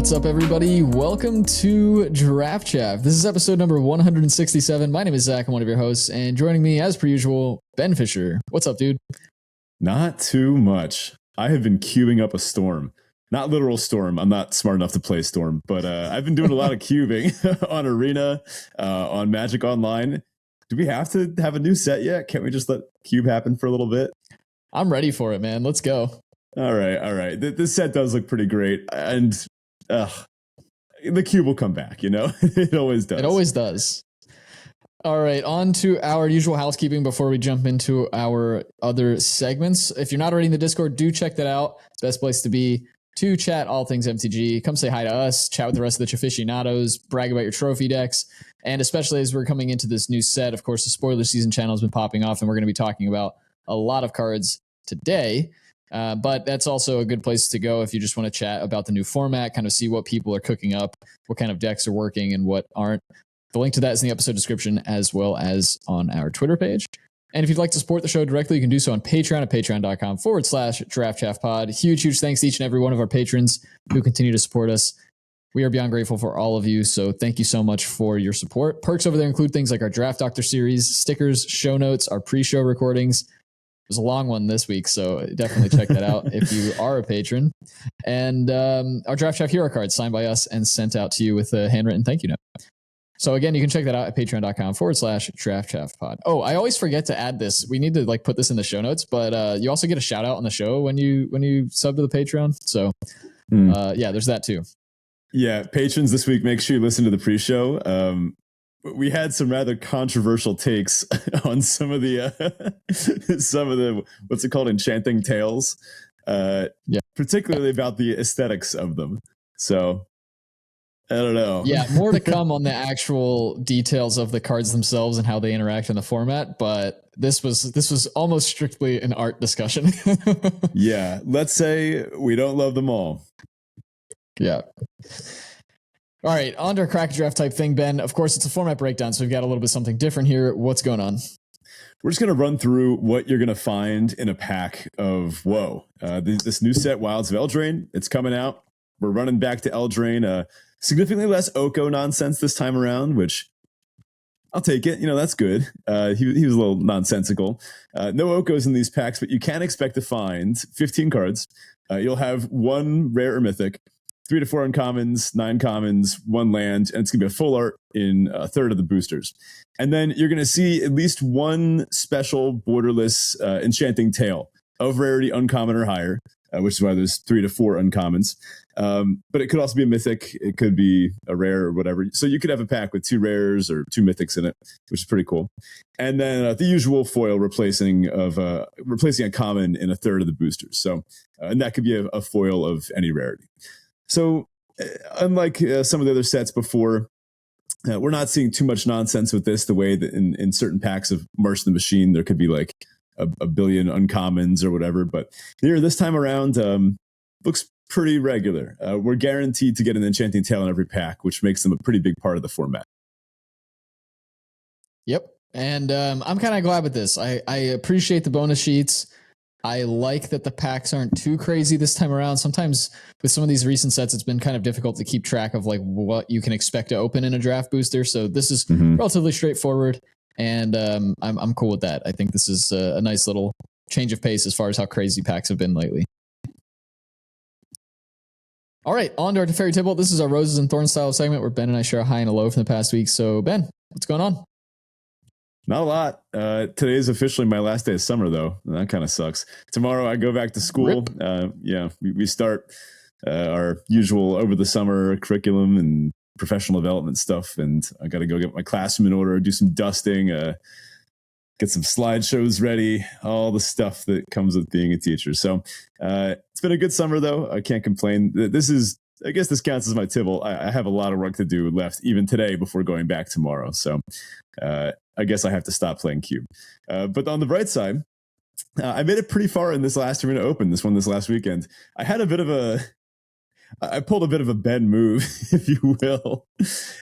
What's up, everybody? Welcome to Draft Chaff. This is episode number 167. My name is Zach. I'm one of your hosts, and joining me, as per usual, Ben Fisher. What's up, dude? Not too much. I have been queuing up a Storm. Not literal Storm. I'm not smart enough to play Storm, but I've been doing a lot of cubing on Arena, on Magic Online. Do we have to have a new set yet? Can't we just let cube happen for a little bit? I'm ready for it, man. Let's go. All right. This set does look pretty great, and the cube will come back, you know? It always does. It always does. All right, on to our usual housekeeping before we jump into our other segments. If you're not already in the Discord, do check that out. It's the best place to be to chat all things MTG. Come say hi to us, chat with the rest of the Chaficionados, brag about your trophy decks, and especially as we're coming into this new set, of course, the spoiler season channel has been popping off, and we're going to be talking about a lot of cards today. But that's also a good place to go if you just want to chat about the new format, kind of see what people are cooking up, what kind of decks are working and what aren't. The link to that is in the episode description as well as on our Twitter page. And if you'd like to support the show directly, you can do so on Patreon at patreon.com/draftchaffpod. Huge thanks to each and every one of our patrons who continue to support us. We are beyond grateful for all of you, so thank you so much for your support. Perks over there include things like our Draft Doctor series, stickers, show notes, our pre-show recordings. It was a long one this week, so definitely check that out if you are a patron. And our Draft Chaff Hero cards signed by us and sent out to you with a handwritten thank you note. So again, you can check that out at patreon.com/draftchaffpod. Oh, I always forget to add this. We need to put this in the show notes, but you also get a shout out on the show when you sub to the Patreon. So yeah, there's that too. Yeah, patrons this week, make sure you listen to the pre-show. We had some rather controversial takes on some of the what's it called, Enchanting Tales, particularly about the aesthetics of them. So I don't know. Yeah, more to come on the actual details of the cards themselves and how they interact in the format. But this was almost strictly an art discussion. Yeah, let's say we don't love them all. Yeah. All right, on to our crack draft type thing, Ben. Of course, it's a format breakdown, so we've got a little bit something different here. What's going on? We're just going to run through what you're going to find in a pack of WOE. This new set, Wilds of Eldraine, it's coming out. We're running back to Eldraine. Significantly less Oko nonsense this time around, which I'll take it. You know, that's good. He was a little nonsensical. No Okos in these packs, but you can expect to find 15 cards. You'll have one rare or mythic, 3 to 4 uncommons, 9 commons, 1 land, and it's going to be a full art in a third of the boosters. And then you're going to see at least one special borderless Enchanting Tale of rarity uncommon or higher, which is why there's 3 to 4 uncommons. But it could also be a mythic. It could be a rare or whatever. So you could have a pack with 2 rares or 2 mythics in it, which is pretty cool. And then the usual foil replacing a common in a third of the boosters. So and that could be a foil of any rarity. So unlike some of the other sets before, we're not seeing too much nonsense with this, the way that in certain packs of March the Machine, there could be like a billion uncommons or whatever. But here, this time around, looks pretty regular. We're guaranteed to get an Enchanting Tale in every pack, which makes them a pretty big part of the format. Yep. And I'm kind of glad with this. I appreciate the bonus sheets. I like that the packs aren't too crazy this time around. Sometimes with some of these recent sets, it's been kind of difficult to keep track of like what you can expect to open in a draft booster. So this is relatively straightforward, and I'm cool with that. I think this is a nice little change of pace as far as how crazy packs have been lately. All right, on to our Fairy Table. This is our Roses and Thorns style segment where Ben and I share a high and a low from the past week. So Ben, what's going on? Not a lot. Today is officially my last day of summer, though. That kind of sucks. Tomorrow I go back to school. We start our usual over the summer curriculum and professional development stuff, and I got to go get my classroom in order, do some dusting, get some slideshows ready, all the stuff that comes with being a teacher. So it's been a good summer, though. I can't complain. I guess this counts as my Tibble. I have a lot of work to do left, even today, before going back tomorrow. So I guess I have to stop playing Cube. But on the bright side, I made it pretty far in this last Arena Open, this last weekend. I pulled a bit of a Ben move, if you will.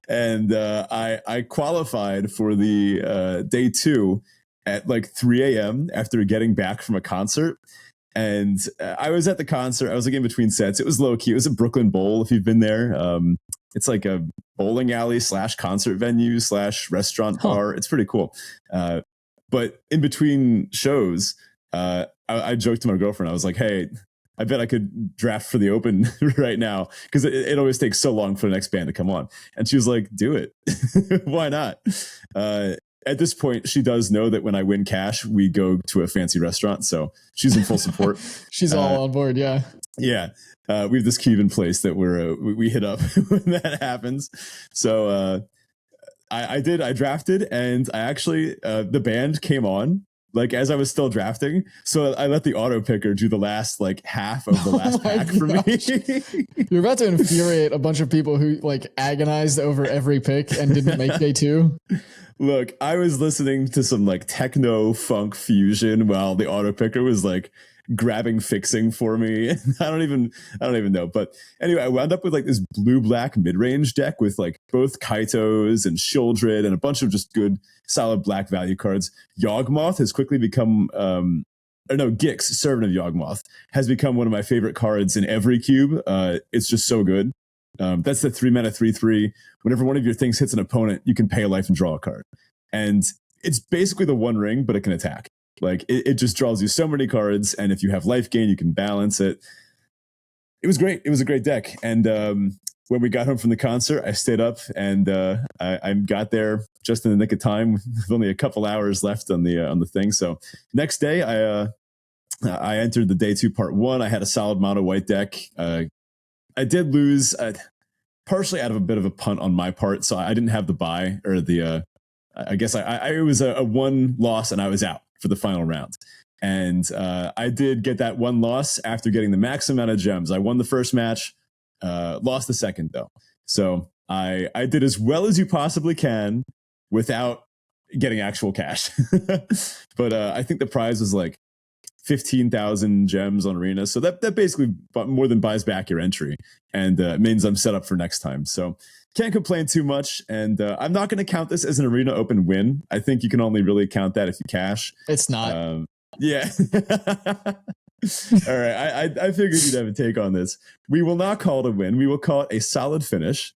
And I qualified for the day 2 at like 3 a.m. after getting back from a concert. And I was at the concert. I was like in between sets. It was low key. It was a Brooklyn Bowl. If you've been there, it's like a bowling alley / concert venue / restaurant bar. It's pretty cool. But in between shows, I joked to my girlfriend. I was like, "Hey, I bet I could draft for the Open right now because it always takes so long for the next band to come on." And she was like, "Do it. Why not?" At this point, she does know that when I win cash, we go to a fancy restaurant. So she's in full support. She's all on board. Yeah. Yeah. We have this Cuban place that we hit up when that happens. So I drafted, and I actually, the band came on like as I was still drafting. So I let the auto picker do the last like half of the last pack for me. You're about to infuriate a bunch of people who like agonized over every pick and didn't make day 2. Look, I was listening to some like techno funk fusion while the auto picker was like grabbing fixing for me. I don't even know. But anyway, I wound up with like this blue-black mid-range deck with like both Kaitos and Shieldred and a bunch of just good solid black value cards. Yawgmoth has quickly become Gix, Servant of Yawgmoth, has become one of my favorite cards in every cube. It's just so good. That's the 3-mana 3/3. Whenever one of your things hits an opponent, you can pay a life and draw a card. And it's basically the One Ring, but it can attack. Like it just draws you so many cards, and if you have life gain, you can balance it. It was great. It was a great deck. And when we got home from the concert, I stayed up and I got there just in the nick of time with only a couple hours left on the thing. So next day, I entered the day 2 part 1. I had a solid mono white deck. I did lose partially out of a bit of a punt on my part, so I didn't have the bye or the. I guess it was a 1 loss, and I was out for the final round. And I did get that 1 loss after getting the max amount of gems. I won the first match, lost the second though. So I did as well as you possibly can without getting actual cash. But I think the prize was like 15,000 gems on Arena. So that basically more than buys back your entry, and means I'm set up for next time. So can't complain too much. And I'm not going to count this as an Arena Open win. I think you can only really count that if you cash. It's not. Yeah. All right. I figured you'd have a take on this. We will not call it a win. We will call it a solid finish.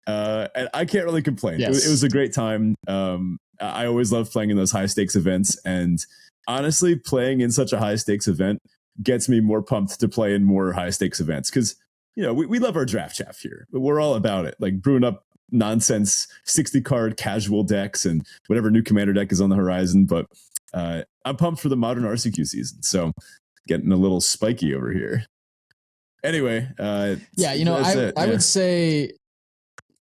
And I can't really complain. Yes. It was a great time. I always love playing in those high stakes events, and honestly, playing in such a high stakes event gets me more pumped to play in more high stakes events because, we love our draft chaff here. We're all about it, like brewing up nonsense 60 card casual decks and whatever new commander deck is on the horizon. But I'm pumped for the modern RCQ season, so getting a little spiky over here. Anyway, I would say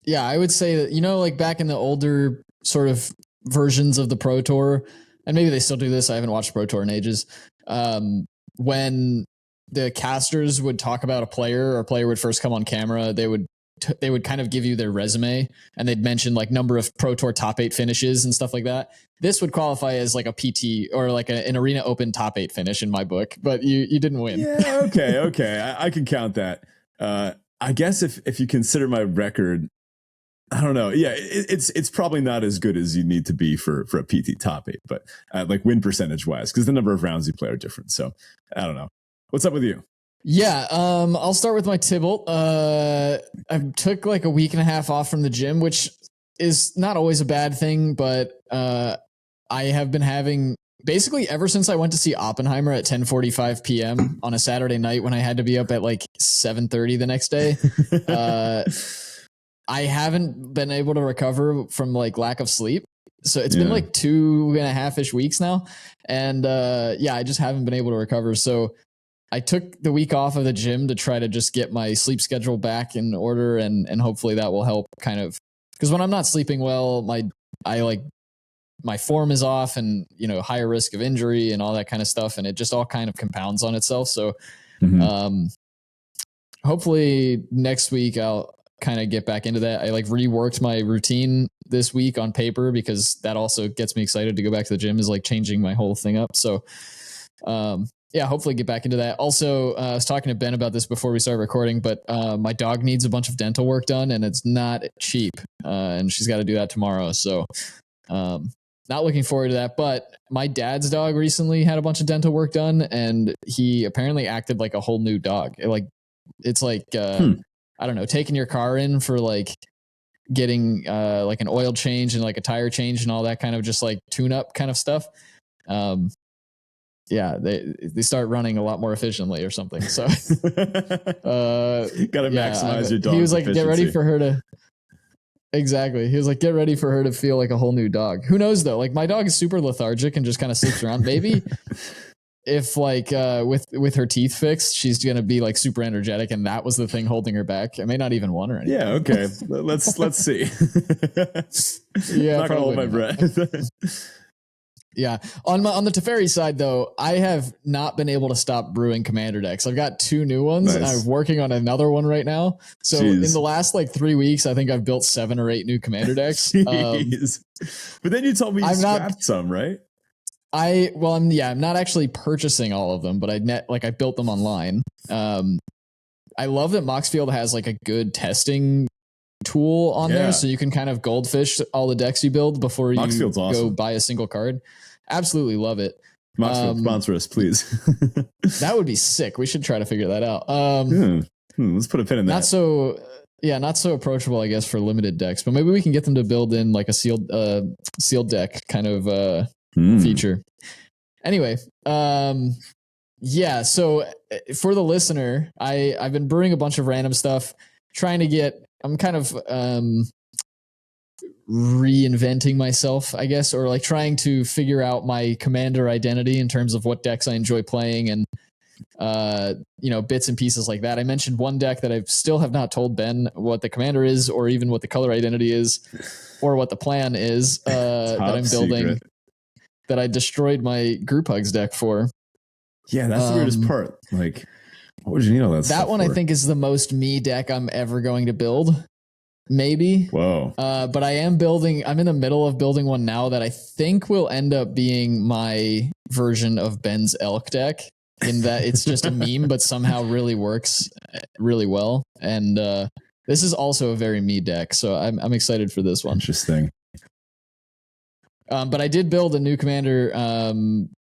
that, like back in the older sort of versions of the Pro Tour, and maybe they still do this, I haven't watched Pro Tour in ages, when the casters would talk about a player, or a player would first come on camera, they would kind of give you their resume, and they'd mention like number of Pro Tour top 8 finishes and stuff like that. This would qualify as like a PT or like an Arena Open top 8 finish in my book, but you didn't win. Yeah, okay. I can count that. I guess if you consider my record, I don't know. Yeah, it's probably not as good as you need to be for a PT top 8, but like win percentage wise, because the number of rounds you play are different. So I don't know. What's up with you? Yeah, I'll start with my Tybalt. I took like a week and a half off from the gym, which is not always a bad thing, but I have been having basically ever since I went to see Oppenheimer at 10:45 p.m. on a Saturday night when I had to be up at like 7:30 the next day. I haven't been able to recover from like lack of sleep. So it's been like 2.5-ish weeks now. And I just haven't been able to recover. So I took the week off of the gym to try to just get my sleep schedule back in order. And hopefully that will help kind of, because when I'm not sleeping well, my form is off, and, higher risk of injury and all that kind of stuff. And it just all kind of compounds on itself. So hopefully next week I'll kind of get back into that. I like reworked my routine this week on paper, because that also gets me excited to go back to the gym, is like changing my whole thing up. So hopefully get back into that. Also, I was talking to Ben about this before we started recording, but my dog needs a bunch of dental work done, and it's not cheap. And she's got to do that tomorrow. So not looking forward to that. But my dad's dog recently had a bunch of dental work done, and he apparently acted like a whole new dog. It's like I don't know, taking your car in for like getting like an oil change and like a tire change and all that kind of just like tune up kind of stuff. Yeah, they start running a lot more efficiently or something. So gotta maximize your dog. He was like, efficiency. get ready for her to. Exactly. He was like, get ready for her to feel like a whole new dog. Who knows though? Like my dog is super lethargic and just kind of sleeps around. Maybe if like with her teeth fixed, she's gonna be like super energetic, and that was the thing holding her back. I may not even want her anymore. Yeah. Okay. let's see. Yeah. I'm not gonna hold my breath. Yeah. On the Teferi side, though, I have not been able to stop brewing commander decks. I've got 2 new ones, and I'm working on another one right now. So in the last like 3 weeks, I think I've built 7 or 8 new commander decks. But then you told me you scrapped some, right? I'm not actually purchasing all of them, but I built them online. I love that Moxfield has like a good testing tool on there, so you can kind of goldfish all the decks you build before you go buy a single card. Absolutely love it. Moxfield, sponsor us, please. That would be sick. We should try to figure that out. Let's put a pin in that. Not so approachable, I guess, for limited decks, but maybe we can get them to build in like a sealed deck kind of feature. Anyway, so for the listener, I've been brewing a bunch of random stuff, trying to get. I'm kind of reinventing myself, I guess, or like trying to figure out my commander identity in terms of what decks I enjoy playing and, bits and pieces like that. I mentioned one deck that I still have not told Ben what the commander is, or even what the color identity is, or what the plan is that I'm building, that I destroyed my group hugs deck for. Yeah, that's the weirdest part. Like, what would you need all that stuff that one for? I think is the most me deck I'm ever going to build. Maybe. Whoa. But I'm in the middle of building one now that I think will end up being my version of Ben's elk deck, in that it's just a meme, but somehow really works really well. And this is also a very me deck, so I'm excited for this one. Interesting. But I did build a new commander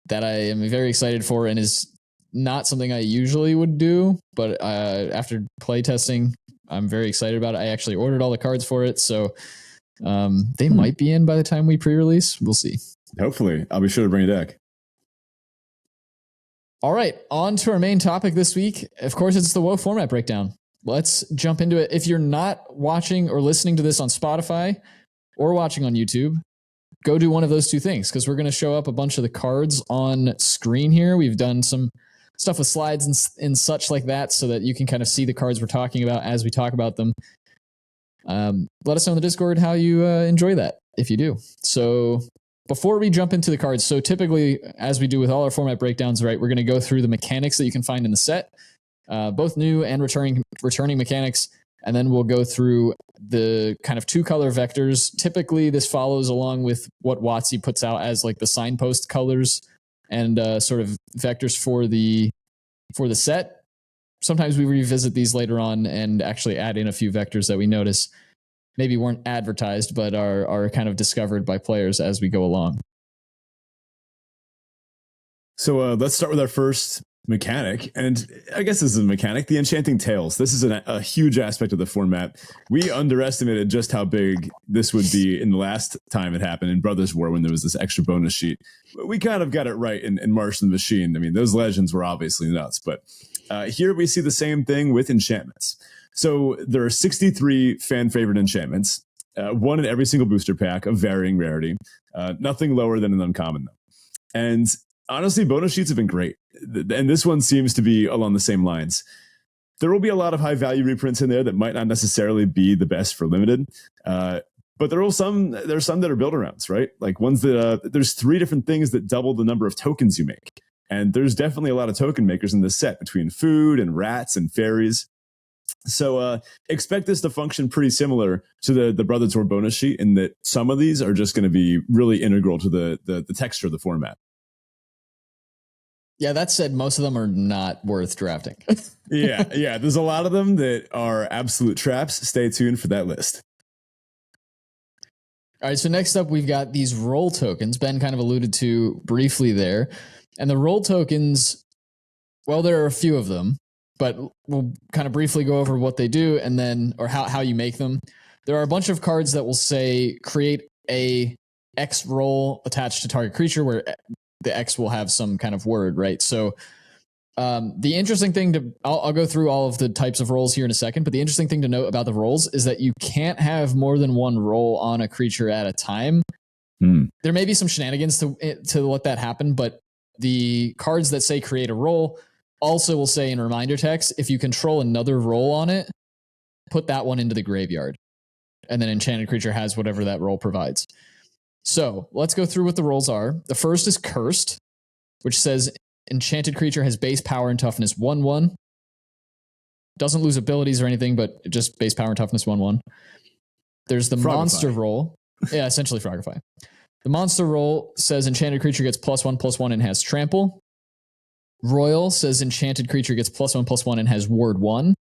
that I am very excited for, and is not something I usually would do, but after play testing, I'm very excited about it. I actually ordered all the cards for it, so they might be in by the time we pre-release. We'll see. Hopefully. I'll be sure to bring a deck. All right, on to our main topic this week. Of course, it's the WoE format breakdown. Let's jump into it. If you're not watching or listening to this on Spotify or watching on YouTube, go do one of those 2 things, because we're going to show up a bunch of the cards on screen here. We've done some stuff with slides and such like that, so that you can kind of see the cards we're talking about as we talk about them. Let us know in the Discord how you enjoy that, if you do. So before we jump into the cards, so typically, as we do with all our format breakdowns, right, we're going to go through the mechanics that you can find in the set, both new and returning mechanics, and then we'll go through the kind of 2 color vectors. Typically, this follows along with what WotC puts out as like the signpost colors and sort of vectors for the set. Sometimes we revisit these later on and actually add in a few vectors that we notice maybe weren't advertised, but are kind of discovered by players as we go along. So let's start with our first mechanic, and I guess this is a mechanic, the Enchanting Tales. This is a huge aspect of the format. We underestimated just how big this would be in the last time it happened in Brothers War, when there was this extra bonus sheet. We kind of got it right in March of the Machine. I mean, those legends were obviously nuts, but here we see the same thing with enchantments. So there are 63 fan favorite enchantments, 1 in every single booster pack of varying rarity, nothing lower than an uncommon though. And honestly, bonus sheets have been great. And this one seems to be along the same lines. There will be a lot of high value reprints in there that might not necessarily be the best for limited. But there's some that are build arounds, right? Like ones that there's 3 different things that double the number of tokens you make. And there's definitely a lot of token makers in this set, between food and rats and fairies. So expect this to function pretty similar to the Brothers War bonus sheet, in that some of these are just going to be really integral to the texture of the format. Yeah, that said, most of them are not worth drafting. yeah, there's a lot of them that are absolute traps. Stay tuned for that list. All right, so next up, we've got these role tokens. Ben kind of alluded to briefly there. And the role tokens, well, there are a few of them, but we'll kind of briefly go over what they do and then, or how you make them. There are a bunch of cards that will say create a X role attached to target creature where the X will have some kind of word, right? So the interesting thing I'll go through all of the types of roles here in a second, but the interesting thing to note about the roles is that you can't have more than one role on a creature at a time. There may be some shenanigans to let that happen, but the cards that say create a role also will say in reminder text, if you control another role on it, put that one into the graveyard. And then enchanted creature has whatever that role provides. So let's go through what the roles are. The first is Cursed, which says enchanted creature has base power and toughness 1/1. Doesn't lose abilities or anything, but just base power and toughness 1/1. There's the Frogify. monster role. Yeah, essentially Frogify. The monster role says enchanted creature gets +1/+1 and has trample. Royal says enchanted creature gets +1/+1 and has ward 1.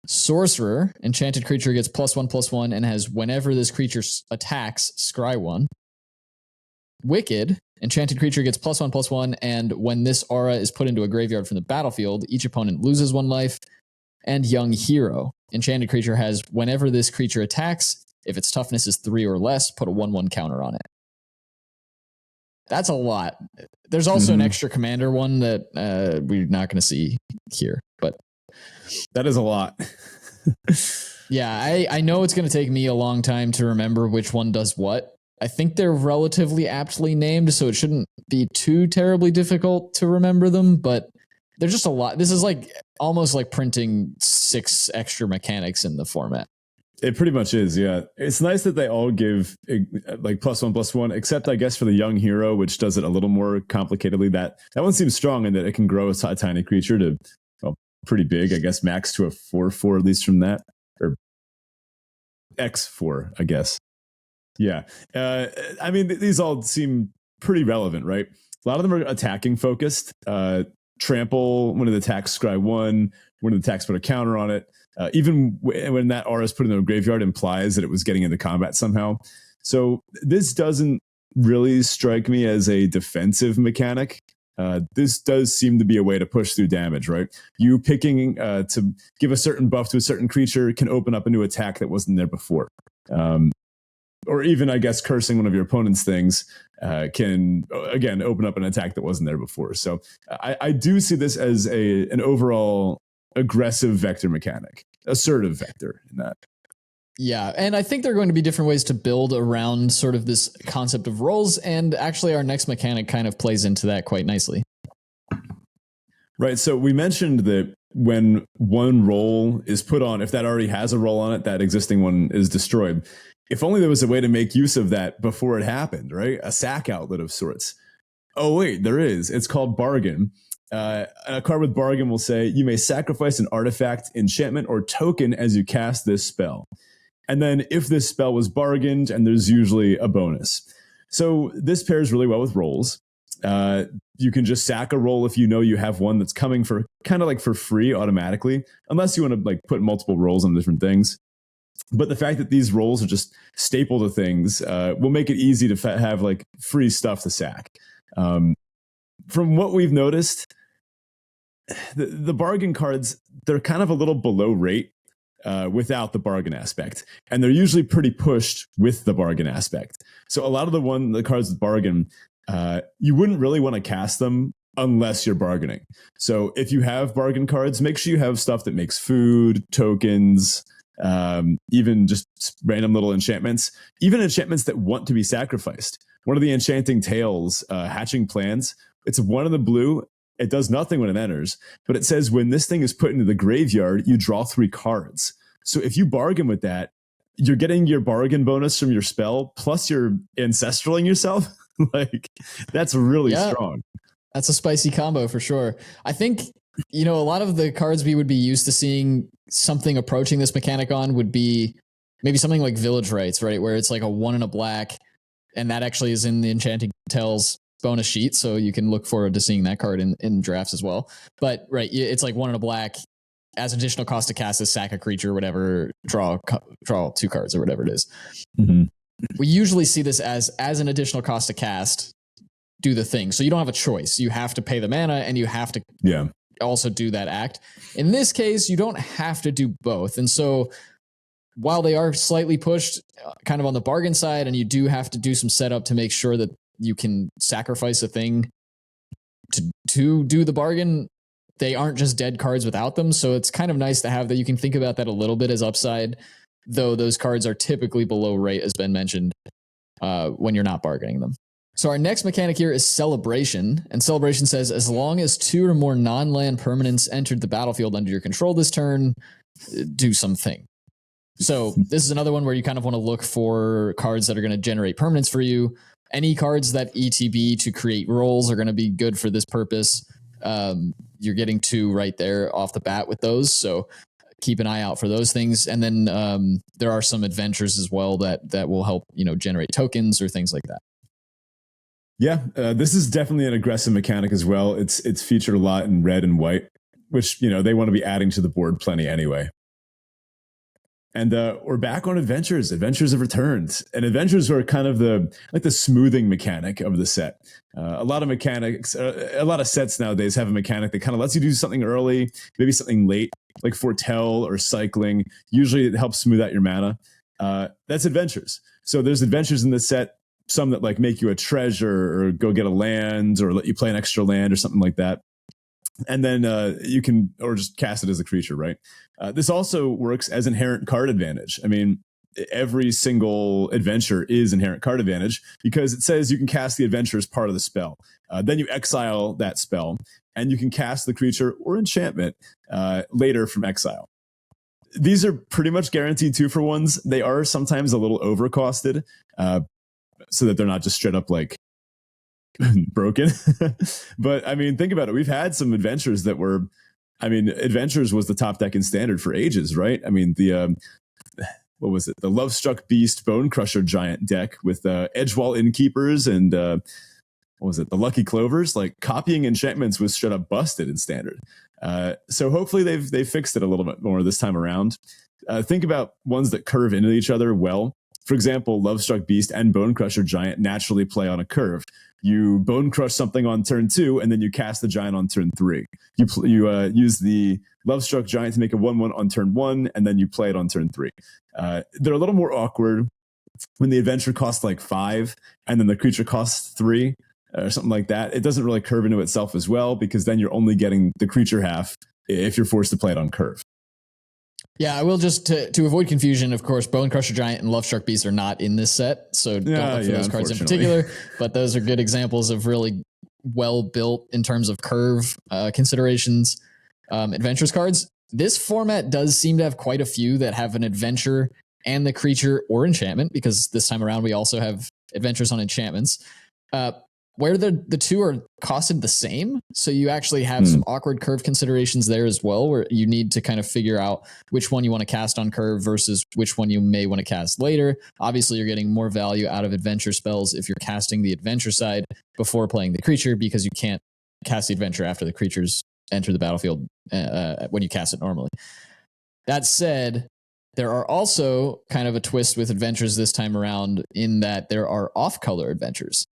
Sorcerer, enchanted creature gets +1/+1 and has whenever this creature attacks, scry 1. Wicked, enchanted creature gets +1/+1 and when this aura is put into a graveyard from the battlefield, each opponent loses 1 life. And Young Hero, enchanted creature has whenever this creature attacks, if its toughness is 3 or less, put a 1/1 counter on it. That's a lot. There's also an extra commander one that we're not going to see here, but that is a lot. Yeah, I know it's going to take me a long time to remember which one does what. I think they're relatively aptly named, so it shouldn't be too terribly difficult to remember them, but there's just a lot. This is like almost like printing 6 extra mechanics in the format. It pretty much is, yeah. It's nice that they all give like +1/+1, except I guess for the Young Hero, which does it a little more complicatedly. That one seems strong in that it can grow a tiny creature to pretty big, I guess, max to a 4/4 at least from that, or X4, I guess. Yeah, I mean these all seem pretty relevant, right? A lot of them are attacking focused. Trample, when it attacks, scry 1. When it attacks, put a counter on it. Even when that aura is put in the graveyard, implies that it was getting into combat somehow. So this doesn't really strike me as a defensive mechanic. This does seem to be a way to push through damage, right? You picking to give a certain buff to a certain creature can open up a new attack that wasn't there before. Or even, I guess, cursing one of your opponent's things can, again, open up an attack that wasn't there before. So I do see this as an overall aggressive vector mechanic, assertive vector in that. Yeah, and I think there are going to be different ways to build around sort of this concept of roles, and actually our next mechanic kind of plays into that quite nicely. Right, so we mentioned that when one role is put on, if that already has a role on it, that existing one is destroyed. If only there was a way to make use of that before it happened, right? A sack outlet of sorts. Oh, wait, there is. It's called Bargain. A card with Bargain will say, you may sacrifice an artifact, enchantment, or token as you cast this spell. And then if this spell was bargained, and there's usually a bonus. So this pairs really well with rolls. You can just sack a roll if you know you have one that's coming for kind of like for free automatically, unless you want to like put multiple rolls on different things. But the fact that these rolls are just staple to things will make it easy to have like free stuff to sack. From what we've noticed, the bargain cards, they're kind of a little below rate without the bargain aspect. And they're usually pretty pushed with the bargain aspect. So a lot of the cards with bargain, you wouldn't really want to cast them unless you're bargaining. So if you have bargain cards, make sure you have stuff that makes food, tokens, even just random little enchantments, even enchantments that want to be sacrificed. One of the Enchanting Tales, Hatching Plans, it's 1 in the blue. It does nothing when it enters, but it says when this thing is put into the graveyard, you draw 3 cards. So if you bargain with that, you're getting your bargain bonus from your spell, plus you're ancestraling yourself. Like, that's really strong. That's a spicy combo for sure. I think, a lot of the cards we would be used to seeing something approaching this mechanic on would be maybe something like Village Rites, right? Where it's like a 1 and a black, and that actually is in the Enchanting Tales bonus sheet, so you can look forward to seeing that card in drafts as well. But right, it's like 1 and a black, as additional cost to cast this, sack a creature, whatever, draw 2 cards or whatever it is. Mm-hmm. we usually see this as an additional cost to cast, do the thing. So you don't have a choice. You have to pay the mana and you have to also do that act. In this case, you don't have to do both. And so while they are slightly pushed kind of on the bargain side, and you do have to do some setup to make sure that you can sacrifice a thing to do the bargain, they aren't just dead cards without them. So it's kind of nice to have that. You can think about that a little bit as upside, though those cards are typically below rate, as Ben mentioned, when you're not bargaining them. So our next mechanic here is Celebration. And Celebration says, as long as 2 or more non-land permanents entered the battlefield under your control this turn, do something. So this is another one where you kind of want to look for cards that are going to generate permanents for you. Any cards that ETB to create rolls are going to be good for this purpose. You're getting 2 right there off the bat with those. So keep an eye out for those things. And then there are some adventures as well that will help, generate tokens or things like that. Yeah, this is definitely an aggressive mechanic as well. It's featured a lot in red and white, which, they want to be adding to the board plenty anyway. And we're back on adventures. Adventures have returned. And adventures are kind of the smoothing mechanic of the set. A lot of sets nowadays have a mechanic that kind of lets you do something early, maybe something late, like foretell or cycling. Usually it helps smooth out your mana. That's adventures. So there's adventures in this set, some that like make you a treasure or go get a land or let you play an extra land or something like that. And then you can, or just cast it as a creature, right? This also works as inherent card advantage. I mean, every single adventure is inherent card advantage because it says you can cast the adventure as part of the spell. Then you exile that spell and you can cast the creature or enchantment later from exile. These are pretty much guaranteed 2-for-1s. They are sometimes a little overcosted so that they're not just straight up like broken. But I mean, think about it. We've had some adventures that were, adventures was the top deck in standard for ages, right? I mean, the what was it? The Lovestruck Beast Bone Crusher Giant deck with Edgewall Innkeepers and what was it? The Lucky Clovers. Like copying enchantments was straight up busted in standard. So hopefully they've fixed it a little bit more this time around. Think about ones that curve into each other well. For example, Lovestruck Beast and Bone Crusher Giant naturally play on a curve. You Bone Crush something on turn 2, and then you cast the Giant on turn 3. You use the Lovestruck Giant to make a 1/1 on turn 1, and then you play it on turn 3. They're a little more awkward when the adventure costs like 5, and then the creature costs 3, or something like that. It doesn't really curve into itself as well, because then you're only getting the creature half if you're forced to play it on curve. Yeah, I will just to avoid confusion, of course, Bone Crusher Giant and Lovestruck Beast are not in this set, so don't look for those cards in particular, but those are good examples of really well built in terms of curve considerations. Adventures cards. This format does seem to have quite a few that have an adventure and the creature or enchantment, because this time around we also have adventures on enchantments. Where the 2 are costed the same. So you actually have some awkward curve considerations there as well, where you need to kind of figure out which one you want to cast on curve versus which one you may want to cast later. Obviously, you're getting more value out of adventure spells if you're casting the adventure side before playing the creature, because you can't cast the adventure after the creatures enter the battlefield when you cast it normally. That said, there are also kind of a twist with adventures this time around in that there are off-color adventures.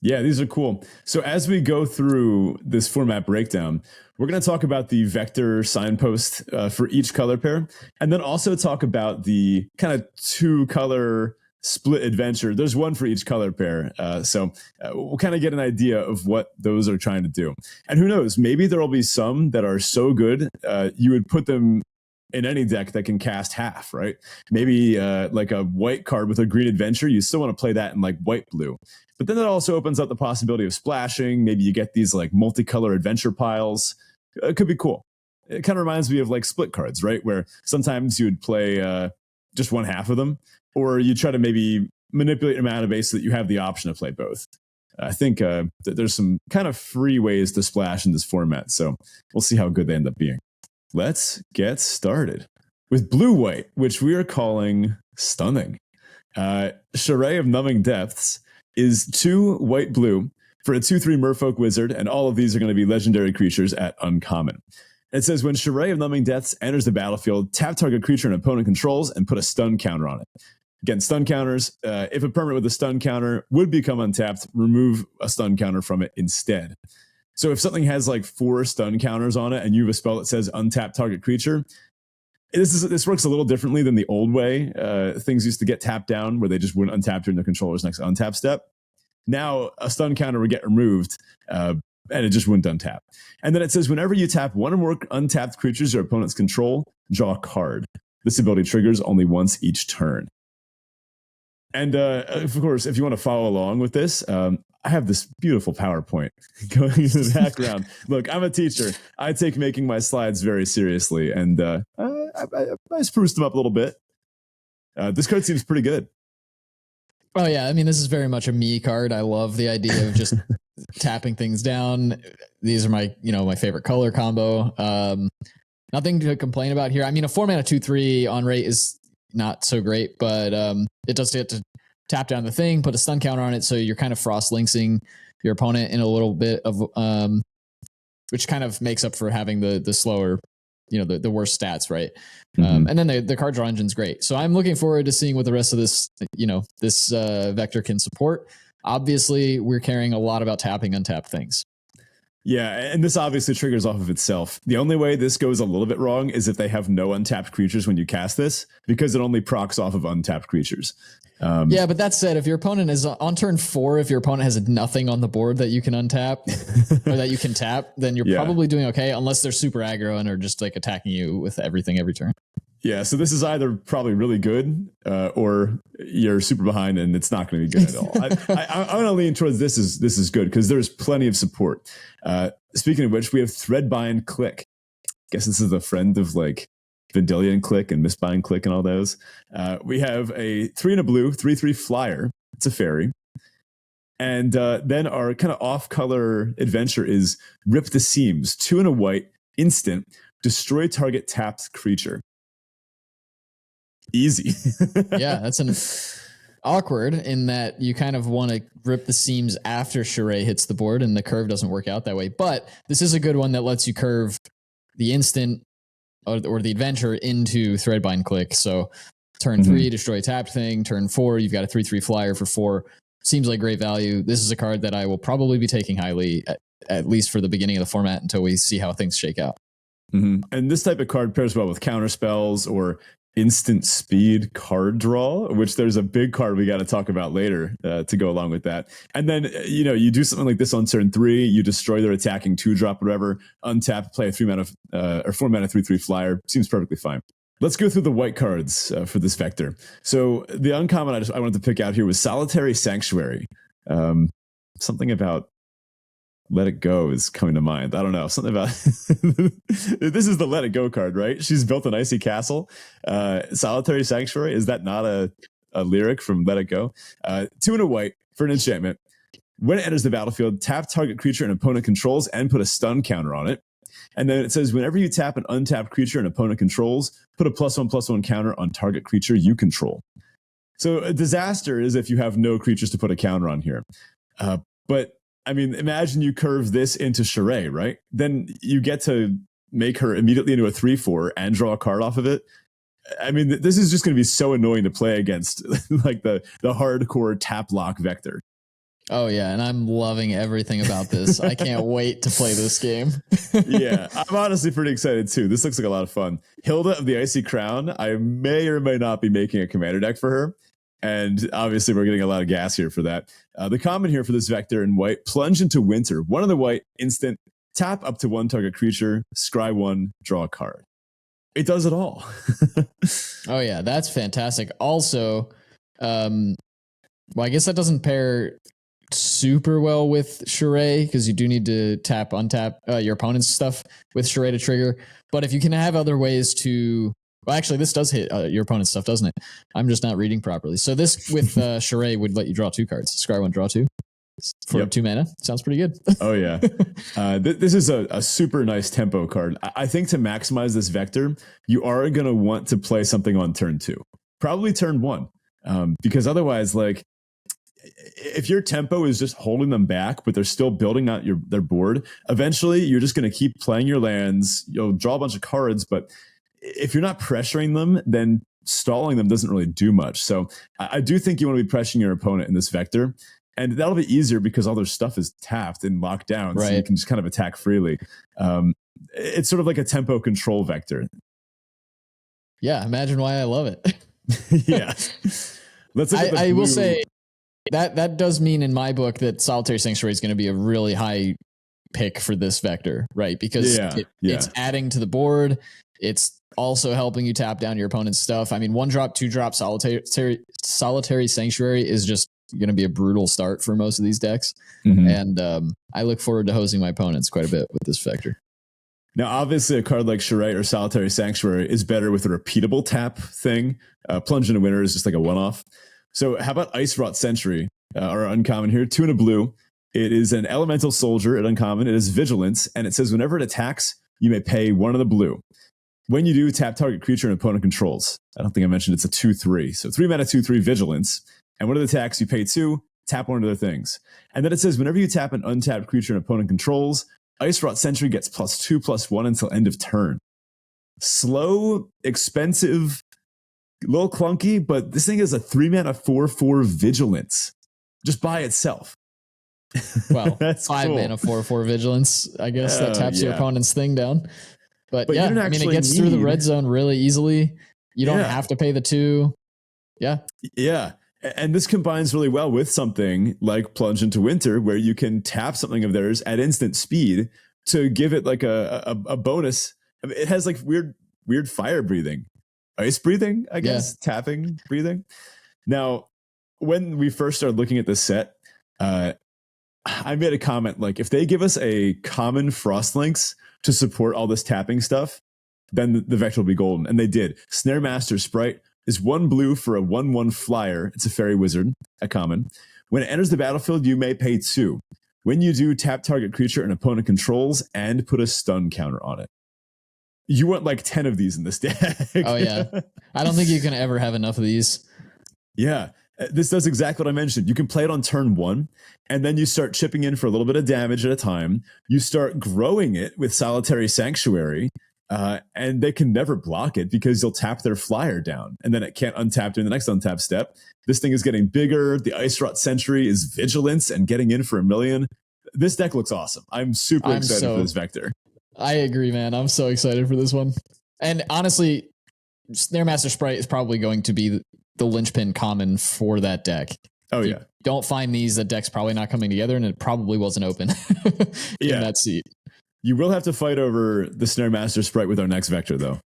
Yeah, these are cool. So as we go through this format breakdown, we're going to talk about the vector signpost for each color pair, and then also talk about the kind of 2-color split adventure. There's one for each color pair. So we'll kind of get an idea of what those are trying to do. And who knows, maybe there will be some that are so good, you would put them in any deck that can cast half, right? Maybe like a white card with a green adventure, you still want to play that in like white-blue. But then that also opens up the possibility of splashing. Maybe you get these like multicolor adventure piles. It could be cool. It kind of reminds me of like split cards, right? Where sometimes you would play just one half of them, or you try to maybe manipulate your mana base so that you have the option to play both. I think there's some kind of free ways to splash in this format. So we'll see how good they end up being. Let's get started with blue-white, which we are calling stunning. Charade of Numbing Depths is 2 white-blue for a 2/3 Merfolk Wizard, and all of these are going to be legendary creatures at uncommon. It says, when Charade of Numbing Depths enters the battlefield, tap target creature an opponent controls and put a stun counter on it. Again, stun counters. If a permanent with a stun counter would become untapped, remove a stun counter from it instead. So if something has like 4 stun counters on it and you have a spell that says untap target creature, this works a little differently than the old way. Things used to get tapped down where they just wouldn't untap during the controller's next untap step. Now a stun counter would get removed and it just wouldn't untap. And then it says whenever you tap one or more untapped creatures your opponents control, draw a card. This ability triggers only once each turn. And of course, if you want to follow along with this, I have this beautiful PowerPoint going in the background. Look, I'm a teacher. I take making my slides very seriously, and I spruced them up a little bit. This card seems pretty good. Oh yeah, I mean, this is very much a me card. I love the idea of just tapping things down. These are my favorite color combo. Nothing to complain about here. I mean, a 4-mana 2/3 on rate is not so great, but it does get to tap down the thing, put a stun counter on it, so you're kind of frost linksing your opponent in a little bit of which kind of makes up for having the slower, the worst stats, right? And then the card draw engine's great. So I'm looking forward to seeing what the rest of this vector can support. Obviously, we're caring a lot about tapping untapped things. Yeah, and this obviously triggers off of itself. The only way this goes a little bit wrong is if they have no untapped creatures when you cast this, because it only procs off of untapped creatures. Yeah, but that said, if your opponent is on turn 4, if your opponent has nothing on the board that you can untap or that you can tap, then you're probably doing okay, unless they're super aggro and are just like attacking you with everything every turn. Yeah, so this is either probably really good or you're super behind and it's not going to be good at all. I'm going to lean towards this is good because there's plenty of support. Speaking of which, we have Threadbind Click. Guess this is a friend of like Vendilion Click and Mistbind Click and all those. We have a 3 and a blue 3/3 flyer. It's a fairy. And then our kind of off-color adventure is Rip the Seams. 2 and a white, instant, destroy target tapped creature. Easy. Yeah, that's awkward in that you kind of want to rip the seams after Charade hits the board and the curve doesn't work out that way. But this is a good one that lets you curve the instant or the adventure into Threadbind Click. So turn 3, destroy a tapped thing. Turn 4, you've got a 3/3 flyer for 4. Seems like great value. This is a card that I will probably be taking highly, at least for the beginning of the format until we see how things shake out. And this type of card pairs well with counter spells or instant speed card draw, which there's a big card we got to talk about later to go along with that. And then, you do something like this on turn 3, you destroy their attacking 2-drop, whatever, untap, play a 3-mana or 4-mana 3/3 flyer. Seems perfectly fine. Let's go through the white cards for this vector. So the uncommon I wanted to pick out here was Solitary Sanctuary. Something about Let It Go is coming to mind. I don't know. Something about this is the Let It Go card, right? She's built an icy castle. Solitary Sanctuary. Is that not a lyric from Let It Go? 2 and a white for an enchantment. When it enters the battlefield, tap target creature an opponent controls and put a stun counter on it. And then it says, whenever you tap an untapped creature an opponent controls, put a +1/+1 counter on target creature you control. So a disaster is if you have no creatures to put a counter on here. But I mean, imagine you curve this into Charade, right? Then you get to make her immediately into a 3/4 and draw a card off of it. I mean, this is just going to be so annoying to play against, like the hardcore tap lock vector. Oh yeah, and I'm loving everything about this. I can't wait to play this game. Yeah, I'm honestly pretty excited too. This looks like a lot of fun. Hilda of the Icy Crown. I may or may not be making a commander deck for her. And obviously, we're getting a lot of gas here for that. The common here for this vector in white, plunge into winter. 1 of the white, instant, tap up to 1 target creature, scry 1, draw a card. It does it all. Oh, yeah, that's fantastic. Also, well, I guess that doesn't pair super well with Charade because you do need to untap your opponent's stuff with Charade to trigger. But if you can have other ways to... Well, actually, this does hit your opponent's stuff, doesn't it? I'm just not reading properly. So this with Charade would let you draw 2 cards. Scry 1, draw 2 for 2 mana. Sounds pretty good. Oh, yeah. This is a super nice tempo card. I think to maximize this vector, you are going to want to play something on turn 2. Probably turn 1. Because otherwise, like, if your tempo is just holding them back, but they're still building out their board, eventually you're just going to keep playing your lands. You'll draw a bunch of cards, but if you're not pressuring them, then stalling them doesn't really do much. So I do think you want to be pressuring your opponent in this vector. And that'll be easier because all their stuff is tapped and locked down. Right. So you can just kind of attack freely. It's sort of like a tempo control vector. Yeah, imagine why I love it. Yeah. Let's look at the I will blue. say that does mean in my book that Solitary Sanctuary is going to be a really high pick for this vector, right? Because it's adding to the board. It's also helping you tap down your opponent's stuff. I mean, 1-drop, 2-drop Solitary Sanctuary is just going to be a brutal start for most of these decks. And I look forward to hosing my opponents quite a bit with this vector. Now, obviously, a card like Charette or Solitary Sanctuary is better with a repeatable tap thing. Plunge into Winter is just like a one-off. So how about Ice Wrought Sentry, or uncommon here? 2 and a blue. It is an elemental soldier at uncommon. It is vigilance, and it says whenever it attacks, you may pay 1 of the blue. When you do, tap target creature and opponent controls. I don't think I mentioned it's a 2/3. So 3 mana, 2/3 vigilance. And when it attacks, you pay 2, tap 1 of their things. And then it says whenever you tap an untapped creature and opponent controls, Ice Wrought Sentry gets +2/+1 until end of turn. Slow, expensive, a little clunky, but this thing is a 3 mana 4/4 vigilance just by itself. Well, that's 5 cool. mana 4/4 vigilance. I guess that taps your opponent's thing down. But yeah, I mean, it gets through the red zone really easily. You don't have to pay the 2. Yeah. Yeah. And this combines really well with something like Plunge into Winter, where you can tap something of theirs at instant speed to give it like a bonus. I mean, it has like weird fire breathing, ice breathing, I guess, tapping breathing. Now, when we first started looking at this set, I made a comment like, if they give us a common Frostlinks to support all this tapping stuff, then the vector will be golden. And they did. Snare Master Sprite is 1 blue for a 1/1 flyer. It's a fairy wizard, a common. When it enters the battlefield, you may pay 2. When you do, tap target creature and opponent controls and put a stun counter on it. You want like 10 of these in this deck. Oh, yeah. I don't think you can ever have enough of these. Yeah. This does exactly what I mentioned. You can play it on turn 1, and then you start chipping in for a little bit of damage at a time. You start growing it with Solitary Sanctuary, and they can never block it because you'll tap their flyer down, and then it can't untap during the next untap step. This thing is getting bigger. The Ice Wrought Sentry is vigilance and getting in for 1 million. This deck looks awesome. I'm super excited for this vector. I agree, man. I'm so excited for this one. And honestly, Snare Master Sprite is probably going to be the linchpin common for that deck. Oh, if you don't find these, the deck's probably not coming together, and it probably wasn't open in that seat. You will have to fight over the Snare Master Sprite with our next vector, though.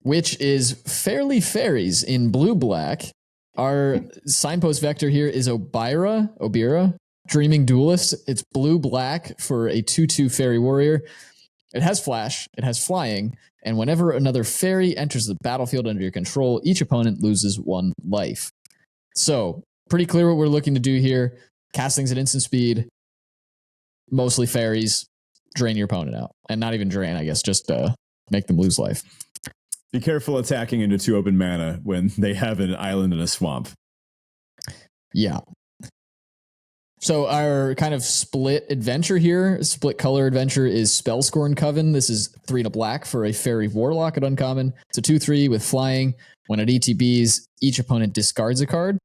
Which is Fairly Faeries in blue-black. Our signpost vector here is Obira, Dreaming Duelist. It's blue-black for a 2/2 fairy warrior. It has flash, it has flying, and whenever another fairy enters the battlefield under your control, each opponent loses 1 life. So, pretty clear what we're looking to do here. Castings at instant speed, mostly fairies, drain your opponent out. And not even drain, I guess, just make them lose life. Be careful attacking into 2 open mana when they have an island and a swamp. Yeah. So our kind of split adventure here, split color adventure, is Spellscorn Coven. This is 3 and a black for a fairy warlock at uncommon. It's a 2/3 with flying. When it ETBs, each opponent discards a card.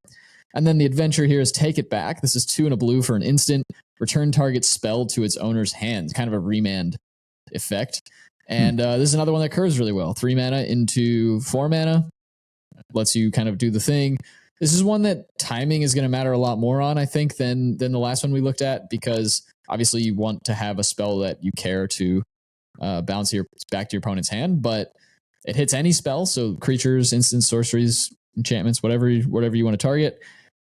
And then the adventure here is Take It Back. This is 2 and a blue for an instant. Return target spell to its owner's hand. Kind of a remand effect. And this is another one that curves really well. 3 mana into 4 mana. Lets you kind of do the thing. This is one that timing is going to matter a lot more on, I think, than the last one we looked at, because obviously you want to have a spell that you care to bounce back to your opponent's hand, but it hits any spell, so creatures, instants, sorceries, enchantments, whatever you want to target.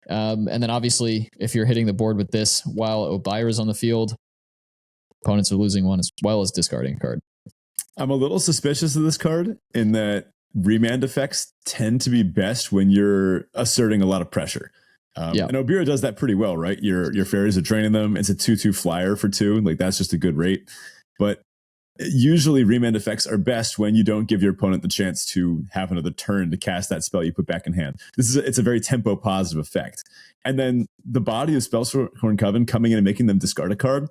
And then obviously, if you're hitting the board with this while Obira's on the field, opponents are losing 1 as well as discarding a card. I'm a little suspicious of this card in that remand effects tend to be best when you're asserting a lot of pressure. And Obira does that pretty well, right? Your fairies are draining them. It's a 2/2 flyer for 2. Like, that's just a good rate. But usually remand effects are best when you don't give your opponent the chance to have another turn to cast that spell you put back in hand. It's a very tempo positive effect. And then the body of Spellscorn Coven coming in and making them discard a card.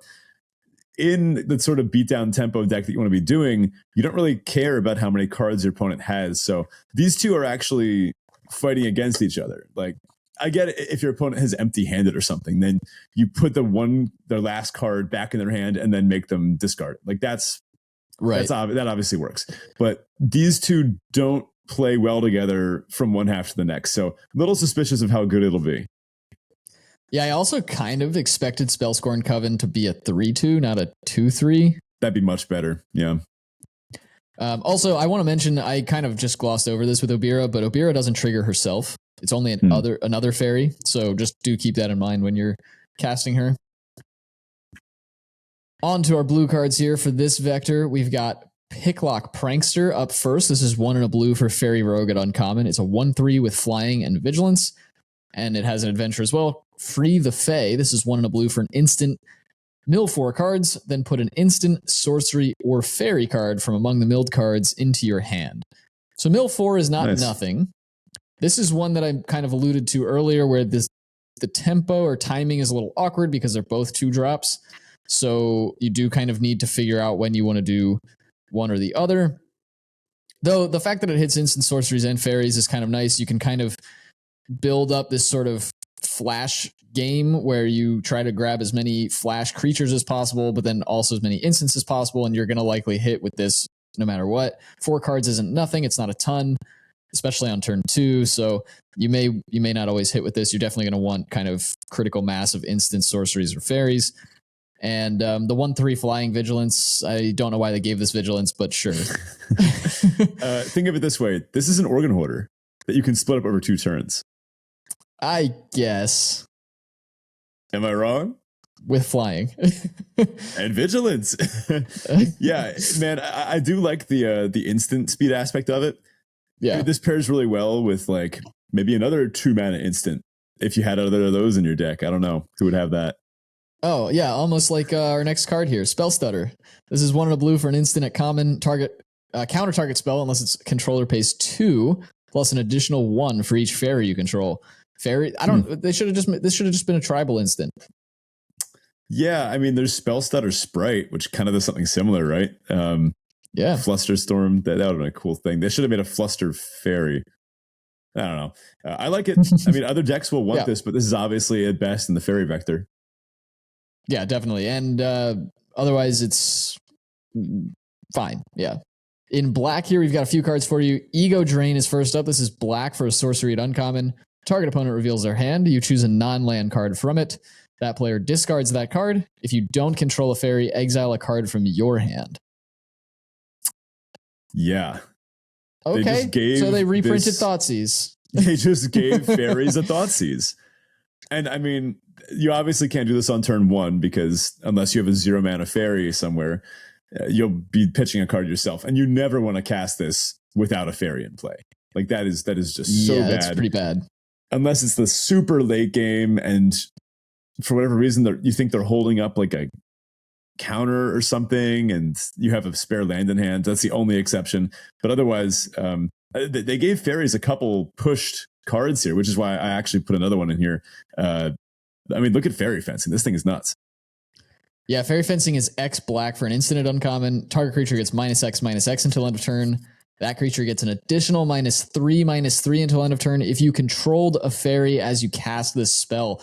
in the sort of beatdown tempo deck that you want to be doing, you don't really care about how many cards your opponent has. So these two are actually fighting against each other. Like, I get it if your opponent has empty-handed or something, then you put their last card back in their hand and then make them discard it. Like that's right. That obviously works. But these two don't play well together from one half to the next. So a little suspicious of how good it'll be. Yeah, I also kind of expected Spellscorn Coven to be a 3-2, not a 2-3. That'd be much better. Yeah. Also, I want to mention, I kind of just glossed over this with Obira, but Obira doesn't trigger herself. It's only another fairy. So just do keep that in mind when you're casting her. On to our blue cards here. For this vector, we've got Picklock Prankster up first. This is 1 and a blue for Fairy Rogue at Uncommon. It's a 1/3 with Flying and Vigilance. And it has an adventure as well. Free the Fae. This is 1 and a blue for an instant. Mill 4 cards, then put an instant, sorcery, or fairy card from among the milled cards into your hand. So mill 4 is not nothing. This is one that I kind of alluded to earlier where the tempo or timing is a little awkward because they're both 2 drops. So you do kind of need to figure out when you want to do one or the other. Though the fact that it hits instant sorceries and fairies is kind of nice. You can kind of build up this sort of flash game where you try to grab as many flash creatures as possible, but then also as many instants as possible, and you're going to likely hit with this no matter what. 4 cards isn't nothing. It's not a ton, especially on turn 2. So you may not always hit with this. You're definitely going to want kind of critical mass of instant sorceries or fairies. And the 1/3 Flying Vigilance, I don't know why they gave this Vigilance, but sure. Think of it this way. This is an Organ Hoarder that you can split up over 2 turns. I guess. Am I wrong? With flying and vigilance. Yeah, man, I do like the instant speed aspect of it. Yeah, this pairs really well with like maybe another 2 mana instant. If you had other of those in your deck, I don't know who would have that. Oh yeah, almost like our next card here, Spell Stutter. This is 1 and a blue for an instant at common target counter target spell unless its controller pays 2 plus an additional 1 for each fairy you control. Fairy, I don't. This should have just been a tribal instant. Yeah, I mean, there's Spell Stutter Sprite, which kind of does something similar, right? Yeah, Flusterstorm. That would have been a cool thing. They should have made a Fluster Fairy. I don't know. I like it. I mean, other decks will want this, but this is obviously at best in the fairy vector. Yeah, definitely. And otherwise, it's fine. Yeah. In black here, we've got a few cards for you. Ego Drain is first up. This is black for a sorcery at Uncommon. Target opponent reveals their hand. You choose a non-land card from it. That player discards that card. If you don't control a fairy, exile a card from your hand. Yeah. Okay. So they reprinted Thoughtseize. They just gave fairies a Thoughtseize. And I mean, you obviously can't do this on turn 1 because unless you have a 0 mana fairy somewhere, you'll be pitching a card yourself. And you never want to cast this without a fairy in play. Like that is just so bad. That's pretty bad. Unless it's the super late game and for whatever reason you think they're holding up like a counter or something and you have a spare land in hand. That's the only exception. But otherwise, they gave fairies a couple pushed cards here, which is why I actually put another one in here. I mean, look at Fairy Fencing. This thing is nuts. Yeah, Fairy Fencing is X black for an instant at Uncommon. Target creature gets -X/-X until end of turn. That creature gets an additional -3/-3 until end of turn if you controlled a fairy as you cast this spell.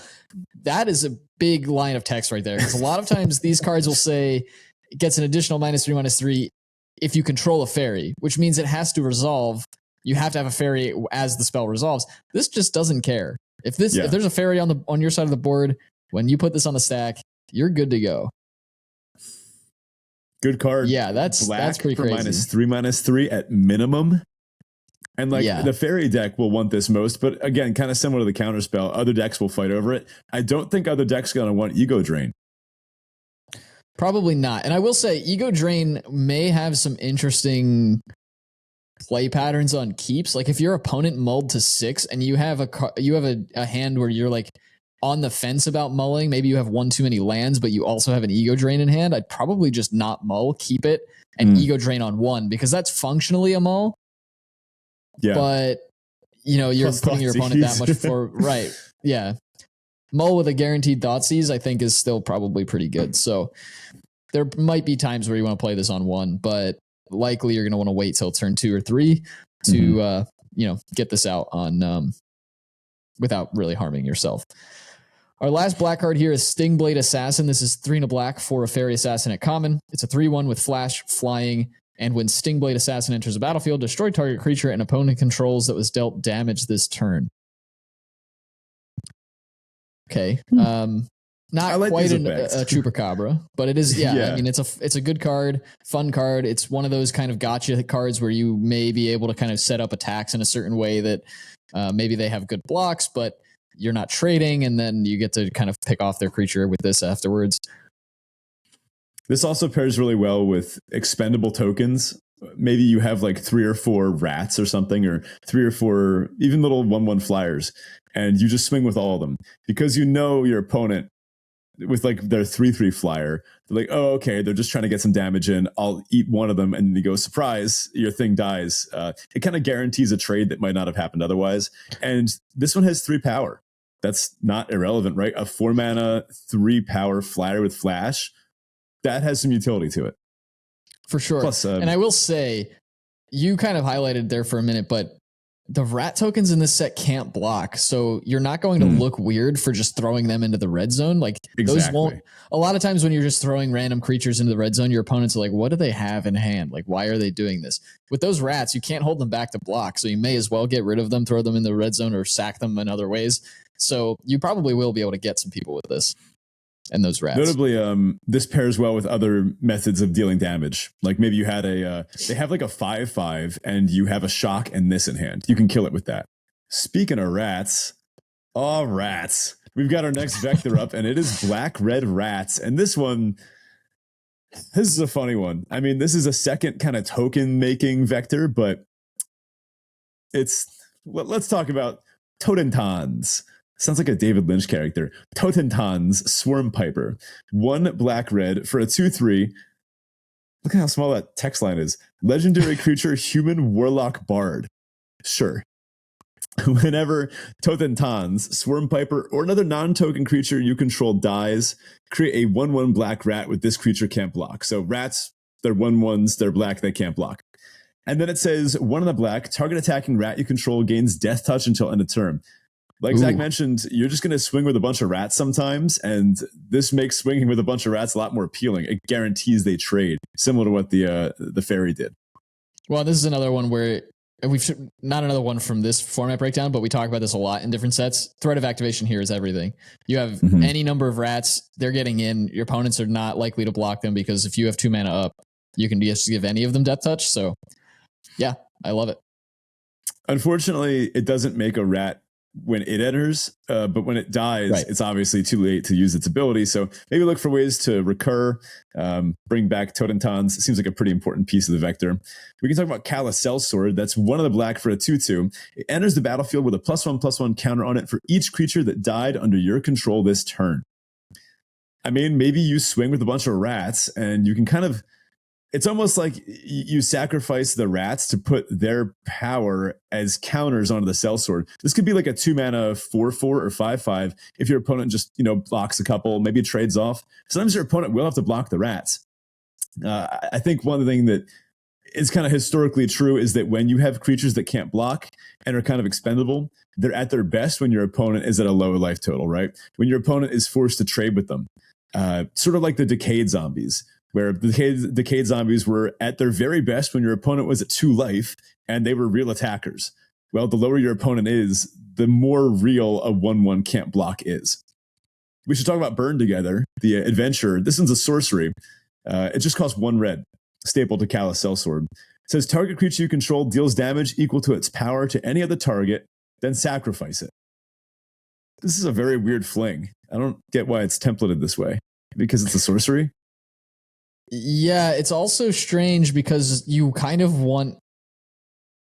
That is a big line of text right there. Because a lot of times these cards will say it gets an additional -3/-3 if you control a fairy, which means it has to resolve. You have to have a fairy as the spell resolves. This just doesn't care. If there's a fairy on your side of the board, when you put this on the stack, you're good to go. Good card. Yeah, that's pretty crazy. -3/-3 at minimum. And like the fairy deck will want this most, but again, kind of similar to the counter spell, other decks will fight over it. I don't think other decks are going to want Ego Drain. Probably not. And I will say Ego Drain may have some interesting play patterns on keeps. Like if your opponent mulled to 6 and you have a hand where you're like on the fence about mulling, maybe you have one too many lands, but you also have an Ego Drain in hand, I'd probably just not mull, keep it, and Ego Drain on 1 because that's functionally a mull. Yeah. But you're plus putting your opponent that much for right. Yeah. Mull with a guaranteed Thoughtseize, I think, is still probably pretty good. So There might be times where you want to play this on 1, but likely you're going to want to wait till turn 2 or 3 to get this out on without really harming yourself. Our last black card here is Stingblade Assassin. This is 3 and a black for a Fairy Assassin at common. It's a 3/1 with flash, flying, and when Stingblade Assassin enters the battlefield, destroy target creature and opponent controls that was dealt damage this turn. Okay. Not like quite a Chupacabra, but it is. Yeah, I mean, it's a good card, fun card. It's one of those kind of gotcha cards where you may be able to kind of set up attacks in a certain way that maybe they have good blocks, but you're not trading, and then you get to kind of pick off their creature with this afterwards. This also pairs really well with expendable tokens. Maybe you have like 3 or 4 rats or something, or 3 or 4 even little 1/1 flyers, and you just swing with all of them because you know your opponent with like their 3/3 flyer. They're like, oh, okay, they're just trying to get some damage in. I'll eat one of them, and you go, surprise, your thing dies. It kind of guarantees a trade that might not have happened otherwise. And this one has 3 power. That's not irrelevant, right? A 4 mana, 3 power flyer with flash. That has some utility to it. For sure. Plus, and I will say, you kind of highlighted there for a minute, but the rat tokens in this set can't block. So you're not going to look weird for just throwing them into the red zone. Like those won't, a lot of times when you're just throwing random creatures into the red zone, your opponents are like, what do they have in hand? Like, why are they doing this? With those rats, you can't hold them back to block. So you may as well get rid of them, throw them in the red zone, or sack them in other ways. So you probably will be able to get some people with this. And those rats. Notably, this pairs well with other methods of dealing damage. Like maybe you had they have like a 5/5 and you have a shock and this in hand. You can kill it with that. Speaking of rats, rats. We've got our next vector up, and it is black-red rats. And this is a funny one. I mean, this is a second kind of token-making vector, but let's talk about Totentons. Sounds like a David Lynch character. Totentons Swarm Piper. 1 black-red for a 2/3. Look at how small that text line is. Legendary creature, human warlock bard. Sure. Whenever Totentons, Swarm Piper, or another non-token creature you control dies, create a 1/1 black rat with this creature can't block. So rats, they're 1/1s, they're black, they can't block. And then it says, 1 in the black, target attacking rat you control gains death touch until end of turn. Like Zach mentioned, you're just going to swing with a bunch of rats sometimes, and this makes swinging with a bunch of rats a lot more appealing. It guarantees they trade, similar to what the fairy did. Well, this is another one where not another one from this format breakdown, but we talk about this a lot in different sets. Threat of activation here is everything. You have any number of rats, they're getting in. Your opponents are not likely to block them because if you have 2 mana up, you can just give any of them death touch. So, yeah, I love it. Unfortunately, it doesn't make a rat when it enters, but when it dies, It's obviously too late to use its ability. So maybe look for ways to recur, bring back Totentons. It seems like a pretty important piece of the vector. We can talk about Callous Sellsword. That's 1 of the black for a 2/2. It enters the battlefield with a +1/+1 counter on it for each creature that died under your control this turn. I mean, maybe you swing with a bunch of rats and you can kind of, it's almost like you sacrifice the rats to put their power as counters onto the Sellsword. This could be like a 2 mana 4/4 or 5/5 if your opponent just blocks a couple, maybe trades off. Sometimes your opponent will have to block the rats. I think one thing that is kind of historically true is that when you have creatures that can't block and are kind of expendable, they're at their best when your opponent is at a low life total, right? When your opponent is forced to trade with them. Sort of like the Decayed Zombies, where the decayed zombies were at their very best when your opponent was at 2 life and they were real attackers. Well, the lower your opponent is, the more real a 1/1 can't block is. We should talk about Burn Together, the adventure. This one's a sorcery. It just costs 1 red, staple to Callous Sellsword. It says target creature you control deals damage equal to its power to any other target, then sacrifice it. This is a very weird fling. I don't get why it's templated this way. Because it's a sorcery? Yeah, it's also strange because you kind of want,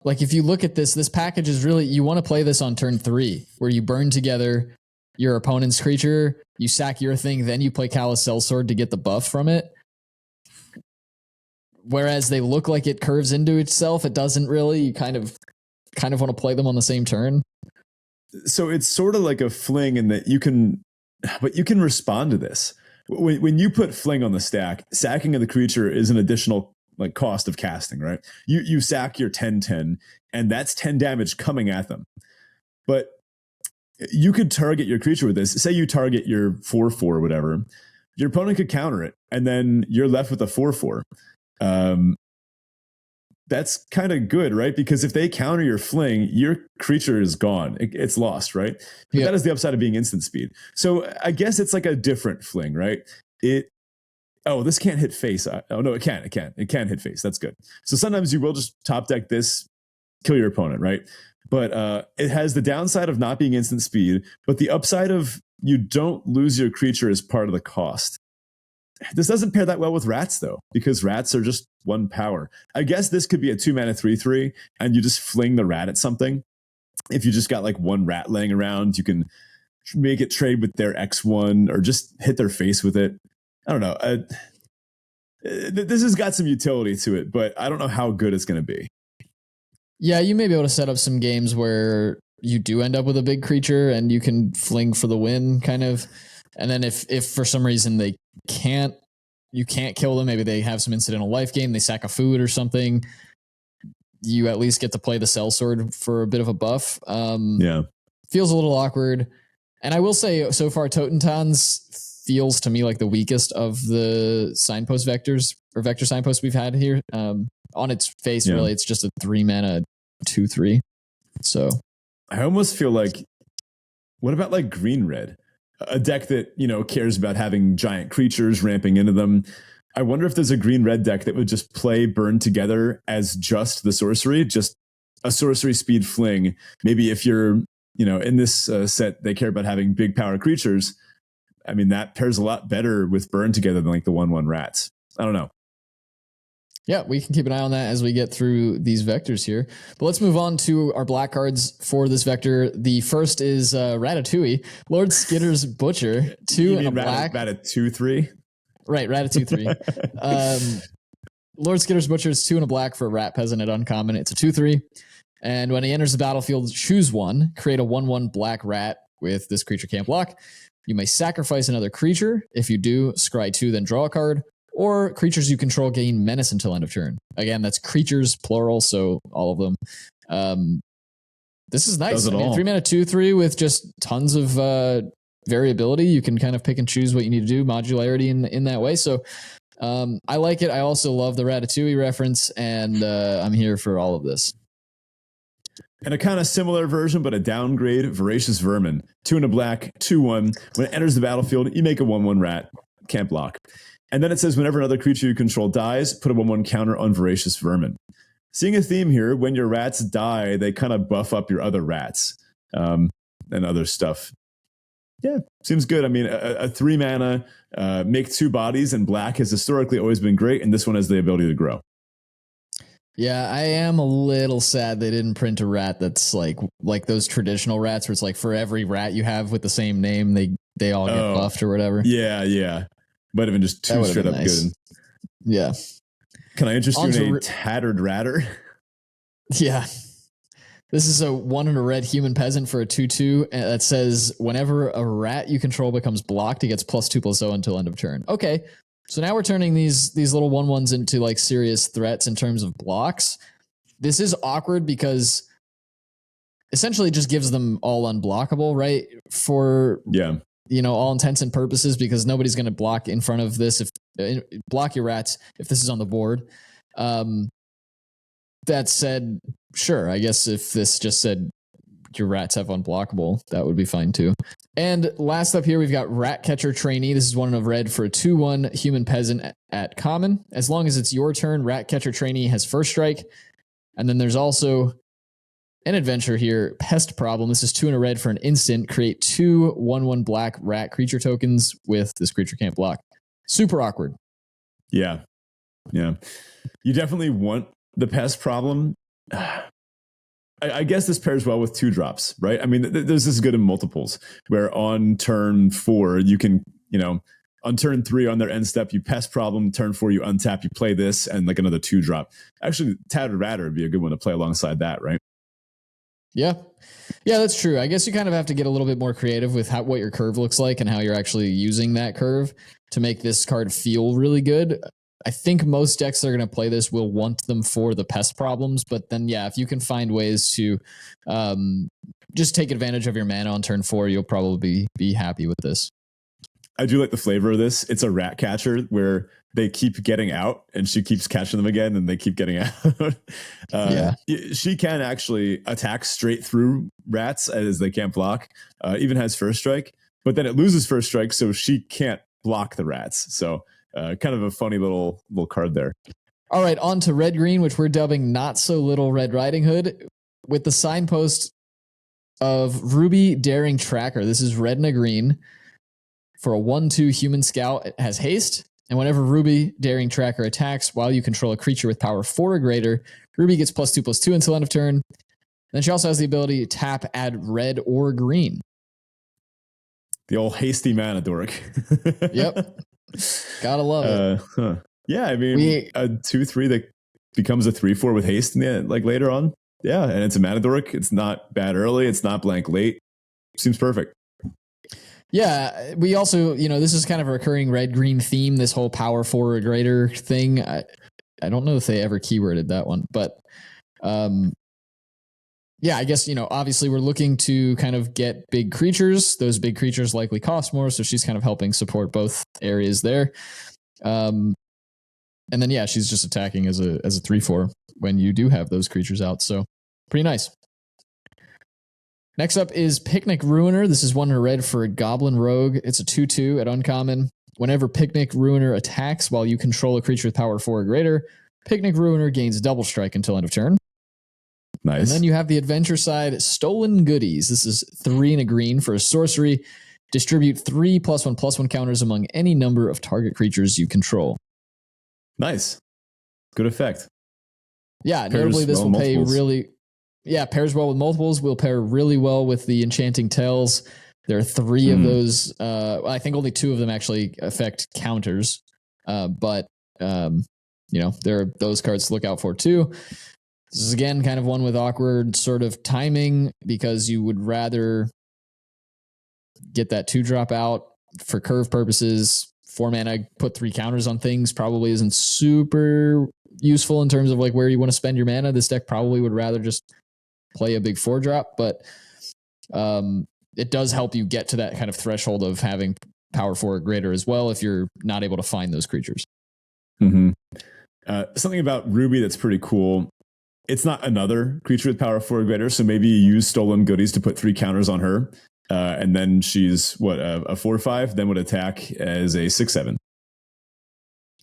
like, if you look at this package is really, you want to play this on turn 3, where you burn together your opponent's creature, you sack your thing, then you play Callous Sellsword to get the buff from it. Whereas they look like it curves into itself, it doesn't really. You kind of want to play them on the same turn. So it's sort of like a fling in that you can respond to this. when you put Fling on the stack, sacking of the creature is an additional like cost of casting, right? You sack your 10/10, and that's 10 damage coming at them. But you could target your creature with this. Say you target your 4/4 or whatever, your opponent could counter it, and then you're left with a 4/4. That's kind of good, right? Because if they counter your Fling, your creature is gone. It's lost, right? But that is the upside of being instant speed. So I guess it's like a different Fling, right? This can't hit face. Oh no, it can. It can hit face. That's good. So sometimes you will just top deck this, kill your opponent, right? But it has the downside of not being instant speed, but the upside of you don't lose your creature as part of the cost. This doesn't pair that well with rats, though, because rats are just 1 power. I guess this could be a 2-mana 3/3, and you just fling the rat at something. If you just got like 1 rat laying around, you can make it trade with their X1 or just hit their face with it. I don't know. This has got some utility to it, but I don't know how good it's going to be. Yeah, you may be able to set up some games where you do end up with a big creature and you can fling for the win, kind of. And then if for some reason you can't kill them, maybe they have some incidental life gain, they sack a food or something, you at least get to play the sellsword for a bit of a buff. Feels a little awkward. And I will say, so far, Totentons feels to me like the weakest of the signpost vectors or vector signposts we've had here. On its face, really, it's just a 3-mana 2/3. So I almost feel like, what about like green-red? A deck that, cares about having giant creatures ramping into them. I wonder if there's a green-red deck that would just play Burn Together as just the sorcery, just a sorcery speed Fling. Maybe if you're, in this set, they care about having big power creatures. I mean, that pairs a lot better with Burn Together than like the 1/1 rats. I don't know. Yeah, we can keep an eye on that as we get through these vectors here. But let's move on to our black cards for this vector. The first is Ratatouille, Lord Skitter's Butcher, 2 and a black. Ratatouille? Right, Ratatouille. Lord Skitter's Butcher is 2 and a black for a rat peasant at uncommon. It's a 2/3. And when he enters the battlefield, choose 1, create a 1/1 black rat with this creature can't block. You may sacrifice another creature. If you do, scry 2, then draw a card. Or creatures you control gain menace until end of turn. Again, that's creatures, plural, so all of them. This is nice. 3-mana 2/3 with just tons of variability. You can kind of pick and choose what you need to do, modularity in that way. So I like it. I also love the Ratatouille reference, and I'm here for all of this. And a kind of similar version, but a downgrade, Voracious Vermin. 2 and a black, 2/1. When it enters the battlefield, you make a 1/1 rat. Can't block. And then it says, whenever another creature you control dies, put a 1/1 counter on Voracious Vermin. Seeing a theme here, when your rats die, they kind of buff up your other rats and other stuff. Yeah, seems good. I mean, a 3-mana, make 2 bodies, and black has historically always been great, and this one has the ability to grow. Yeah, I am a little sad they didn't print a rat that's like those traditional rats where it's like for every rat you have with the same name, they all get buffed or whatever. Yeah. Might have been just 2 straight up nice. Good. Yeah. Can I interest you in a Tattered Ratter? Yeah. This is a 1 and a red human peasant for a 2/2 that says whenever a rat you control becomes blocked, it gets +2/+0 until end of turn. Okay. So now we're turning these little 1/1s into like serious threats in terms of blocks. This is awkward because essentially it just gives them all unblockable, right? For all intents and purposes, because nobody's going to block in front of this block your rats if this is on the board. That said, sure, I guess if this just said your rats have unblockable, that would be fine too. And last up here, we've got Ratcatcher Trainee. This is 1 of red for a 2/1 human peasant at common. As long as it's your turn, Ratcatcher Trainee has first strike. And then there's also an adventure here, Pest Problem. This is 2 and a red for an instant. Create 2 1/1 black rat creature tokens with this creature can't block. Super awkward. Yeah. You definitely want the Pest Problem. I guess this pairs well with 2-drops, right? I mean, this is good in multiples, where on turn 4, you can, on turn 3 on their end step, you Pest Problem, turn 4 you untap, you play this, and like another 2-drop. Actually, Tattered Ratter would be a good one to play alongside that, right? Yeah. Yeah, that's true. I guess you kind of have to get a little bit more creative with what your curve looks like and how you're actually using that curve to make this card feel really good. I think most decks that are going to play this will want them for the pest problems, but then yeah, if you can find ways to just take advantage of your mana on turn 4, you'll probably be happy with this. I do like the flavor of this. It's a rat catcher where they keep getting out and she keeps catching them again and they keep getting out. Yeah. She can actually attack straight through rats as they can't block, even has first strike, but then it loses first strike, so she can't block the rats. So kind of a funny little card there. All right, on to red green, which we're dubbing Not So Little Red Riding Hood, with the signpost of Ruby Daring Tracker. This is red and a green. For a 1/2 human scout, it has haste. And whenever Ruby Daring Tracker attacks while you control a creature with power 4 or greater, Ruby gets +2/+2 until end of turn. Then she also has the ability to tap, add red or green. The old hasty mana dork. Yep. Gotta love it. Yeah, I mean, a 2/3 that becomes a 3/4 with haste in the end, like later on. Yeah, and it's a mana dork. It's not bad early. It's not blank late. Seems perfect. Yeah, we also, this is kind of a recurring red-green theme, this whole power 4 or greater thing. I don't know if they ever keyworded that one, but yeah, I guess, obviously we're looking to kind of get big creatures. Those big creatures likely cost more, so she's kind of helping support both areas there. And then, yeah, she's just attacking as a 3/4 when you do have those creatures out, so pretty nice. Next up is Picnic Ruiner. This is 1 red for a Goblin Rogue. It's a 2/2 at uncommon. Whenever Picnic Ruiner attacks while you control a creature with power 4 or greater, Picnic Ruiner gains double strike until end of turn. Nice. And then you have the adventure side, Stolen Goodies. This is 3 and a green for a sorcery. Distribute 3 +1/+1 counters among any number of target creatures you control. Nice. Good effect. Yeah, notably this will pay multiples. really... Yeah, pairs well with multiples. Will pair really well with the Enchanting Tales. There are 3 of those. I think only 2 of them actually affect counters. But there are those cards to look out for too. This is, again, kind of one with awkward sort of timing because you would rather get that 2-drop out for curve purposes. 4 mana, put 3 counters on things probably isn't super useful in terms of like where you want to spend your mana. This deck probably would rather just play a big 4-drop, but it does help you get to that kind of threshold of having power 4 or greater as well if you're not able to find those creatures. Mm-hmm. Something about Ruby that's pretty cool. It's not another creature with power 4 or greater, so maybe you use Stolen Goodies to put 3 counters on her, and then she's a 4/5, then would attack as a 6/7.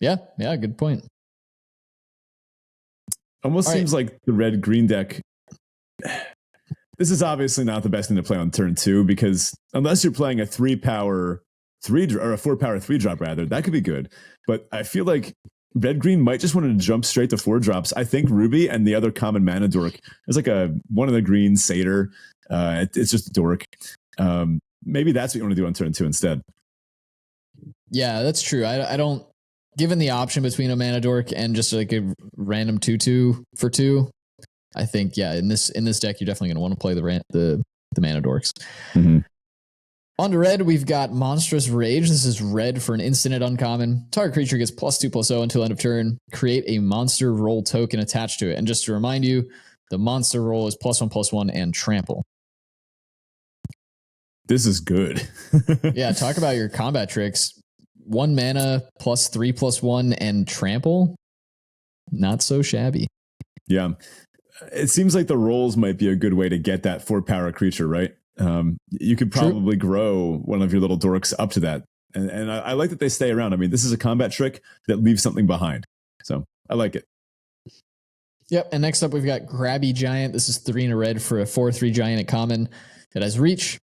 Yeah, good point. Almost seems like the red-green deck. This is obviously not the best thing to play on turn 2 because unless you're playing a 3-power 3 or a 4-power 3-drop rather, that could be good. But I feel like red-green might just want to jump straight to 4-drops. I think Ruby and the other common mana dork is like one of the green satyr. It's just a dork. Maybe that's what you want to do on turn 2 instead. Yeah, that's true. I don't. Given the option between a mana dork and just like a random 2/2 for 2, I think in this deck you're definitely going to want to play the mana dorks. Mm-hmm. On to red, we've got Monstrous Rage. This is red for an instant at uncommon. Target creature gets +2/+0 until end of turn. Create a monster roll token attached to it. And just to remind you, the monster roll is +1/+1 and trample. This is good. Yeah, talk about your combat tricks. 1 mana +3/+1 and trample. Not so shabby. Yeah. It seems like the rolls might be a good way to get that 4-power creature, right? You could probably grow one of your little dorks up to that. And I like that they stay around. I mean, this is a combat trick that leaves something behind. So I like it. Yep. And next up, we've got Grabby Giant. This is 3 and a red for a 4/3 giant at common. It has reach.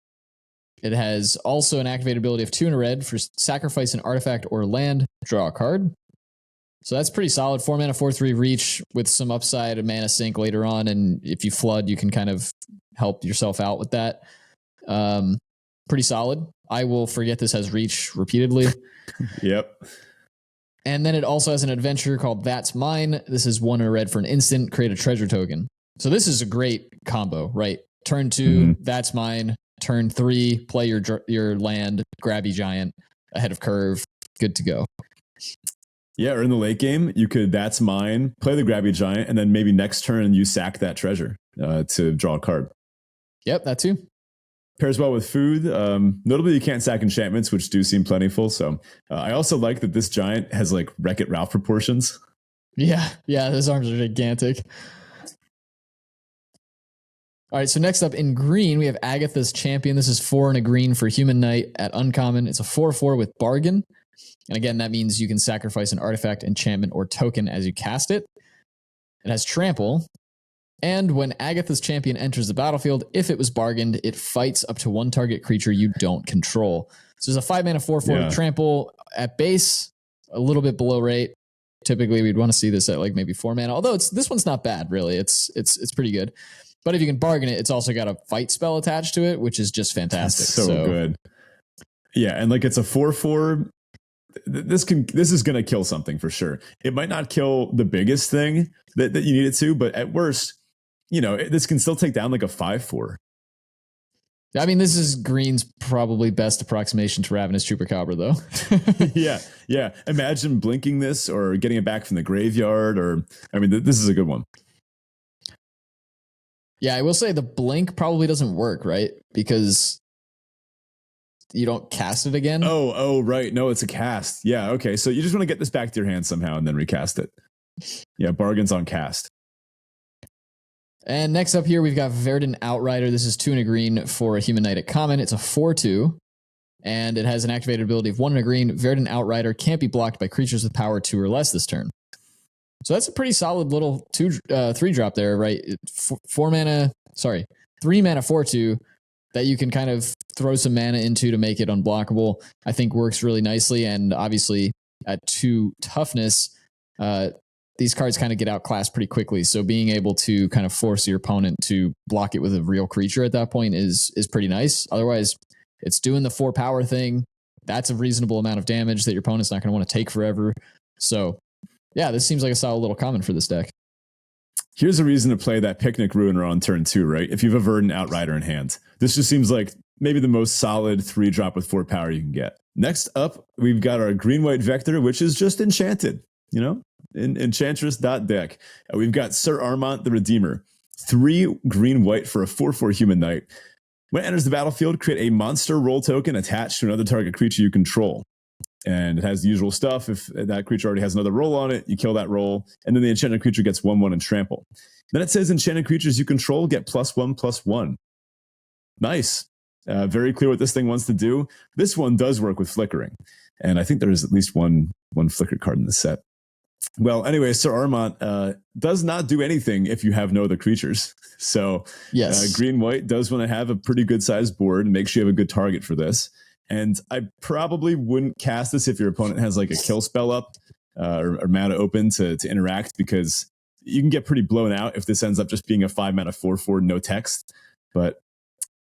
It has also an activated ability of 2 and a red for sacrifice an artifact or land, draw a card. So that's pretty solid. 4 mana, 4/3 reach with some upside, a mana sink later on. And if you flood, you can kind of help yourself out with that. Pretty solid. I will forget this has reach repeatedly. Yep. And then it also has an adventure called That's Mine. This is 1 and a red for an instant, create a treasure token. So this is a great combo, right? Turn 2, that's mine. Turn 3, play your land, grabby giant ahead of curve. Good to go. Yeah, or in the late game, you could that's mine, play the grabby giant, and then maybe next turn you sack that treasure to draw a card. Yep, that too. Pairs well with food. Notably, you can't sack enchantments, which do seem plentiful. So I also like that this giant has like Wreck-It Ralph proportions. Yeah, his arms are gigantic. All right, so next up in green, we have Agatha's Champion. This is 4 and a green for Human Knight at uncommon. It's a 4/4 with Bargain. And again, that means you can sacrifice an artifact, enchantment, or token as you cast it. It has Trample. And when Agatha's Champion enters the battlefield, if it was bargained, it fights up to 1 target creature you don't control. So there's a 5-mana 4/4 with Trample at base, a little bit below rate. Typically, we'd want to see this at like maybe 4 mana. Although this one's not bad, really. It's pretty good. But if you can bargain it, it's also got a fight spell attached to it, which is just fantastic. That's so good. Yeah, and like it's a 4/4. This is going to kill something for sure. It might not kill the biggest thing that you need it to, but at worst, this can still take down like a 5/4. I mean, this is green's probably best approximation to Ravenous Chupacabra, though. Yeah. Imagine blinking this or getting it back from the graveyard, this is a good one. Yeah, I will say the blink probably doesn't work, right? Because you don't cast it again. Oh, right. No, it's a cast. Yeah, okay. So you just want to get this back to your hand somehow and then recast it. Yeah, bargains on cast. And next up here, we've got Verdant Outrider. This is 2 and a green for a Human Knight at common. It's a 4/2, and it has an activated ability of 1 and a green. Verdant Outrider can't be blocked by creatures with power 2 or less this turn. So that's a pretty solid little 3 drop there, right? 3 mana 4/2 that you can kind of throw some mana into to make it unblockable. I think works really nicely, and obviously at 2 toughness, these cards kind of get outclassed pretty quickly. So being able to kind of force your opponent to block it with a real creature at that point is pretty nice. Otherwise, it's doing the 4 power thing. That's a reasonable amount of damage that your opponent's not going to want to take forever. So yeah, this seems like a solid little common for this deck. Here's a reason to play that Picnic Ruiner on turn 2, right? If you have a Verdant Outrider in hand. This just seems like maybe the most solid 3 drop with 4 power you can get. Next up, we've got our green-white Vector, which is just Enchanted, in Enchantress.deck. We've got Sir Armont the Redeemer. 3 green-white for a 4/4 Human Knight. When it enters the battlefield, create a monster role token attached to another target creature you control. And it has the usual stuff. If that creature already has another roll on it, you kill that roll. And then the enchanted creature gets 1/1 and trample. Then it says enchanted creatures you control get +1/+1. Nice. Very clear what this thing wants to do. This one does work with flickering. And I think there is at least one flicker card in the set. Well, anyway, Sir Armont does not do anything if you have no other creatures. So yes, green-white does want to have a pretty good sized board and make sure you have a good target for this. And I probably wouldn't cast this if your opponent has like a kill spell up or mana open to interact, because you can get pretty blown out if this ends up just being a 5-mana 4/4 no text. But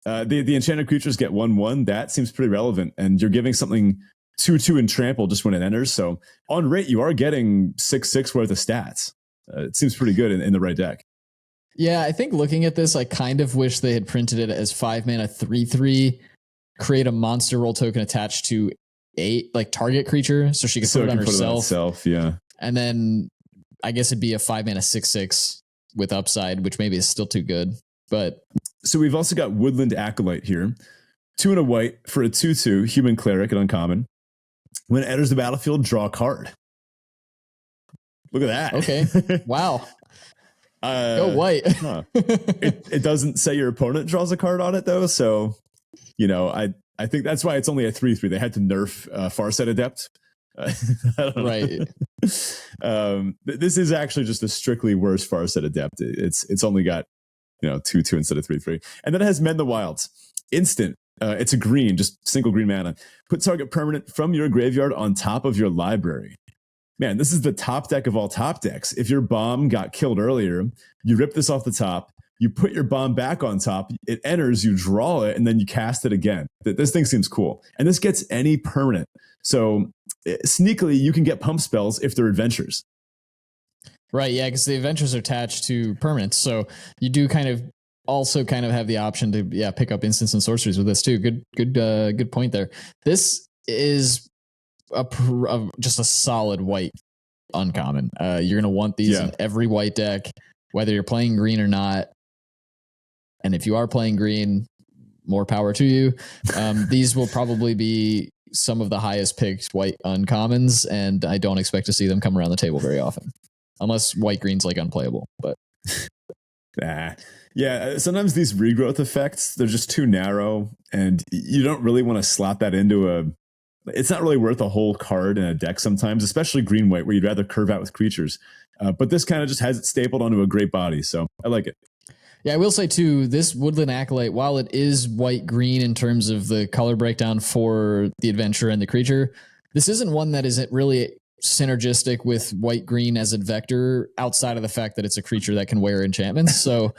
the enchanted creatures get 1/1. That seems pretty relevant. And you're giving something 2/2 and trample just when it enters. So on rate, you are getting 6/6 worth of stats. It seems pretty good in the right deck. Yeah, I think looking at this, I kind of wish they had printed it as 5-mana 3/3. Create a monster role token attached to a target creature, so she could put it on herself. Yeah. And then I guess it'd be a 5-mana 6/6 with upside, which maybe is still too good. But so we've also got Woodland Acolyte here. 2 and a white for a 2/2 human cleric at uncommon. When it enters the battlefield, draw a card. Look at that. Okay. Wow. Go white. It doesn't say your opponent draws a card on it though, so I think that's why it's only a 3/3. They had to nerf Farsight Adept. Right. This is actually just a strictly worse Farsight Adept. It's only got 2/2 instead of 3/3. And then it has Mend the Wilds. Instant. It's a green, just single green mana. Put target permanent from your graveyard on top of your library. Man, this is the top deck of all top decks. If your bomb got killed earlier, you rip this off the top, you put your bomb back on top, it enters, you draw it, and then you cast it again. This thing seems cool. And this gets any permanent. So sneakily, you can get pump spells if they're adventures. Right, yeah, because the adventures are attached to permanents. So you do kind of also kind of have the option to pick up instants and sorceries with this too. Good point there. This is just a solid white uncommon. You're gonna want these in every white deck, whether you're playing green or not. And if you are playing green, more power to you. These will probably be some of the highest picked white uncommons, and I don't expect to see them come around the table very often, unless white green's like unplayable. But yeah, sometimes these regrowth effects, they're just too narrow, and you don't really want to slot that into it's not really worth a whole card in a deck sometimes, especially green white, where you'd rather curve out with creatures. But this kind of just has it stapled onto a great body, so I like it. Yeah, I will say too, this Woodland Acolyte, while it is white-green in terms of the color breakdown for the adventure and the creature, this isn't one that isn't really synergistic with white-green as a vector outside of the fact that it's a creature that can wear enchantments. So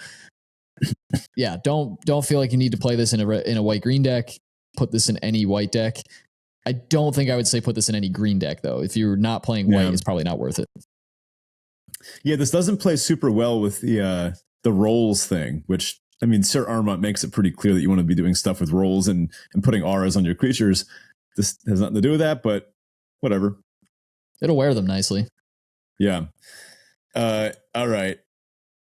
yeah, don't feel like you need to play this in a white-green deck. Put this in any white deck. I don't think I would say put this in any green deck, though. If you're not playing white, it's probably not worth it. Yeah, this doesn't play super well with the rolls thing, which, I mean, Sir Armont makes it pretty clear that you want to be doing stuff with rolls and putting auras on your creatures. This has nothing to do with that, but whatever. It'll wear them nicely. Yeah. All right.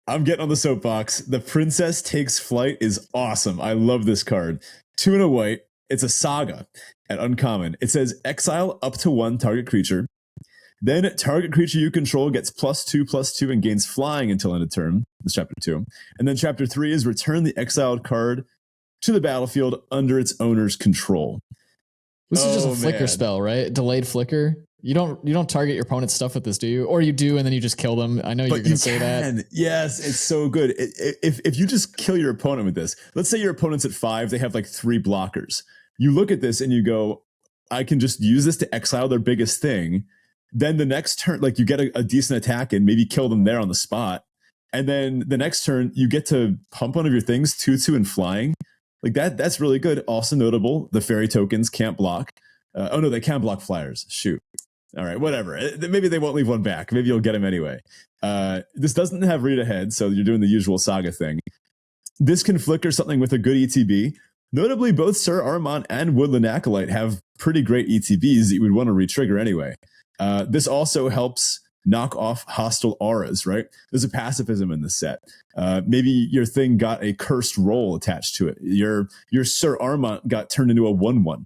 I'm getting on the soapbox. The Princess Takes Flight is awesome. I love this card. 2 and a white. It's a saga at uncommon. It says exile up to 1 target creature. Then target creature you control gets +2/+2 and gains flying until end of turn. That's chapter 2. And then chapter 3 is return the exiled card to the battlefield under its owner's control. This is just a flicker spell, right? Delayed flicker. You don't target your opponent's stuff with this, do you? Or you do, and then you just kill them. I know you're going to say that. Yes, it's so good. If you just kill your opponent with this, let's say your opponent's at 5, they have like 3 blockers. You look at this and you go, I can just use this to exile their biggest thing. Then the next turn, like you get a decent attack and maybe kill them there on the spot. And then the next turn, you get to pump one of your things 2/2 and flying. Like that's really good. Also notable, the fairy tokens can't block. Oh no, they can block flyers. Shoot. All right, whatever. Maybe they won't leave one back. Maybe you'll get them anyway. This doesn't have read ahead, so you're doing the usual saga thing. This can flicker something with a good ETB. Notably, both Sir Armont and Woodland Acolyte have pretty great ETBs that you would want to retrigger anyway. This also helps knock off hostile auras, right? There's a pacifism in this set. Maybe your thing got a cursed roll attached to it. Your Sir Armont got turned into a 1/1.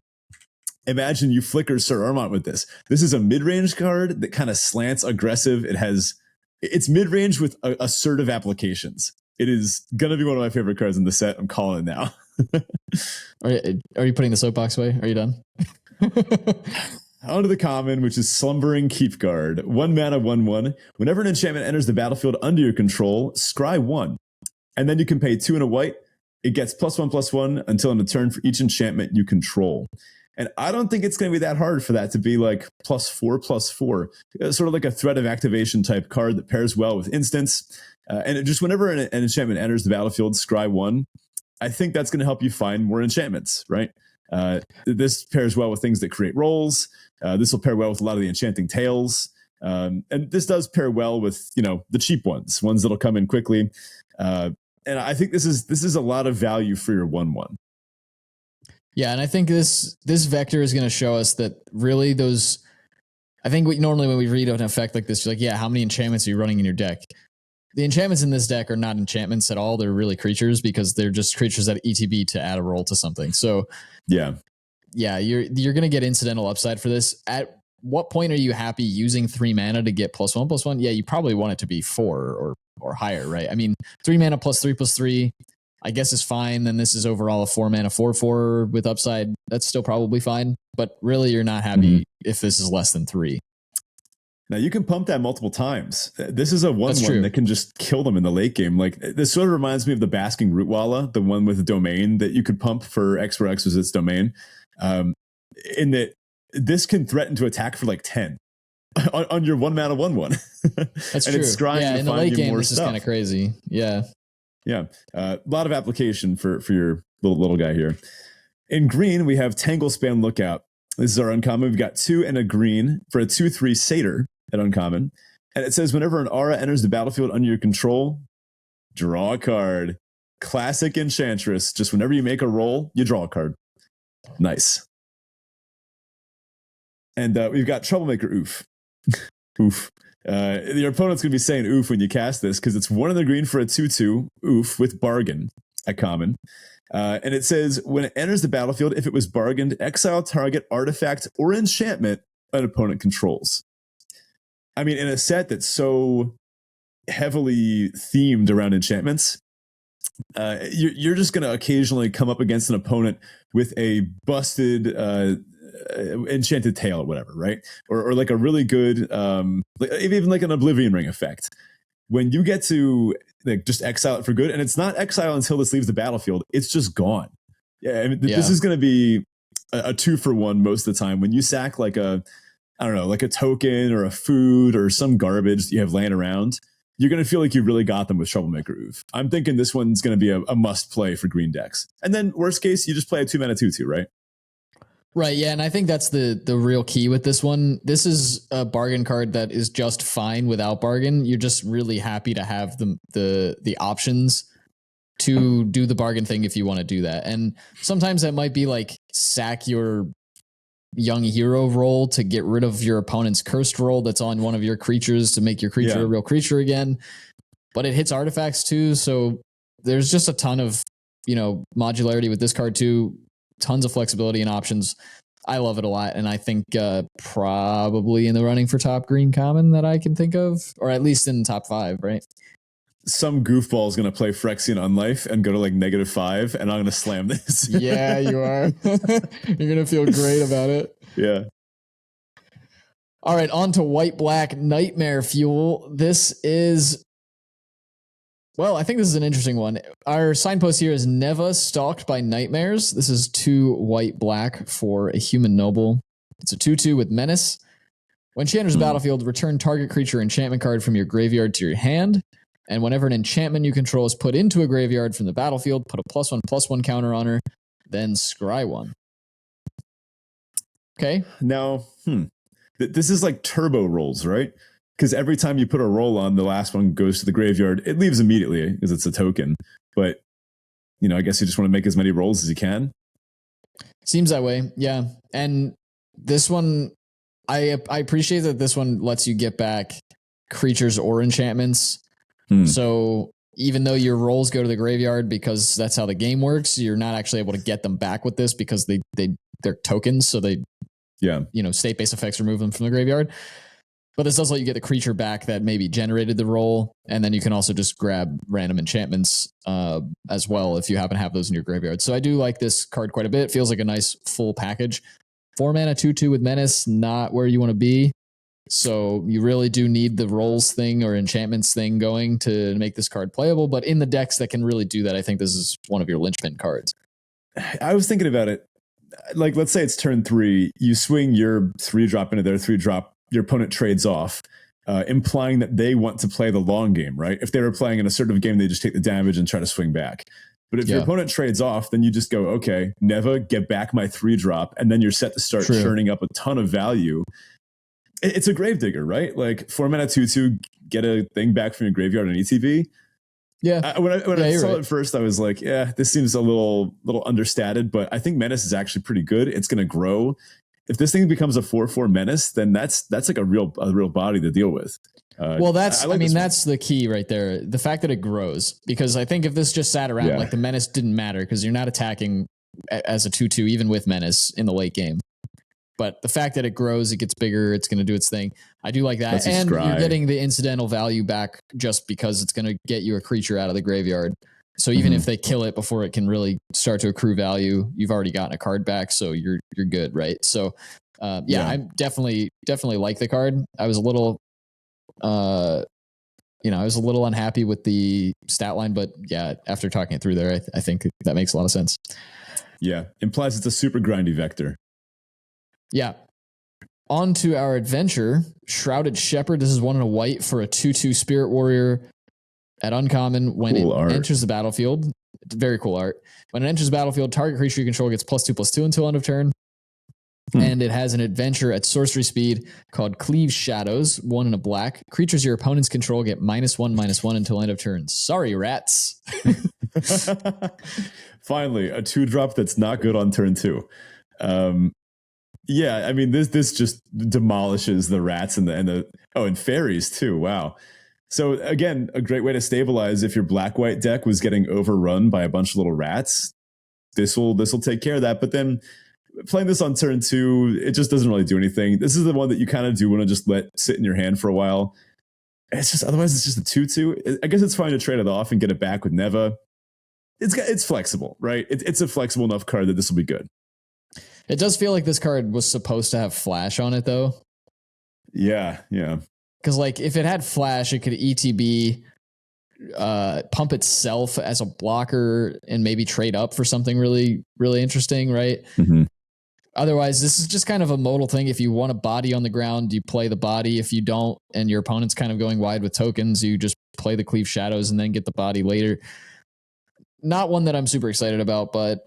Imagine you flicker Sir Armont with this. This is a mid-range card that kind of slants aggressive. It's mid-range with assertive applications. It is going to be one of my favorite cards in the set. I'm calling it now. Are you putting the soapbox away? Are you done? Onto the common, which is Slumbering Keep Guard. 1 mana, 1/1. Whenever an enchantment enters the battlefield under your control, scry 1. And then you can pay 2 and a white. It gets +1/+1 until end of turn for each enchantment you control. And I don't think it's going to be that hard for that to be like +4/+4. It's sort of like a threat of activation type card that pairs well with instants. And just whenever an enchantment enters the battlefield, scry 1. I think that's going to help you find more enchantments, right? This pairs well with things that create rolls. This will pair well with a lot of the Enchanting Tales. And this does pair well with, the cheap ones that'll come in quickly. And I think this is a lot of value for your 1/1. Yeah, and I think this vector is going to show us that really those. I think normally when we read an effect like this, you're like, yeah, how many enchantments are you running in your deck? The enchantments in this deck are not enchantments at all. They're really creatures because they're just creatures that ETB to add a roll to something. So yeah, you're going to get incidental upside for this. At what point are you happy using 3 mana to get +1/+1? Yeah, you probably want it to be 4 or higher, right? I mean, 3 mana +3/+3, I guess is fine. Then this is overall a 4 mana 4/4 with upside. That's still probably fine. But really, you're not happy if this is less than 3. Now you can pump that multiple times. This is a 1/1 that can just kill them in the late game. Like this sort of reminds me of the Basking Rootwalla, the one with the domain that you could pump for X where X was its domain. In that this can threaten to attack for like 10 on your 1 mana 1/1. That's and true. It's scrying to in the find late you game, more this stuff. is kind of crazy. Yeah. A lot of application for your little guy here. In green, we have Tanglespan Lookout. This is our uncommon. We've got 2 and a green for a 2/3 satyr at uncommon. And it says whenever an aura enters the battlefield under your control, draw a card. Classic Enchantress. Just whenever you make a roll, you draw a card. Nice. And we've got Troublemaker Oof. Oof. Your opponent's going to be saying oof when you cast this because it's 1 in the green for a 2/2 oof with bargain at common. And it says when it enters the battlefield, if it was bargained, exile target artifact or enchantment an opponent controls. I mean, in a set that's so heavily themed around enchantments, you're just going to occasionally come up against an opponent with a busted Enchanted Tale or whatever, right? Or like a really good, even like an Oblivion Ring effect. When you get to like just exile it for good, and it's not exile until this leaves the battlefield, it's just gone. Yeah, I mean, this is going to be a 2-for-1 most of the time. When you sack like a token or a food or some garbage that you have laying around, you're going to feel like you really got them with Troublemaker Oof. I'm thinking this one's going to be a must play for green decks. And then worst case, you just play a 2-mana 2/2, right? Right, yeah, and I think that's the real key with this one. This is a bargain card that is just fine without bargain. You're just really happy to have the options to do the bargain thing if you want to do that. And sometimes that might be like sack your young hero roll to get rid of your opponent's cursed roll that's on one of your creatures to make your creature a real creature again. But it hits artifacts too, so there's just a ton of, modularity with this card too. Tons of flexibility and options. I love it a lot, and I think probably in the running for top green common that I can think of, or at least in top 5, right? Some goofball is going to play Phyrexian Unlife and go to like -5, and I'm going to slam this. Yeah, you are. You're going to feel great about it. Yeah. All right, on to white-black Nightmare Fuel. This is... Well, I think this is an interesting one. Our signpost here is Neva Stalked by Nightmares. This is 2 white-black for a human noble. It's a 2/2 with Menace. When she enters the battlefield, return target creature enchantment card from your graveyard to your hand. And whenever an enchantment you control is put into a graveyard from the battlefield, put a +1/+1 counter on her, then scry 1. Okay. Now, this is like turbo rolls, right? Because every time you put a roll on, the last one goes to the graveyard. It leaves immediately because it's a token. But, I guess you just want to make as many rolls as you can. Seems that way, yeah. And this one, I appreciate that this one lets you get back creatures or enchantments. So even though your rolls go to the graveyard because that's how the game works, you're not actually able to get them back with this because they're tokens. So they, state-based effects remove them from the graveyard. But this does let you get the creature back that maybe generated the roll, and then you can also just grab random enchantments as well if you happen to have those in your graveyard. So I do like this card quite a bit. It feels like a nice full package. 4 mana 2/2 with Menace, not where you want to be. So you really do need the rolls thing or enchantments thing going to make this card playable. But in the decks that can really do that, I think this is one of your linchpin cards. I was thinking about it. Like, let's say it's turn 3. You swing your 3-drop into their 3-drop. Your opponent trades off, implying that they want to play the long game, right? If they were playing an assertive game, they just take the damage and try to swing back. But if your opponent trades off, then you just go, okay, Neva, get back my 3-drop, and then you're set to start churning up a ton of value. It's a Gravedigger, right? Like 4 mana 2/2, get a thing back from your graveyard on ETB. Yeah. When I saw it first, I was like, yeah, this seems a little understated, but I think Menace is actually pretty good. It's going to grow. If this thing becomes a 4/4 Menace, then that's like a real body to deal with. Well, that's the key right there. The fact that it grows, because I think if this just sat around, like the Menace didn't matter because you're not attacking as a 2/2 even with Menace in the late game. But the fact that it grows, it gets bigger, it's going to do its thing. I do like that, and you're getting the incidental value back just because it's going to get you a creature out of the graveyard. So even if they kill it before it can really start to accrue value, you've already gotten a card back, so you're good, right? So I'm definitely like the card. I was a little unhappy with the stat line, but after talking it through there, I think that makes a lot of sense. Yeah, implies it's a super grindy vector. Yeah. On to our adventure, Shrouded Shepherd. This is 1 and a white for a 2/2 Spirit Warrior. At uncommon, when enters the battlefield, it's very cool art. When it enters the battlefield, target creature you control gets +2/+2 until end of turn. And it has an adventure at sorcery speed called Cleave Shadows, 1 and a black. Creatures your opponents control get -1/-1 until end of turn. Sorry, rats. Finally, a 2-drop that's not good on turn 2. Yeah, I mean this just demolishes the rats and and fairies too. Wow. So again, a great way to stabilize if your black-white deck was getting overrun by a bunch of little rats. This will take care of that. But then playing this on turn 2, it just doesn't really do anything. This is the one that you kind of do want to just let sit in your hand for a while. It's just otherwise it's just a 2/2. I guess it's fine to trade it off and get it back with Neva. It's flexible, right? It's a flexible enough card that this will be good. It does feel like this card was supposed to have flash on it, though. Yeah. Because like if it had flash, it could ETB, pump itself as a blocker, and maybe trade up for something really, really interesting, right? Mm-hmm. Otherwise, this is just kind of a modal thing. If you want a body on the ground, you play the body. If you don't, and your opponent's kind of going wide with tokens, you just play the Cleave Shadows and then get the body later. Not one that I'm super excited about, but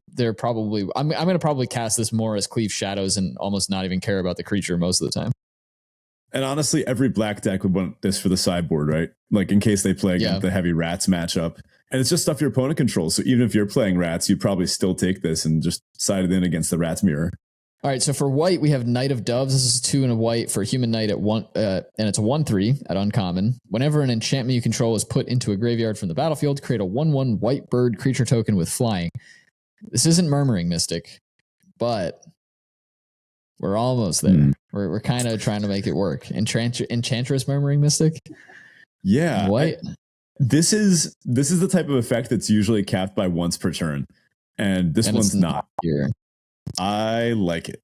they're probably I'm going to probably cast this more as Cleave Shadows and almost not even care about the creature most of the time. And honestly, every black deck would want this for the sideboard, right? Like in case they play the heavy rats matchup. And it's just stuff your opponent controls. So even if you're playing rats, you'd probably still take this and just side it in against the rats mirror. All right, so for white, we have Knight of Doves. This is 2 and a white for human knight at 1, and it's a 1/3 at uncommon. Whenever an enchantment you control is put into a graveyard from the battlefield, create a 1/1 white bird creature token with flying. This isn't Murmuring Mystic, but we're almost there. We're kind of trying to make it work. Enchantress Murmuring Mystic. Yeah, white. This is the type of effect that's usually capped by once per turn, and this one's not here. I like it.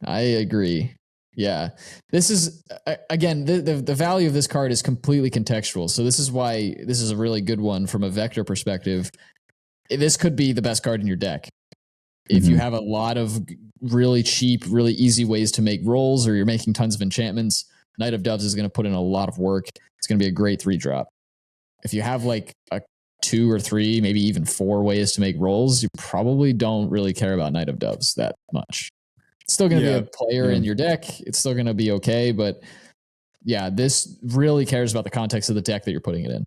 I agree. Yeah. This is, again, the value of this card is completely contextual. So this is why this is a really good one from a vector perspective. This could be the best card in your deck. If you have a lot of really cheap, really easy ways to make rolls, or you're making tons of enchantments, Knight of Doves is going to put in a lot of work. It's going to be a great 3-drop. If you have like a 2 or 3, maybe even 4 ways to make rolls, you probably don't really care about Knight of Doves that much. It's still going to be a player in your deck. It's still going to be okay, but yeah, this really cares about the context of the deck that you're putting it in.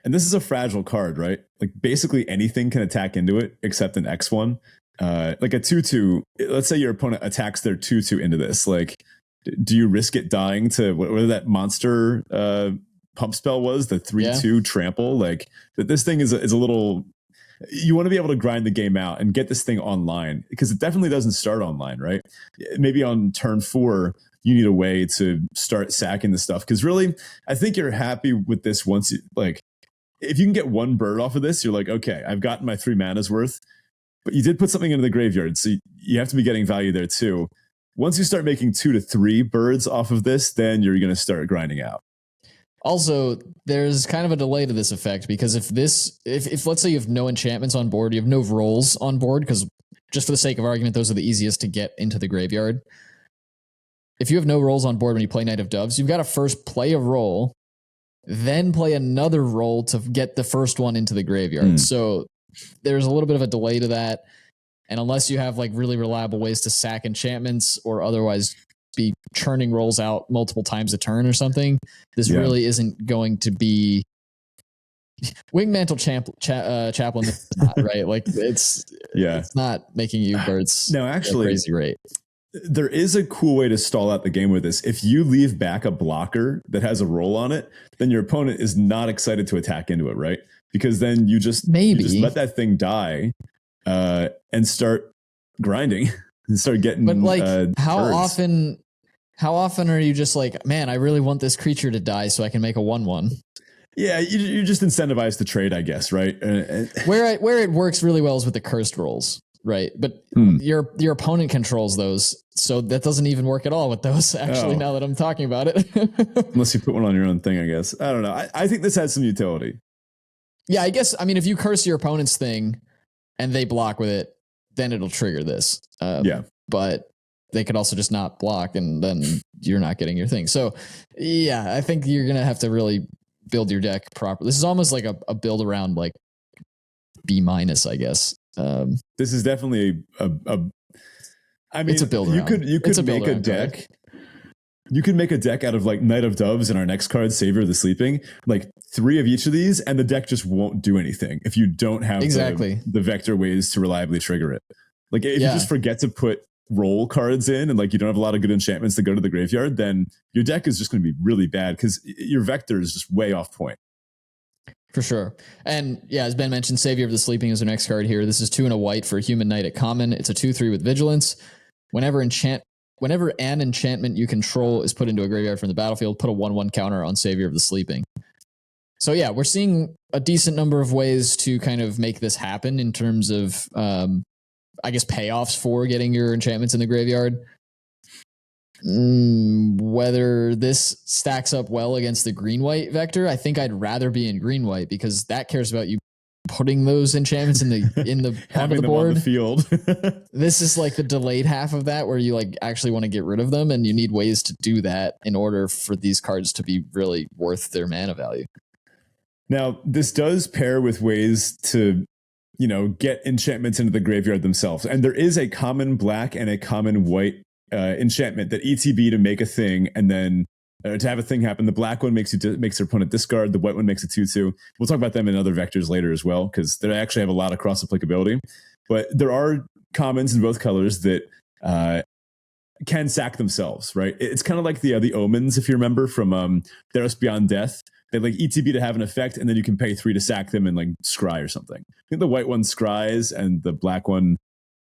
And this is a fragile card, right? Like basically anything can attack into it except an X1. Like a 2/2, let's say your opponent attacks their 2/2 into this. Like, do you risk it dying to whatever that monster pump spell was, the 3/2 trample? Like this thing is a little, you want to be able to grind the game out and get this thing online, because it definitely doesn't start online, right? Maybe on turn 4 you need a way to start sacking the stuff, because really I think you're happy with this once you, like, if you can get 1 bird off of this, you're like, okay, I've gotten my 3 mana's worth. But you did put something into the graveyard, so you have to be getting value there too. Once you start making 2 to 3 birds off of this, then you're going to start grinding out. Also, there's kind of a delay to this effect, because if let's say you have no enchantments on board, you have no rolls on board, because just for the sake of argument, those are the easiest to get into the graveyard. If you have no rolls on board when you play Knight of Doves, you've got to first play a roll, then play another roll to get the first one into the graveyard. So there's a little bit of a delay to that. And unless you have like really reliable ways to sack enchantments or otherwise be churning rolls out multiple times a turn or something, this really isn't going to be Wingmantle Chaplain. Is not, right? Like it's not making you birds. No, actually, at a crazy rate. There is a cool way to stall out the game with this. If you leave back a blocker that has a roll on it, then your opponent is not excited to attack into it, right? Because then you just let that thing die and start grinding and start getting. But like, how birds. often are you just like, man, I really want this creature to die so I can make a 1/1? Yeah, you're just incentivized to trade, I guess, right? Where it works really well is with the cursed rolls. Right. But your opponent controls those. So that doesn't even work at all with those, actually, now that I'm talking about it. Unless you put one on your own thing, I guess. I don't know. I think this has some utility. Yeah, I guess. I mean, if you curse your opponent's thing and they block with it, then it'll trigger this. But they could also just not block, and then you're not getting your thing. So, yeah, I think you're going to have to really build your deck properly. This is almost like a build around like B-, I guess. This is definitely I mean, it's a build. You could make a deck You can make a deck out of like Knight of Doves and our next card, Savior of the Sleeping, like 3 of each of these, and the deck just won't do anything if you don't have the vector ways to reliably trigger it. Like if you just forget to put roll cards in and like you don't have a lot of good enchantments to go to the graveyard, then your deck is just going to be really bad because your vector is just way off point. For sure. And yeah, as Ben mentioned, Savior of the Sleeping is the next card here. This is 2 and a white for a human knight at common. It's a 2/3 with vigilance. Whenever an enchantment you control is put into a graveyard from the battlefield, put a 1/1 counter on Savior of the Sleeping. So yeah, we're seeing a decent number of ways to kind of make this happen in terms of, I guess, payoffs for getting your enchantments in the graveyard. Whether this stacks up well against the green-white vector, I think I'd rather be in green-white because that cares about you putting those enchantments in the onto the board. On the field. This is like the delayed half of that where you like actually want to get rid of them, and you need ways to do that in order for these cards to be really worth their mana value. Now, this does pair with ways to, get enchantments into the graveyard themselves. And there is a common black and a common white enchantment that ETB to make a thing, and then to have a thing happen. The black one makes their opponent discard. The white one makes a 2/2. We'll talk about them in other vectors later as well, because they actually have a lot of cross applicability. But there are commons in both colors that can sack themselves, right? It's kind of like the omens, if you remember from Theros Beyond Death. They like ETB to have an effect, and then you can pay 3 to sack them and like scry or something. I think the white one scries, and the black one,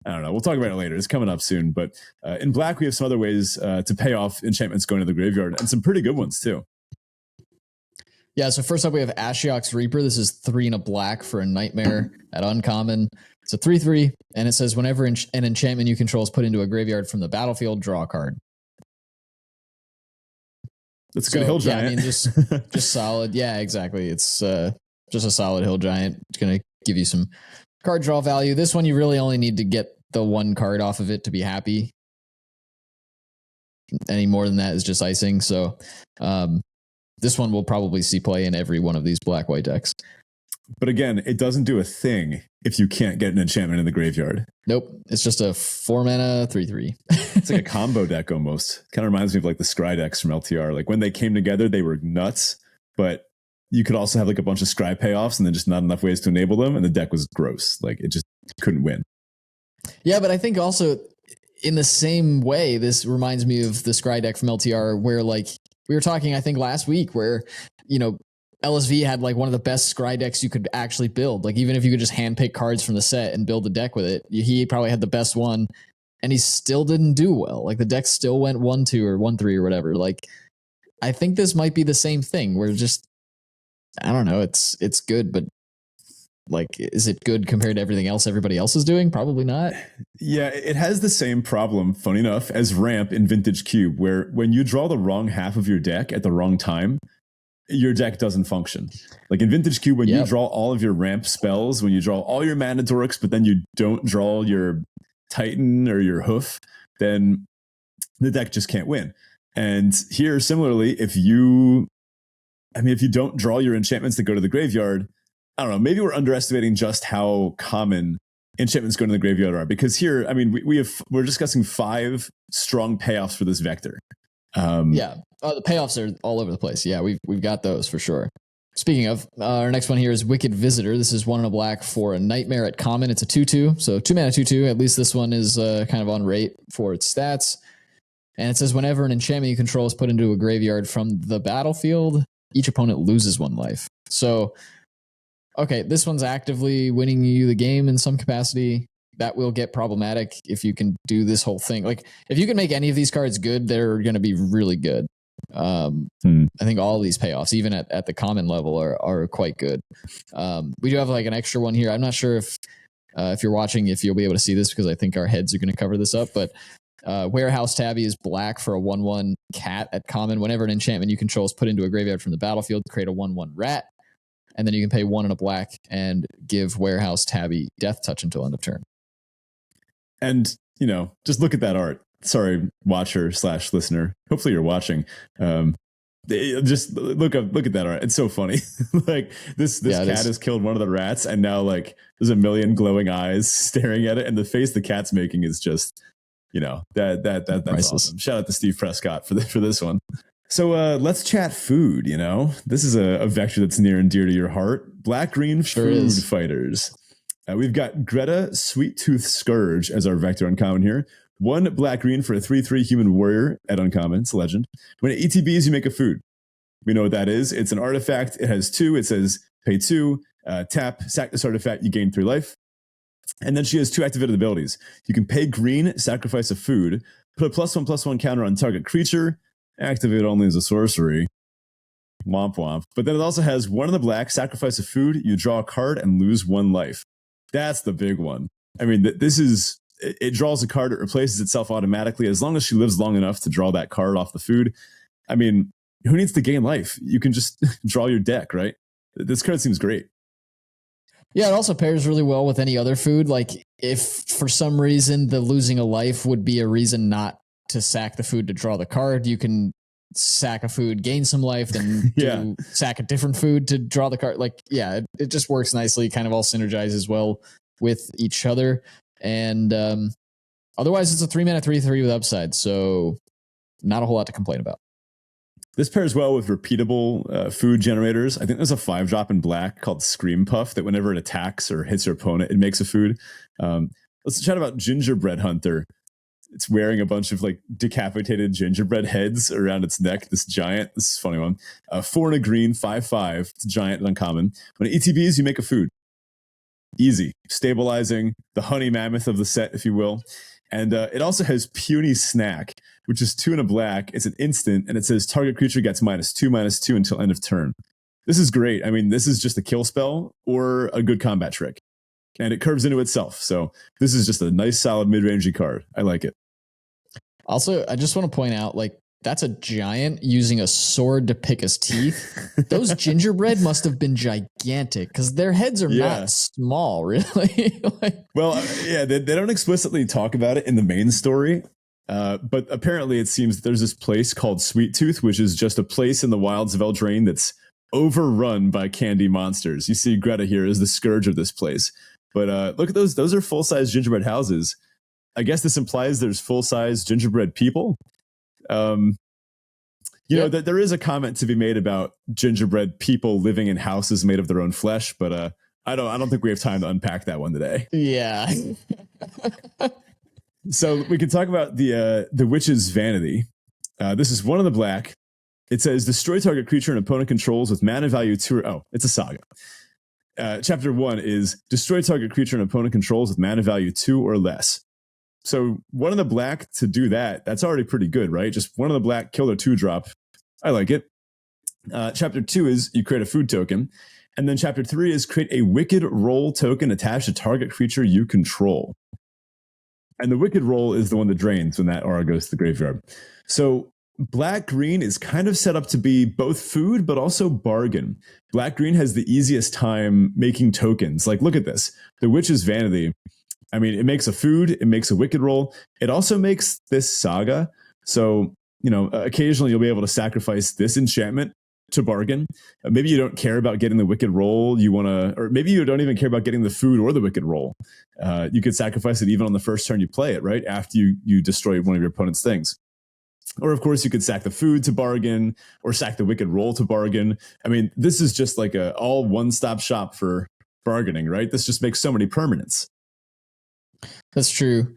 I don't know. We'll talk about it later. It's coming up soon. But in black, we have some other ways to pay off enchantments going to the graveyard, and some pretty good ones too. Yeah, so first up, we have Ashiok's Reaper. This is 3 and a black for a nightmare at uncommon. It's a 3/3, and it says whenever an enchantment you control is put into a graveyard from the battlefield, draw a card. That's a good hill giant. Yeah, I mean, just solid. Yeah, exactly. It's just a solid hill giant. It's going to give you some card draw value. This one, you really only need to get the 1 card off of it to be happy. Any more than that is just icing. So this one will probably see play in every one of these black-white decks. But again, it doesn't do a thing if you can't get an enchantment in the graveyard. Nope. It's just a 4-mana 3/3. It's like a combo deck almost. Kind of reminds me of like the Scry decks from LTR. Like when they came together, they were nuts, but you could also have like a bunch of Scry payoffs and then just not enough ways to enable them, and the deck was gross. Like it just couldn't win. Yeah, but I think also in the same way, this reminds me of the Scry deck from LTR, where like we were talking, I think last week, where, LSV had like one of the best Scry decks you could actually build. Like even if you could just handpick cards from the set and build a deck with it, he probably had the best one, and he still didn't do well. Like the deck still went 1-2 or 1-3 or whatever. Like I think this might be the same thing where just, I don't know, it's good, but like, is it good compared to everything else everybody else is doing? Probably not. Yeah, it has the same problem, funny enough, as Ramp in Vintage Cube, where when you draw the wrong half of your deck at the wrong time, your deck doesn't function. Like in Vintage Cube, when you draw all of your Ramp spells, when you draw all your Mana Dorks, but then you don't draw your Titan or your Hoof, then the deck just can't win. And here, similarly, if you don't draw your enchantments that go to the graveyard, I don't know, maybe we're underestimating just how common enchantments going to the graveyard are. Because here, I mean, we're discussing 5 strong payoffs for this vector. The payoffs are all over the place. Yeah, we've got those for sure. Speaking of, our next one here is Wicked Visitor. This is 1 and a black for a nightmare at common. It's a 2/2, so 2 mana 2/2. At least this one is kind of on rate for its stats. And it says whenever an enchantment you control is put into a graveyard from the battlefield, each opponent loses 1 life. So, okay, this one's actively winning you the game in some capacity. That will get problematic if you can do this whole thing. Like, if you can make any of these cards good, they're going to be really good. I think all of these payoffs, even at the common level, are quite good. We do have like an extra one here. I'm not sure if you're watching, if you'll be able to see this, because I think our heads are going to cover this up. But Warehouse Tabby is black for a 1/1 cat at common. Whenever an enchantment you control is put into a graveyard from the battlefield, create a 1/1 rat. And then you can pay 1 and a black and give Warehouse Tabby Death Touch until end of turn. And, just look at that art. Sorry, watcher / listener. Hopefully you're watching. Just look at that art. It's so funny. Like this cat has killed one of the rats, and now like there's a million glowing eyes staring at it, and the face the cat's making is just that's Priceless. awesome. Shout out to Steve Prescott for this one. So let's chat food. This is a vector that's near and dear to your heart. Black-green food fighters. We've got Greta Sweet Tooth Scourge as our vector uncommon here. 1 black-green for a 3/3 human warrior at uncommon. It's a legend. When it ETBs, you make a food. We know what that is. It's an artifact. It has 2. It says pay 2, tap, sack this artifact, you gain 3 life. And then she has 2 activated abilities. You can pay green, sacrifice a food, put a +1/+1 counter on target creature, activate only as a sorcery. Womp womp. But then it also has 1 in the black, sacrifice a food, you draw a card and lose 1 life. That's the big one. I mean, this is, it draws a card, it replaces itself automatically as long as she lives long enough to draw that card off the food. I mean, who needs to gain life? You can just draw your deck, right? This card seems great. Yeah, it also pairs really well with any other food. Like if for some reason the losing a life would be a reason not to sack the food to draw the card, you can sack a food, gain some life, then sack a different food to draw the card. Like, yeah, it just works nicely, kind of all synergizes well with each other. And otherwise, it's a 3-mana 3/3 with upside, so not a whole lot to complain about. This pairs well with repeatable food generators. I think there's a 5-drop in black called Scream Puff that whenever it attacks or hits your opponent, it makes a food. Let's chat about Gingerbread Hunter. It's wearing a bunch of like decapitated gingerbread heads around its neck. This giant, this is a funny one. 4 and a green, 5/5. It's a giant and uncommon. When it ETBs, you make a food. Easy. Stabilizing, the honey mammoth of the set, if you will. And it also has Puny Snack, which is 2 and a black. It's an instant, and it says target creature gets -2/-2 until end of turn. This is great. I mean, this is just a kill spell or a good combat trick. And it curves into itself. So this is just a nice, solid mid-rangey card. I like it. Also, I just want to point out, like, that's a giant using a sword to pick his teeth. Those gingerbread must have been gigantic because their heads are not small, really. They don't explicitly talk about it in the main story. But apparently it seems that there's this place called Sweet Tooth, which is just a place in the Wilds of Eldraine that's overrun by candy monsters. You see Greta here is the scourge of this place. But look at those. Those are full-size gingerbread houses. I guess this implies there's full-size gingerbread people. You know, that there is a comment to be made about gingerbread people living in houses made of their own flesh, but I don't think we have time to unpack that one today. Yeah. So we can talk about the Witch's Vanity. This is 1 in the black. It says destroy target creature an opponent controls with mana value 2. It's a saga. Chapter 1 is destroy target creature an opponent controls with mana value 2 or less. So 1 in the black to do that, that's already pretty good, right? Just 1 in the black, kill their 2-drop. I like it. Chapter 2 is you create a food token. And then chapter 3 is create a Wicked Roll token attached to target creature you control. And the Wicked Roll is the one that drains when that aura goes to the graveyard. So black-green is kind of set up to be both food, but also bargain. Black-green has the easiest time making tokens. Like, look at this. The Witch's Vanity. I mean, it makes a food, it makes a Wicked Roll. It also makes this saga. So, you know, occasionally you'll be able to sacrifice this enchantment to bargain. Maybe you don't care about getting the Wicked Roll. You want to, or maybe you don't even care about getting the food or the Wicked Roll. You could sacrifice it even on the first turn you play it, right? After you destroy one of your opponent's things. Or, of course, you could sack the food to bargain or sack the Wicked Roll to bargain. I mean, this is just like a all one-stop shop for bargaining, right? This just makes so many permanents. That's true.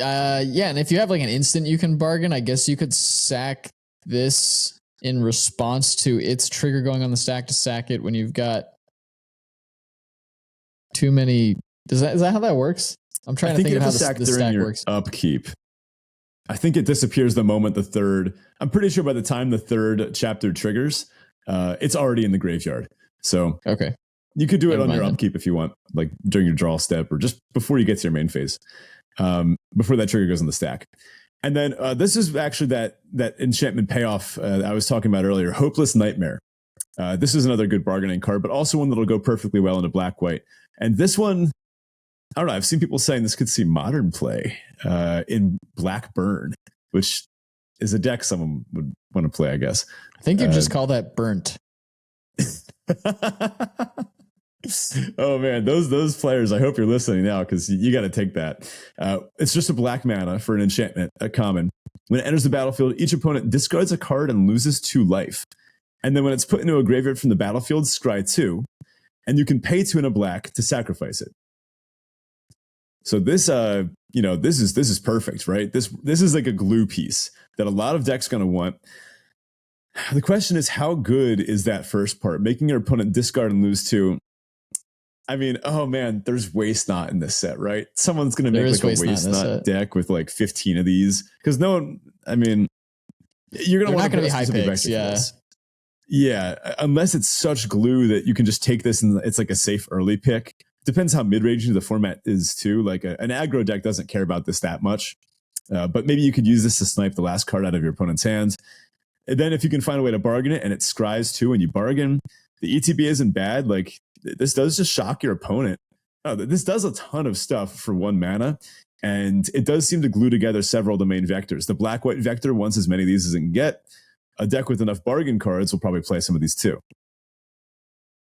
And if you have like an instant you can bargain, I guess you could sack this in response to its trigger going on the stack to sack it when you've got too many. Is that how that works? I'm trying to think of how the stack works. Upkeep. I think it disappears the moment the third. I'm pretty sure by the time the 3rd chapter triggers, it's already in the graveyard. So okay. You could do it on your upkeep if you want, like during your draw step or just before you get to your main phase, before that trigger goes on the stack. And then this is actually that enchantment payoff I was talking about earlier, Hopeless Nightmare. This is another good bargaining card, but also one that'll go perfectly well into black-white. And this one, I don't know, I've seen people saying this could see modern play in Black Burn, which is a deck someone would want to play, I guess. I think you just call that burnt. Oh man, those players, I hope you're listening now because you got to take that. It's just a black mana for an enchantment, a common. When it enters the battlefield, each opponent discards a card and loses 2 life. And then when it's put into a graveyard from the battlefield, scry 2, and you can pay 2 and a black to sacrifice it. So this, this is perfect, right? This is like a glue piece that a lot of decks going to want. The question is, how good is that first part? Making your opponent discard and lose 2. I mean, oh man, there's Waste Not in this set, right? Someone's going to make like a Waste Not deck with like 15 of these. Because no one, I mean, you're going to want to be high picks, yeah. Yeah, unless it's such glue that you can just take this and it's like a safe early pick. Depends how mid-ranging the format is too. Like an aggro deck doesn't care about this that much. But maybe you could use this to snipe the last card out of your opponent's hands. And then if you can find a way to bargain it and it scries too and you bargain, the ETB isn't bad. Like this does just shock your opponent. This does a ton of stuff for 1 mana. And it does seem to glue together several of the main vectors. The black-white vector wants as many of these as it can get. A deck with enough bargain cards will probably play some of these too.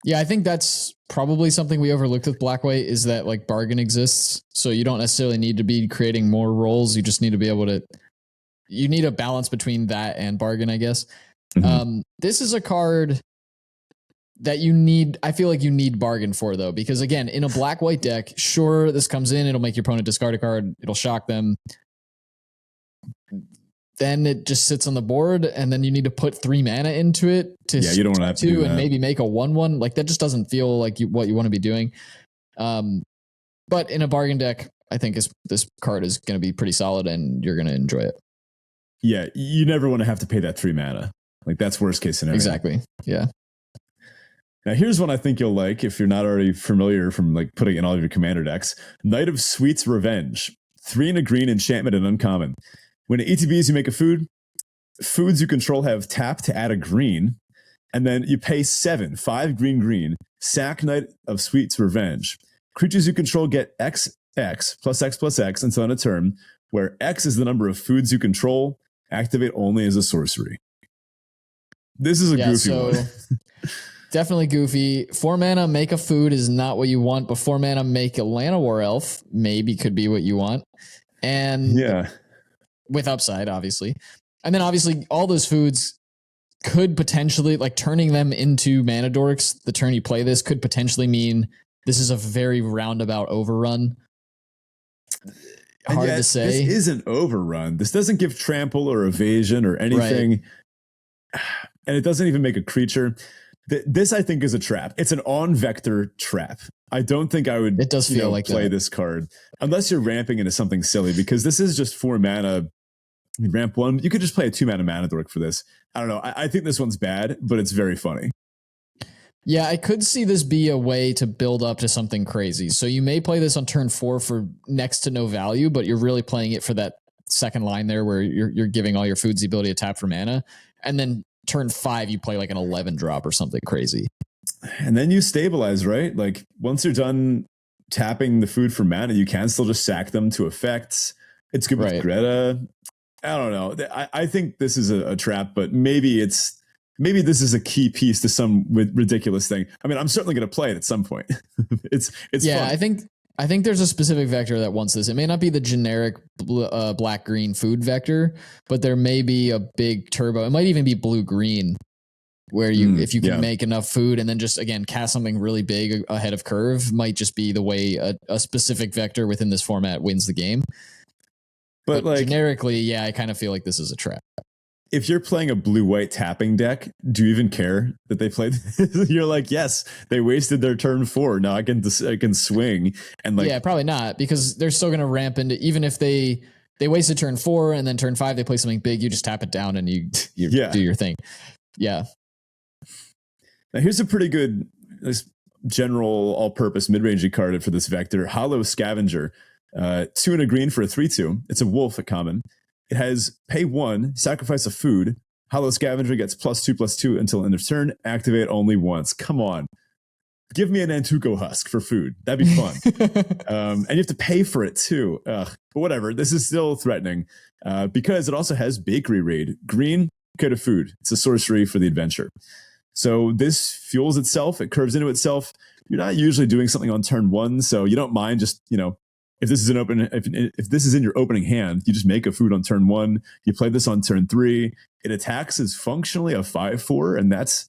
Yeah, I think that's probably something we overlooked with black-white is that like bargain exists. So you don't necessarily need to be creating more rolls. You just need to be able to, you need a balance between that and bargain, I guess. Mm-hmm. This is a card that you need, I feel like you need bargain for though, because again, in a black-white deck, sure, this comes in, it'll make your opponent discard a card, it'll shock them. Then it just sits on the board, and then you need to put 3 mana into it to you don't want to have to do and maybe make a 1/1. Like that just doesn't feel like what you want to be doing. But in a bargain deck, I think this card is going to be pretty solid, and you're going to enjoy it. Yeah, you never want to have to pay that 3 mana. Like that's worst case scenario. Exactly. Yeah. Now here's one I think you'll like if you're not already familiar from like putting in all of your commander decks. Knight of Sweet's Revenge, 3 and a green enchantment and uncommon. When it ETBs, you make a food. Foods you control have tap to add a green. And then you pay 7, 5 green, sack Knight of Sweet's Revenge. Creatures you control get X plus X until end of turn, where X is the number of foods you control. Activate only as a sorcery. This is a goofy one. Definitely goofy. 4 mana, make a food is not what you want, but 4 mana, make a Llanowar Elf maybe could be what you want. And yeah. With upside, obviously. And then obviously all those foods could potentially, like turning them into mana dorks, the turn you play this could potentially mean this is a very roundabout overrun. Hard to say. This isn't overrun. This doesn't give trample or evasion or anything. Right. And it doesn't even make a creature. This, I think, is a trap. It's an on-vector trap. I don't think I would play this card unless you're ramping into something silly, because this is just 4 mana. I mean, ramp 1. You could just play a 2 mana dork for this. I don't know. I think this one's bad, but it's very funny. Yeah, I could see this be a way to build up to something crazy. So you may play this on turn 4 for next to no value, but you're really playing it for that second line there where you're giving all your foods the ability to tap for mana. And then turn 5, you play like an 11 drop or something crazy. And then you stabilize, right? Like once you're done tapping the food for mana, you can still just sack them to effects. It's good with Greta. I don't know. I think this is a trap, but maybe this is a key piece to some ridiculous thing. I mean, I'm certainly going to play it at some point. It's yeah. fun. I think there's a specific vector that wants this. It may not be the generic black-green food vector, but there may be a big turbo. It might even be blue-green, where if you can make enough food and then just, again, cast something really big ahead of curve, might just be the way a specific vector within this format wins the game. But like, generically, yeah, I kind of feel like this is a trap. If you're playing a blue-white tapping deck, do you even care that they played? You're like, yes, they wasted their turn 4. Now I can swing. And like, yeah, probably not, because they're still going to ramp into, even if they wasted turn 4 and then turn 5 they play something big, you just tap it down and you do your thing. Yeah. Now here's a pretty good general all-purpose mid-rangey card for this vector, Hollow Scavenger. 2 and a green for a 3/2. It's a wolf at common. It has pay 1, sacrifice a food. Hollow Scavenger gets +2/+2 until end of turn. Activate only once. Come on. Give me an Antuco Husk for food. That'd be fun. And you have to pay for it too. But whatever. This is still threatening because it also has Bakery Raid. Green, go to food. It's a sorcery for the adventure. So this fuels itself. It curves into itself. you're not usually doing something on turn 1, so you don't mind just, if this is if this is in your opening hand, you just make a food on turn 1, you play this on turn 3, it attacks as functionally a 5/4, and that's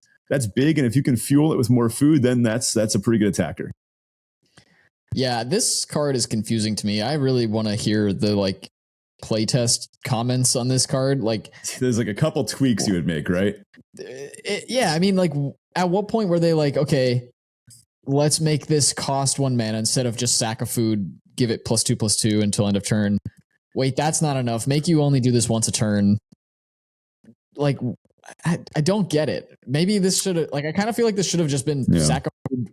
big. And if you can fuel it with more food, then that's a pretty good attacker. Yeah, this card is confusing to me. I really want to hear the playtest comments on this card. There's a couple tweaks you would make, right? Yeah, I mean, at what point were they okay, let's make this cost 1 mana instead of just sack a food, give it +2/+2 until end of turn. Wait, that's not enough. Make you only do this once a turn. I don't get it. Maybe this should have I kind of feel like this should have just been sack a food,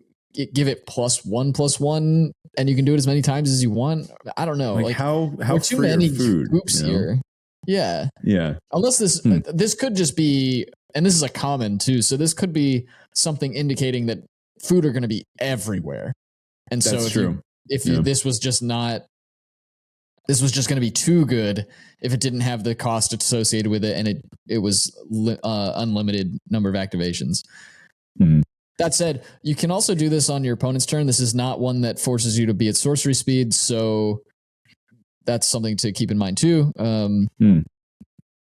give it +1/+1, and you can do it as many times as you want. I don't know. How too free many food hoops here. Yeah. Unless this could just be, and this is a common too, so this could be something indicating that food are going to be everywhere. And so if this was just going to be too good if it didn't have the cost associated with it, and it was unlimited number of activations. Mm-hmm. That said, you can also do this on your opponent's turn. This is not one that forces you to be at sorcery speed, so that's something to keep in mind too.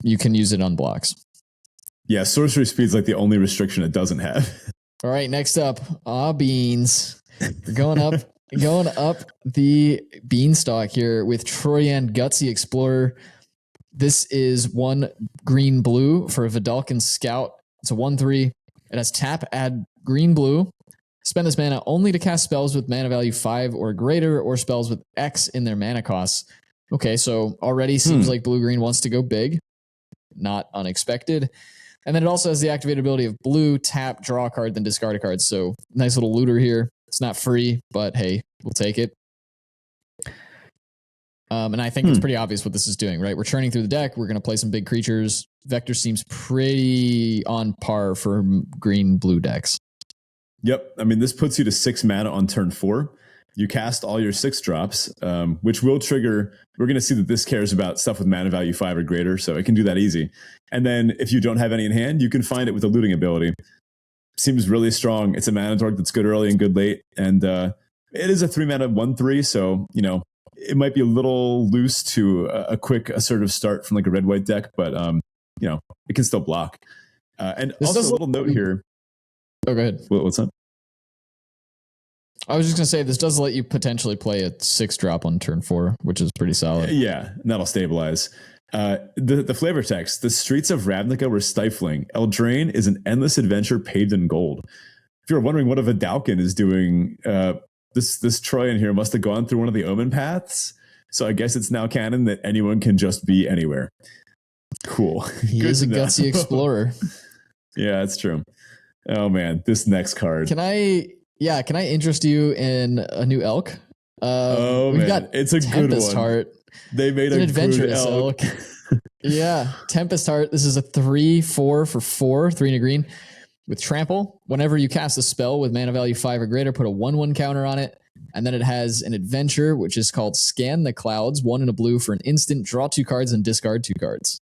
You can use it on blocks. Yeah, sorcery speed's the only restriction it doesn't have. All right, next up, beans. We're going up the beanstalk here with Troyan Gutsy Explorer. This is 1 green-blue for a Vidalcan Scout. It's a 1/3. It has tap, add green-blue. Spend this mana only to cast spells with mana value 5 or greater, or spells with X in their mana costs. Okay, so already seems like blue-green wants to go big. Not unexpected. And then it also has the activated ability of blue, tap, draw a card, then discard a card. So nice little looter here. It's not free, but hey, we'll take it. And I think it's pretty obvious what this is doing, right? We're churning through the deck. We're going to play some big creatures. Vector seems pretty on par for green-blue decks. Yep. I mean, this puts you to 6 mana on turn 4. You cast all your 6 drops, which will trigger. We're going to see that this cares about stuff with mana value 5 or greater, so it can do that easy. And then if you don't have any in hand, you can find it with a looting ability. Seems really strong. It's a mana dork that's good early and good late. And it is a 3 mana 1/3, so, it might be a little loose to a quick assertive start from a red-white deck, but, it can still block. And this also a little note here. Oh, go ahead. What's up? I was just going to say, this does let you potentially play a 6-drop on turn 4, which is pretty solid. Yeah, and that'll stabilize. The flavor text: the streets of Ravnica were stifling. Eldraine is an endless adventure paved in gold. If you're wondering what a Vidalcan is doing, this Troyan here must have gone through one of the Omen paths. So I guess it's now canon that anyone can just be anywhere. Cool. He is a gutsy explorer. Yeah, that's true. Oh man, this next card. Can I interest you in a new elk? We've got it's a Tempest good one. Heart. They made an adventurous elk. Yeah, Tempest Heart. This is a 3/4 for 4, 3 and a green with trample. Whenever you cast a spell with mana value 5 or greater, put a 1/1 counter on it. And then it has an adventure, which is called Scan the Clouds, 1 and a blue for an instant, draw 2 cards and discard 2 cards.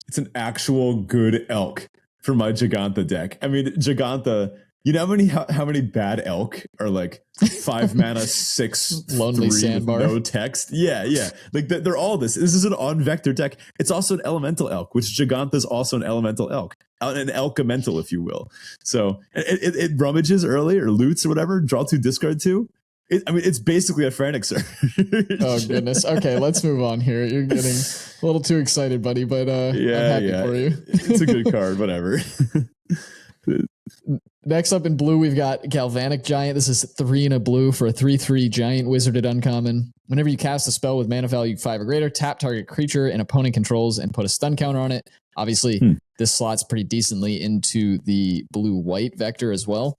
It's an actual good elk for my Giganta deck. I mean, Giganta, you know how many bad elk are 5 mana 6 lonely 3 sandbar, no text? Yeah. They're all this. This is an on vector deck. It's also an elemental elk, which Giganta is also an elemental elk, an elkamental, if you will. So it rummages early or loots or whatever. Draw 2, discard 2. It's basically a frantic surge. Oh goodness. Okay, let's move on here. You're getting a little too excited, buddy. But I'm happy for you. It's a good card. Whatever. Next up in blue, we've got Galvanic Giant. This is 3 and a blue for a 3/3 giant wizarded uncommon. Whenever you cast a spell with mana value 5 or greater, tap target creature and opponent controls and put a stun counter on it. Obviously, this slots pretty decently into the blue-white vector as well.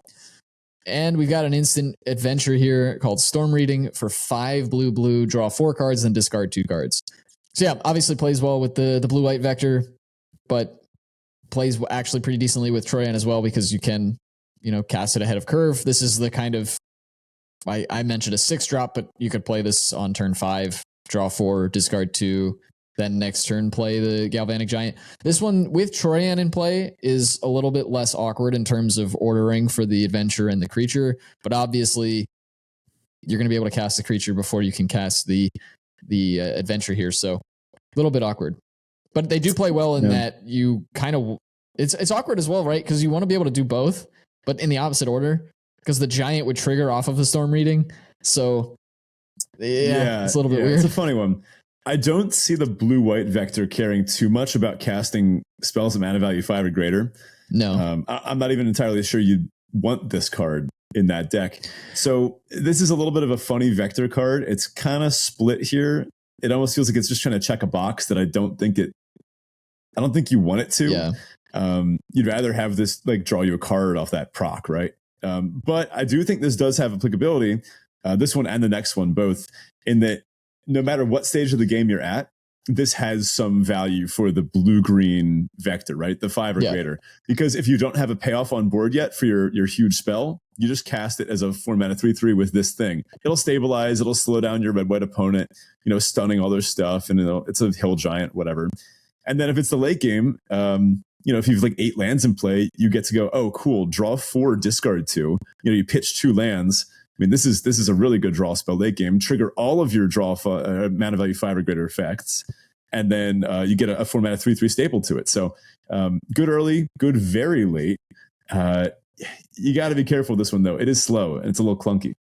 And we've got an instant adventure here called Storm Reading for 5 blue, draw 4 cards, then discard 2 cards. So yeah, obviously plays well with the blue-white vector, but plays actually pretty decently with Troyan as well, because you can, cast it ahead of curve. This is the kind of, I mentioned a 6-drop, but you could play this on turn 5, draw 4, discard 2, then next turn play the Galvanic Giant. This one with Troyan in play is a little bit less awkward in terms of ordering for the adventure and the creature, but obviously you're going to be able to cast the creature before you can cast the adventure here, so a little bit awkward. But they do play well in that you kind of it's awkward as well, right? Because you want to be able to do both, but in the opposite order, because the giant would trigger off of the Storm Reading. So yeah, it's a little bit weird. It's a funny one. I don't see the blue-white vector caring too much about casting spells of mana value 5 or greater. No. I'm not even entirely sure you'd want this card in that deck. So this is a little bit of a funny vector card. It's kind of split here. It almost feels like it's just trying to check a box that I don't think you want it to. Yeah. You'd rather have this like draw you a card off that proc, right? But I do think this does have applicability, this one and the next one both, in that no matter what stage of the game you're at, this has some value for the blue-green vector, right? The 5 or greater. Because if you don't have a payoff on board yet for your huge spell, you just cast it as a 4-mana 3/3 with this thing. It'll stabilize, it'll slow down your red-white opponent, stunning all their stuff, and it's a hill giant, whatever. And then if it's the late game, if you've like 8 lands in play, you get to go, oh, cool, draw 4, discard 2. You pitch 2 lands. I mean, this is a really good draw spell late game. Trigger all of your draw mana value 5 or greater effects, and then you get a 4-mana 3/3 staple to it. So good early, good very late. You got to be careful with this one, though. It is slow, and it's a little clunky.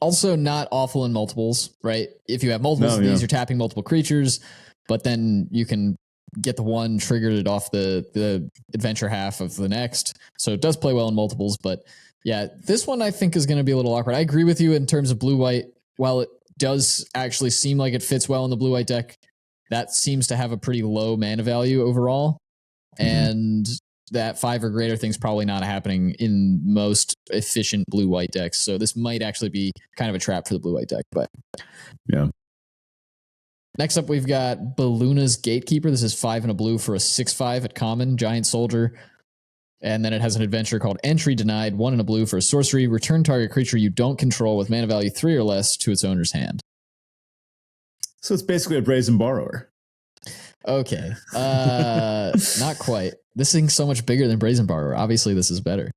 Also not awful in multiples, right? If you have multiples of these, you're tapping multiple creatures, but then you can get the one triggered off the adventure half of the next. So it does play well in multiples, but yeah, this one I think is going to be a little awkward. I agree with you in terms of blue-white. While it does actually seem like it fits well in the blue-white deck, that seems to have a pretty low mana value overall. And that 5 or greater thing's probably not happening in most efficient blue-white decks. So this might actually be kind of a trap for the blue-white deck. But yeah. Next up, we've got Balluna's Gatekeeper. This is 5 and a blue for a 6/5 at common, giant soldier. And then it has an adventure called Entry Denied, 1 and a blue for a sorcery. Return target creature you don't control with mana value 3 or less to its owner's hand. So it's basically a Brazen Borrower. Okay. Not quite. This thing's so much bigger than Brazen Borrower. Obviously, this is better.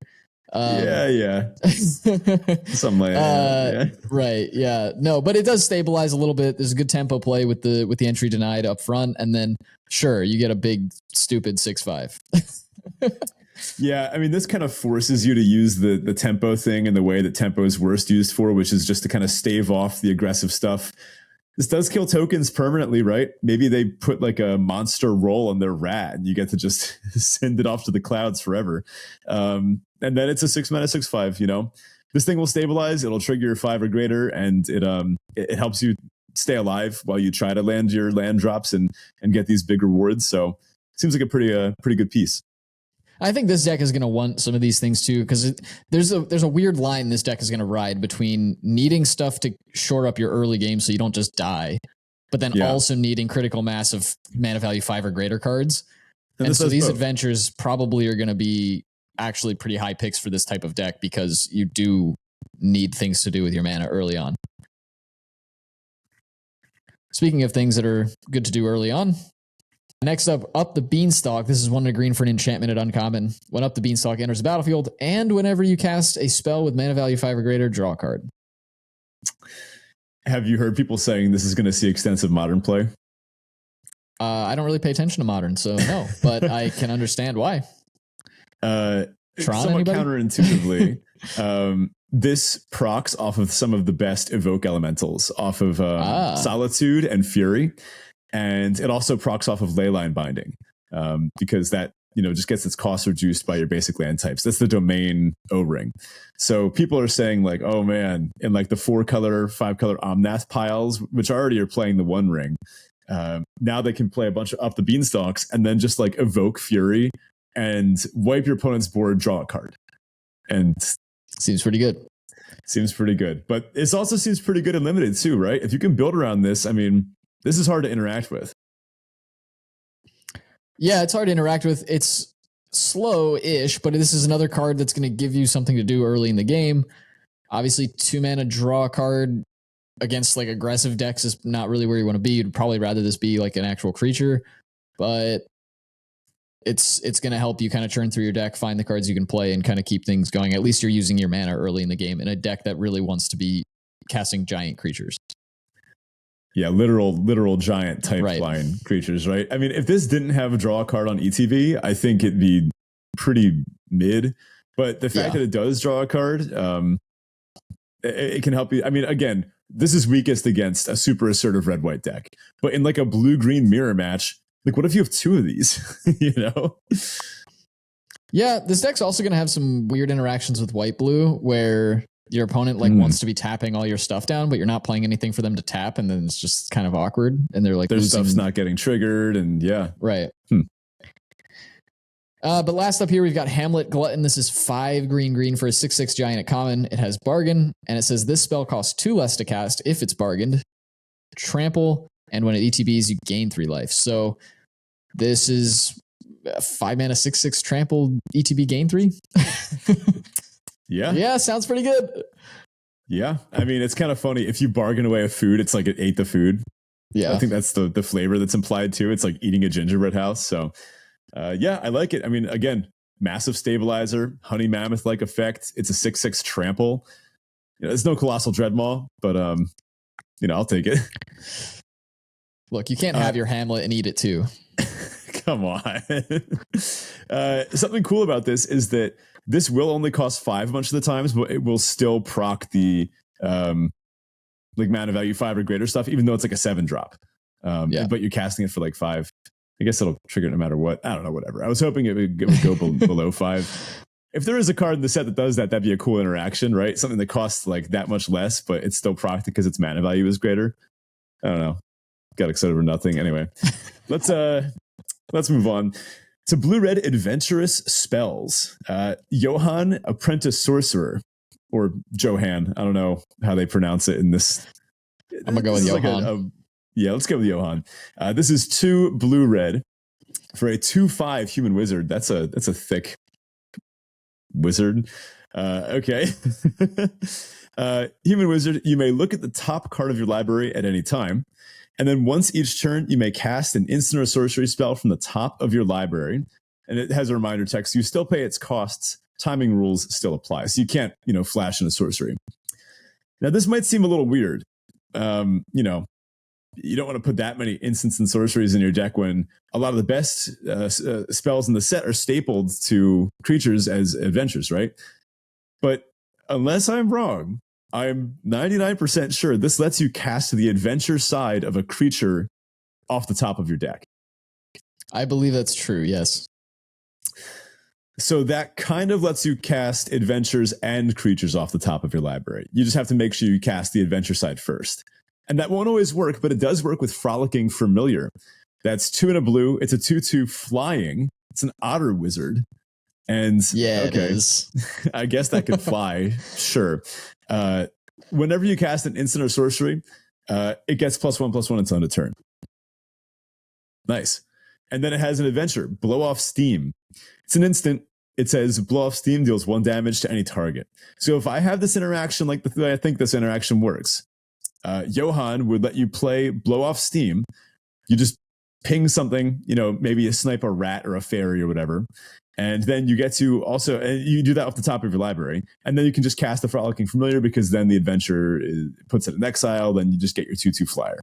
Yeah. Something like that. Right. Yeah. No, but it does stabilize a little bit. There's a good tempo play with the Entry Denied up front. And then, sure, you get a big, stupid 6/5. Yeah, I mean, this kind of forces you to use the tempo thing in the way that tempo is worst used for, which is just to kind of stave off the aggressive stuff. This does kill tokens permanently, right? Maybe they put like a monster roll on their rat and you get to just send it off to the clouds forever. And then it's a 6-mana 6/5, This thing will stabilize, it'll trigger your 5 or greater, and it helps you stay alive while you try to land your land drops and get these big rewards. So it seems like a pretty good piece. I think this deck is going to want some of these things too, because there's a weird line this deck is going to ride between needing stuff to shore up your early game so you don't just die, but then also needing critical mass of mana value 5 or greater cards. And so these adventures probably are going to be actually pretty high picks for this type of deck because you do need things to do with your mana early on. Speaking of things that are good to do early on, next up the Beanstalk. This is 1 and a green for an enchantment at uncommon. When Up the Beanstalk enters the battlefield, and whenever you cast a spell with mana value 5 or greater, draw a card. Have you heard people saying this is going to see extensive modern play? I don't really pay attention to modern, so no, but I can understand why. Somewhat anybody? Counterintuitively, this procs off of some of the best evoke elementals, off of Solitude and Fury. And it also procs off of Leyline Binding, because that just gets its cost reduced by your basic land types. That's the domain O-ring. So people are saying like, oh man, in like the 4-color, 5-color Omnath piles, which already are playing the 1 ring, now they can play a bunch of Up the Beanstalks and then just like evoke Fury and wipe your opponent's board, draw a card. And seems pretty good. But it also seems pretty good in limited too, right? If you can build around this, I mean, this is hard to interact with. Yeah, it's hard to interact with. It's slow-ish, but this is another card that's going to give you something to do early in the game. Obviously, 2 mana draw a card against like aggressive decks is not really where you want to be. You'd probably rather this be like an actual creature, but it's going to help you kind of churn through your deck, find the cards you can play, and kind of keep things going. At least you're using your mana early in the game in a deck that really wants to be casting giant creatures. Yeah, literal giant type flying creatures, right? I mean, if this didn't have a draw card on ETB, I think it'd be pretty mid. But the fact that it does draw a card, it can help you. I mean, again, this is weakest against a super assertive red-white deck. But in like a blue-green mirror match, like what if you have two of these? You know? Yeah, this deck's also going to have some weird interactions with white-blue where your opponent like wants to be tapping all your stuff down, but you're not playing anything for them to tap, and then it's just kind of awkward. And they're like, their stuff's not getting triggered, and right. But last up here, we've got Hamlet Glutton. This is 5 green for a 6/6 giant at common. It has Bargain, and it says this spell costs 2 less to cast if it's bargained. Trample, and when it ETBs, you gain 3 life. So this is 5 mana 6/6 trample ETB gain 3. Yeah, sounds pretty good. Yeah, I mean, it's kind of funny. If you bargain away a food, it's like it ate the food. Yeah, I think that's the flavor that's implied too. It's like eating a gingerbread house. So yeah, I like it. I mean, again, massive stabilizer, honey mammoth like effect. It's a 6/6 trample. You know, there's no colossal dreadmaw, but you know, I'll take it. Look, you can't have your Hamlet and eat it too. Come on. Something cool about this is that this will only cost 5 a bunch of the times, but it will still proc the like mana value 5 or greater stuff, even though it's like a 7 drop. But you're casting it for like 5. I guess it'll trigger it no matter what. I don't know, whatever. I was hoping it would go below 5. If there is a card in the set that does that, that'd be a cool interaction, right? Something that costs like that much less, but it's still procced because its mana value is greater. I don't know. Got excited over nothing. Anyway, let's move on to blue-red Adventurous Spells. Johann, Apprentice Sorcerer, or Johann. I don't know how they pronounce it in this. I'm gonna go with Johann. Yeah, let's go with Johann. This is 2 blue-red for a 2/5 human wizard. That's a thick wizard. Okay. Human wizard, you may look at the top card of your library at any time. And then once each turn, you may cast an instant or sorcery spell from the top of your library. And it has a reminder text. You still pay its costs. Timing rules still apply. So you can't, flash in a sorcery. Now, this might seem a little weird. You don't want to put that many instants and sorceries in your deck when a lot of the best spells in the set are stapled to creatures as adventures, right? But unless I'm wrong, I'm 99% sure this lets you cast the adventure side of a creature off the top of your deck. I believe that's true, yes. So that kind of lets you cast adventures and creatures off the top of your library. You just have to make sure you cast the adventure side first. And that won't always work, but it does work with Frolicking Familiar. That's 2 and a blue. It's a 2/2 flying. It's an otter wizard. And it is. I guess that could fly. Sure. Whenever you cast an instant or sorcery, it gets +1/+1 until end of turn. Nice. And then it has an adventure, Blow Off Steam. It's an instant. It says Blow Off Steam deals 1 damage to any target. So if I have this interaction like the way I think this interaction works, Johann would let you play Blow Off Steam. You just ping something, maybe a snipe a rat or a fairy or whatever. And then you get to also, and you do that off the top of your library. And then you can just cast the Frolicking Familiar because then the adventure puts it in exile. Then you just get your 2/2 flyer.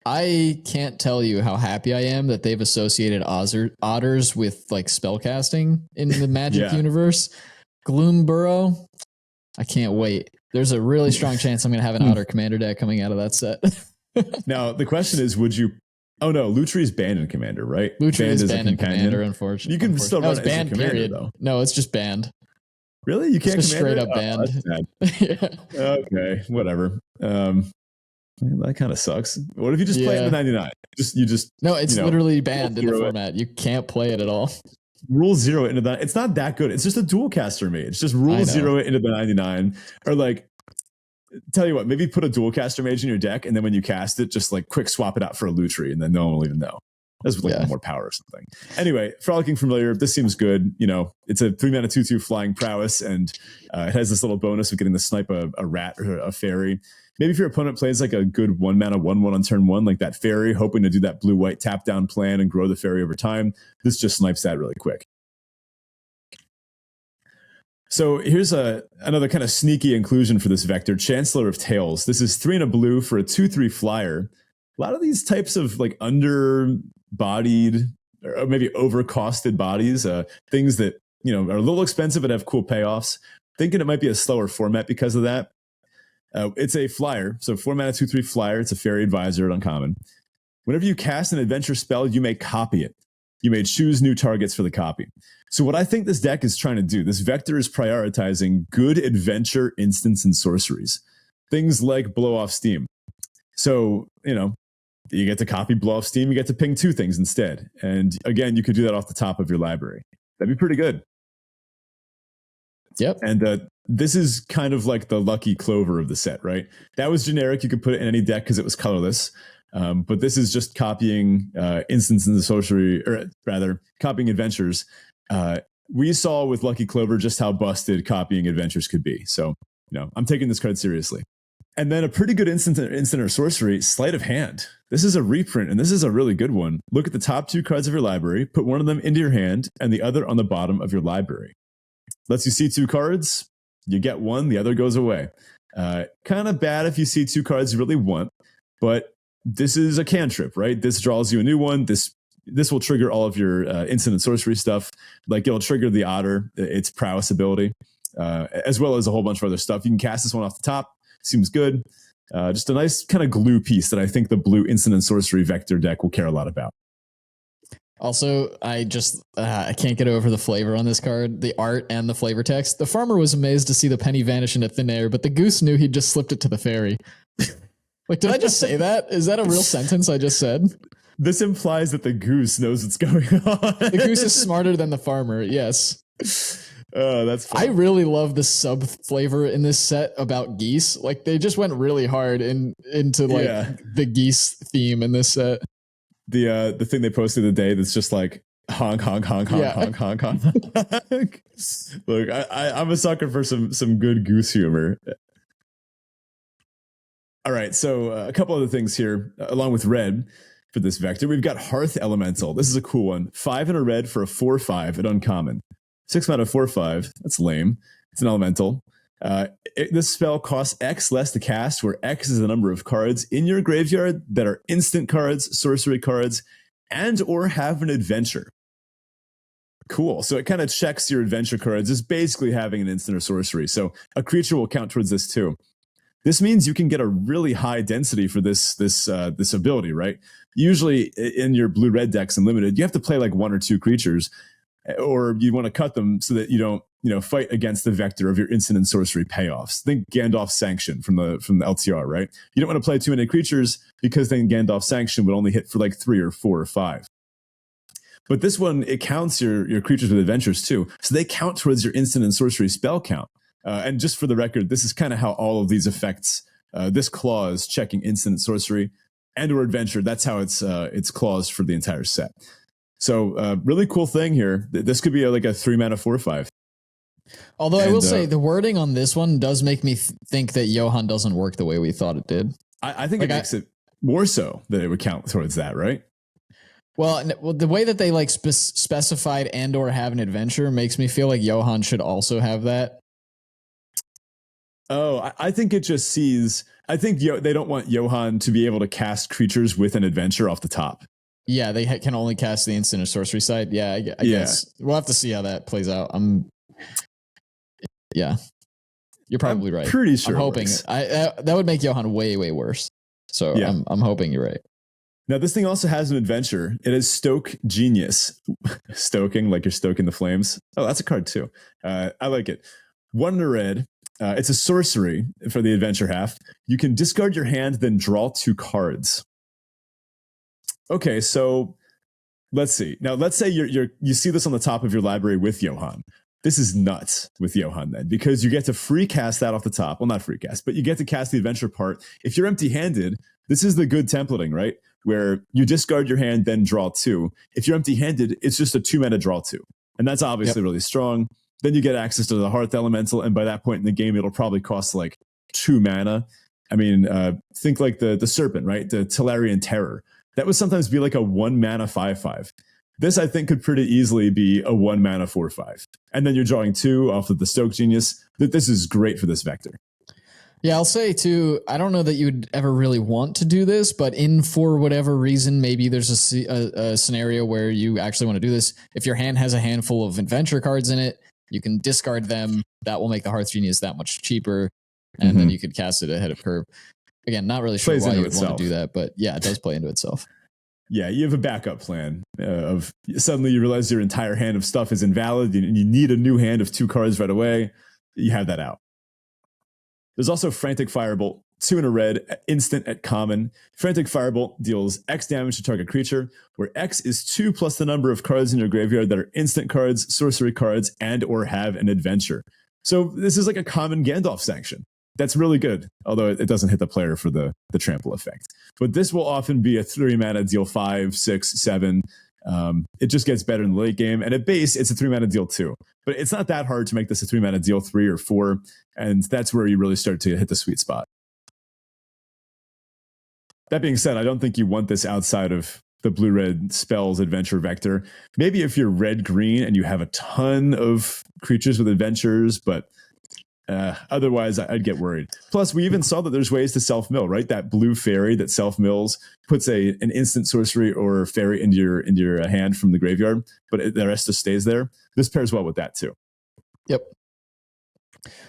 I can't tell you how happy I am that they've associated otters with like spellcasting in the Magic universe. Gloomburrow, I can't wait. There's a really strong chance I'm going to have an otter commander deck coming out of that set. Now, the question is, would you... Oh, no, Lutri is banned in Commander, right? Lutri is banned in Commander, unfortunately. You can still run it as a Commander, period. Though. No, it's just banned. Really? You can't straight up banned. Yeah. Okay, whatever. That kind of sucks. What if you just play it in the 99? No, it's literally banned in the format. You can't play it at all. Rule 0 into that. It's not that good. It's just a dual caster mage. It's just rule 0 into the 99. Or like, tell you what, maybe put a dual caster mage in your deck, and then when you cast it, just like quick swap it out for a Lutri, and then no one will even know. That's like more power or something. Anyway, Frolicking Familiar, this seems good. You know, it's a 3-mana 2/2 flying prowess, and it has this little bonus of getting to snipe a rat or a fairy. Maybe if your opponent plays like a good 1-mana 1/1 on turn 1, like that fairy, hoping to do that blue-white tap down plan and grow the fairy over time, this just snipes that really quick. So here's another kind of sneaky inclusion for this vector, Chancellor of Tales. This is 3 and a blue for a 2/3 flyer. A lot of these types of like under-bodied or maybe over-costed bodies, things that, you know, are a little expensive but have cool payoffs. Thinking it might be a slower format because of that. It's a flyer, so 4-mana 2/3 flyer. It's a fairy advisor at uncommon. Whenever you cast an adventure spell, you may copy it. You may choose new targets for the copy. So what I think this deck is trying to do, this vector is prioritizing good adventure instants and sorceries. Things like Blow Off Steam. So, you know, you get to copy Blow Off Steam, you get to ping 2 things instead. And again, you could do that off the top of your library. That'd be pretty good. Yep. And this is kind of like the lucky clover of the set, right? That was generic. You could put it in any deck because it was colorless. But this is just copying instants in the sorcery, or rather, copying adventures. We saw with Lucky Clover just how busted copying adventures could be. So, you know, I'm taking this card seriously. And then a pretty good instant or sorcery, Sleight of Hand. This is a reprint, and this is a really good one. Look at the top 2 cards of your library, put one of them into your hand, and the other on the bottom of your library. Lets you see 2 cards, you get one, the other goes away. Kind of bad if you see 2 cards you really want, but this is a cantrip, right? This draws you a new one. This will trigger all of your instant and sorcery stuff. Like it'll trigger the Otter, its prowess ability, as well as a whole bunch of other stuff. You can cast this one off the top. Seems good. Just a nice kind of glue piece that I think the blue instant and sorcery vector deck will care a lot about. Also, I can't get over the flavor on this card, the art and the flavor text. The farmer was amazed to see the penny vanish into thin air, but the goose knew he'd just slipped it to the fairy. Like, did I just say that? Is that a real sentence I just said? This implies that the goose knows what's going on. The goose is smarter than the farmer, yes. Oh, that's fun. I really love the sub flavor in this set about geese. Like, they just went really hard into like the geese theme in this set. The thing they posted today that's just like honk honk honk honk honk honk honk. Look, I'm a sucker for some good goose humor. All right, so a couple other things here along with red for this vector. We've got Hearth Elemental. This is a cool one. 5 and a red for a 4/5 at uncommon. 6 mana 4/5. That's lame. It's an elemental. This spell costs X less to cast, where X is the number of cards in your graveyard that are instant cards, sorcery cards, and or have an adventure. Cool. So it kind of checks your adventure cards as basically having an instant or sorcery. So a creature will count towards this too. This means you can get a really high density for this ability, right? Usually in your blue-red decks and limited, you have to play like 1 or 2 creatures, or you want to cut them so that you don't, fight against the vector of your instant and sorcery payoffs. Think Gandalf's Sanction from the LTR, right? You don't want to play too many creatures because then Gandalf's Sanction would only hit for like 3 or 4 or 5. But this one, it counts your creatures with adventures too. So they count towards your instant and sorcery spell count. And just for the record, this is kind of how all of these affects this clause checking instant sorcery and or adventure. That's how it's claused for the entire set. So really cool thing here. This could be like a 3 mana 4/5. Although I will say the wording on this one does make me think that Johan doesn't work the way we thought it did. I think it makes it more so that it would count towards that, right? Well, the way that they like specified and or have an adventure makes me feel like Johan should also have that. Oh, I think it just sees. I think they don't want Johan to be able to cast creatures with an adventure off the top. Yeah, they can only cast the instant or sorcery side. Yeah, I guess we'll have to see how that plays out. Yeah, you're probably right. Pretty sure. I'm hoping that would make Johan way worse. So yeah. I'm hoping you're right. Now this thing also has an adventure. It is Stoke Genius. Stoking, like you're stoking the flames. Oh, that's a card too. I like it. 1 and a red. It's a sorcery for the adventure half. You can discard your hand, then draw 2 cards. Okay, so let's see. Now let's say you see this on the top of your library with Johan. This is nuts with Johan then, because you get to free cast that off the top. Well, not free cast, but you get to cast the adventure part. If you're empty-handed, this is the good templating, right? Where you discard your hand, then draw 2. If you're empty-handed, it's just a 2-mana draw 2. And that's obviously really strong. Then you get access to the Hearth Elemental, and by that point in the game, it'll probably cost like 2 mana. I mean, think like the Serpent, right? The Tellarian Terror. That would sometimes be like a 1-mana 5/5. This, I think, could pretty easily be a 1-mana 4/5. And then you're drawing 2 off of the Stoke Genius. This is great for this vector. Yeah, I'll say too, I don't know that you'd ever really want to do this, but for whatever reason, maybe there's a scenario where you actually want to do this. If your hand has a handful of adventure cards in it, you can discard them. That will make the Hearth Genius that much cheaper. And then you could cast it ahead of curve. Again, not really sure why you would want to do that, but yeah, it does play into itself. Yeah, you have a backup plan of suddenly you realize your entire hand of stuff is invalid and you need a new hand of 2 cards right away. You have that out. There's also Frantic Firebolt, 2 in a red, instant at common. Frantic Firebolt deals X damage to target creature, where X is 2 plus the number of cards in your graveyard that are instant cards, sorcery cards, and or have an adventure. So this is like a common Gandalf sanction. That's really good, although it doesn't hit the player for the trample effect. But this will often be a 3-mana deal 5, 6, 7. It just gets better in the late game. And at base, it's a 3-mana deal 2. But it's not that hard to make this a 3-mana deal 3 or 4. And that's where you really start to hit the sweet spot. That being said, I don't think you want this outside of the blue-red spells adventure vector. Maybe if you're red-green and you have a ton of creatures with adventures, but otherwise I'd get worried. Plus, we even saw that there's ways to self-mill, right? That blue fairy that self-mills puts an instant sorcery or fairy into your hand from the graveyard, but the rest just stays there. This pairs well with that too. Yep.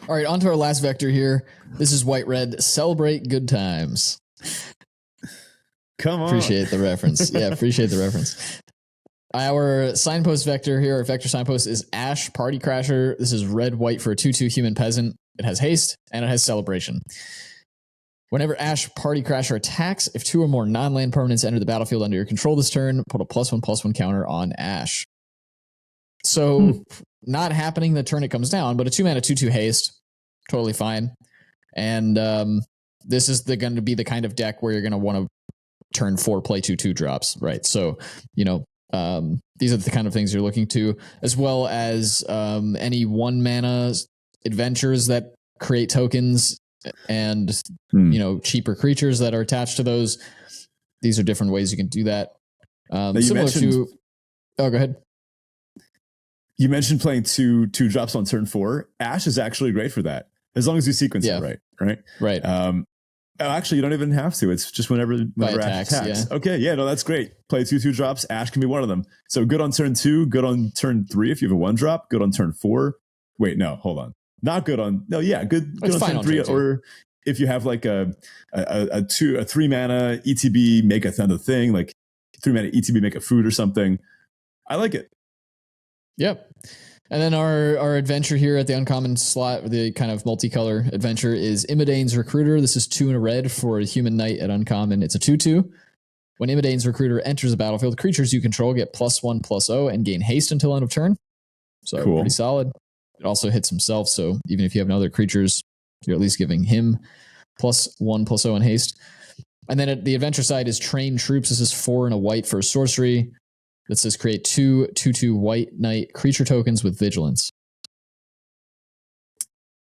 All right, on to our last vector here. This is white-red. Celebrate good times. Come on. Appreciate the reference. Yeah, appreciate the reference. Our signpost vector here, our vector signpost is Ash Party Crasher. This is red-white for a 2/2 human peasant. It has haste, and it has celebration. Whenever Ash Party Crasher attacks, if 2 or more non-land permanents enter the battlefield under your control this turn, put a +1/+1 counter on Ash. So, not happening the turn it comes down, but a 2-mana 2/2 haste, totally fine. And this is going to be the kind of deck where you're going to want to turn 4 play 2/2 drops, right? So, these are the kind of things you're looking to, as well as any 1-mana adventures that create tokens and cheaper creatures that are attached to those. These are different ways you can do that. Similar to, go ahead. You mentioned playing two drops on turn 4. Ash is actually great for that, as long as you sequence it right. Right. Actually, you don't even have to. It's just whenever Ash attacks. Yeah. Okay, yeah, no, that's great. Play 2/2 drops. Ash can be one of them. So good on turn 2, good on turn 3 if you have a 1-drop, good on turn 4. Wait, no, hold on. Not good on. No, yeah, good on turn 3. Or if you have like a 3-mana ETB make a thunder thing, like 3-mana ETB make a food or something. I like it. Yep. And then our adventure here at the uncommon slot, the kind of multicolor adventure, is Imidane's Recruiter. This is 2 in a red for a human knight at uncommon. It's a 2/2. When Imidane's Recruiter enters the battlefield, creatures you control get /1/0 and gain haste until end of turn. So cool. Pretty solid. It also hits himself, so even if you have no other creatures, you're at least giving him +1/0 and haste. And then at the adventure side is Train Troops. This is 4 and a white for a sorcery. That says create 2/2 white knight creature tokens with vigilance.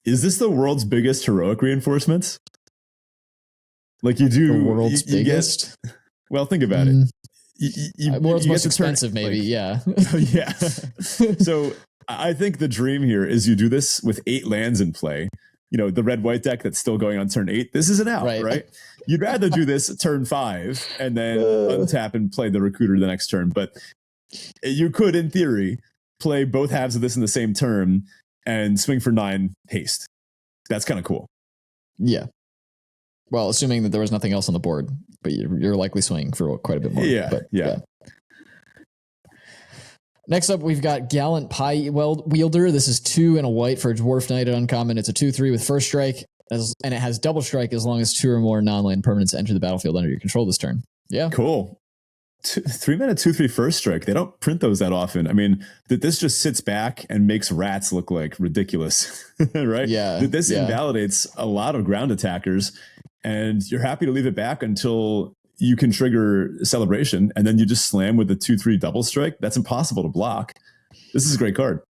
Is this the world's biggest heroic reinforcements? Like you do the world's biggest? Well, think about it. World's most expensive, maybe. Yeah. Yeah. So I think the dream here is you do this with 8 lands in play. The red-white deck that's still going on turn 8. This is an out, right? You'd rather do this turn 5 and then untap and play the Recruiter the next turn. But you could, in theory, play both halves of this in the same turn and swing for 9 haste. That's kind of cool. Yeah. Well, assuming that there was nothing else on the board, but you're likely swinging for quite a bit more. Yeah. Next up, we've got Gallant Pie Wielder. This is 2 and a white for a Dwarf Knight at uncommon. It's a 2/3 with first strike, and it has double strike as long as 2 or more non-land permanents enter the battlefield under your control this turn. Yeah. Cool. 3 mana 2/3 first strike. They don't print those that often. I mean, that this just sits back and makes rats look like ridiculous, right? Yeah. This invalidates a lot of ground attackers, and you're happy to leave it back until you can trigger Celebration, and then you just slam with the 2/3 double strike. That's impossible to block. This is a great card.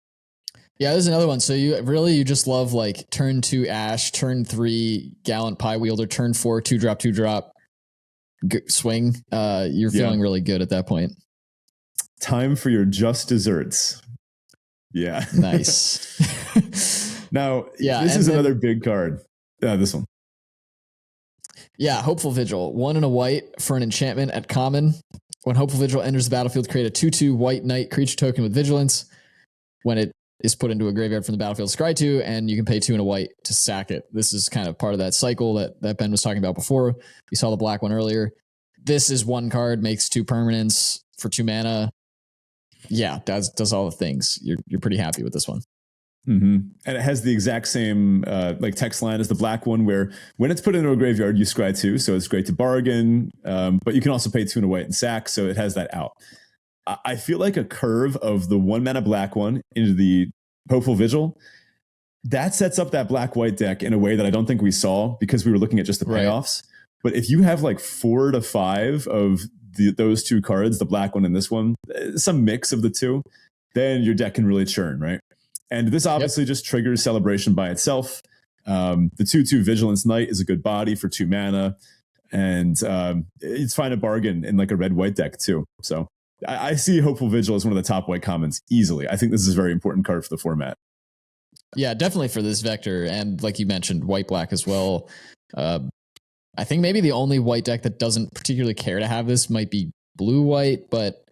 Yeah, there's another one. So you just love like turn 2 Ash, turn 3 Gallant Pie Wielder, turn 4 2-drop 2-drop swing. You're feeling really good at that point. Time for your just desserts. Yeah. Nice. Now, this is another big card. This one. Yeah, Hopeful Vigil. 1 and a white for an enchantment at common. When Hopeful Vigil enters the battlefield, create a 2/2 white knight creature token with vigilance. When it is put into a graveyard from the battlefield, scry 2, and you can pay 2 and a white to sack it. This is kind of part of that cycle that Ben was talking about before. We saw the black one earlier. This is 1 card, makes 2 permanents for 2 mana. Yeah, does all the things. You're pretty happy with this one. Mm-hmm. And it has the exact same like text line as the black one, where when it's put into a graveyard, you scry 2, so it's great to bargain. But you can also pay 2 and a white and sack, so it has that out. I feel like a curve of the 1 mana black one into the Hopeful Vigil, that sets up that black-white deck in a way that I don't think we saw because we were looking at just the payoffs. Right. But if you have like 4 to 5 of those 2 cards, the black one and this one, some mix of the 2, then your deck can really churn, right? And this obviously just triggers Celebration by itself. The 2/2 Vigilance Knight is a good body for 2 mana. And it's fine to bargain in like a red-white deck too. So I see Hopeful Vigil as one of the top white commons easily. I think this is a very important card for the format. Yeah, definitely for this vector. And like you mentioned, white-black as well. I think maybe the only white deck that doesn't particularly care to have this might be blue-white, but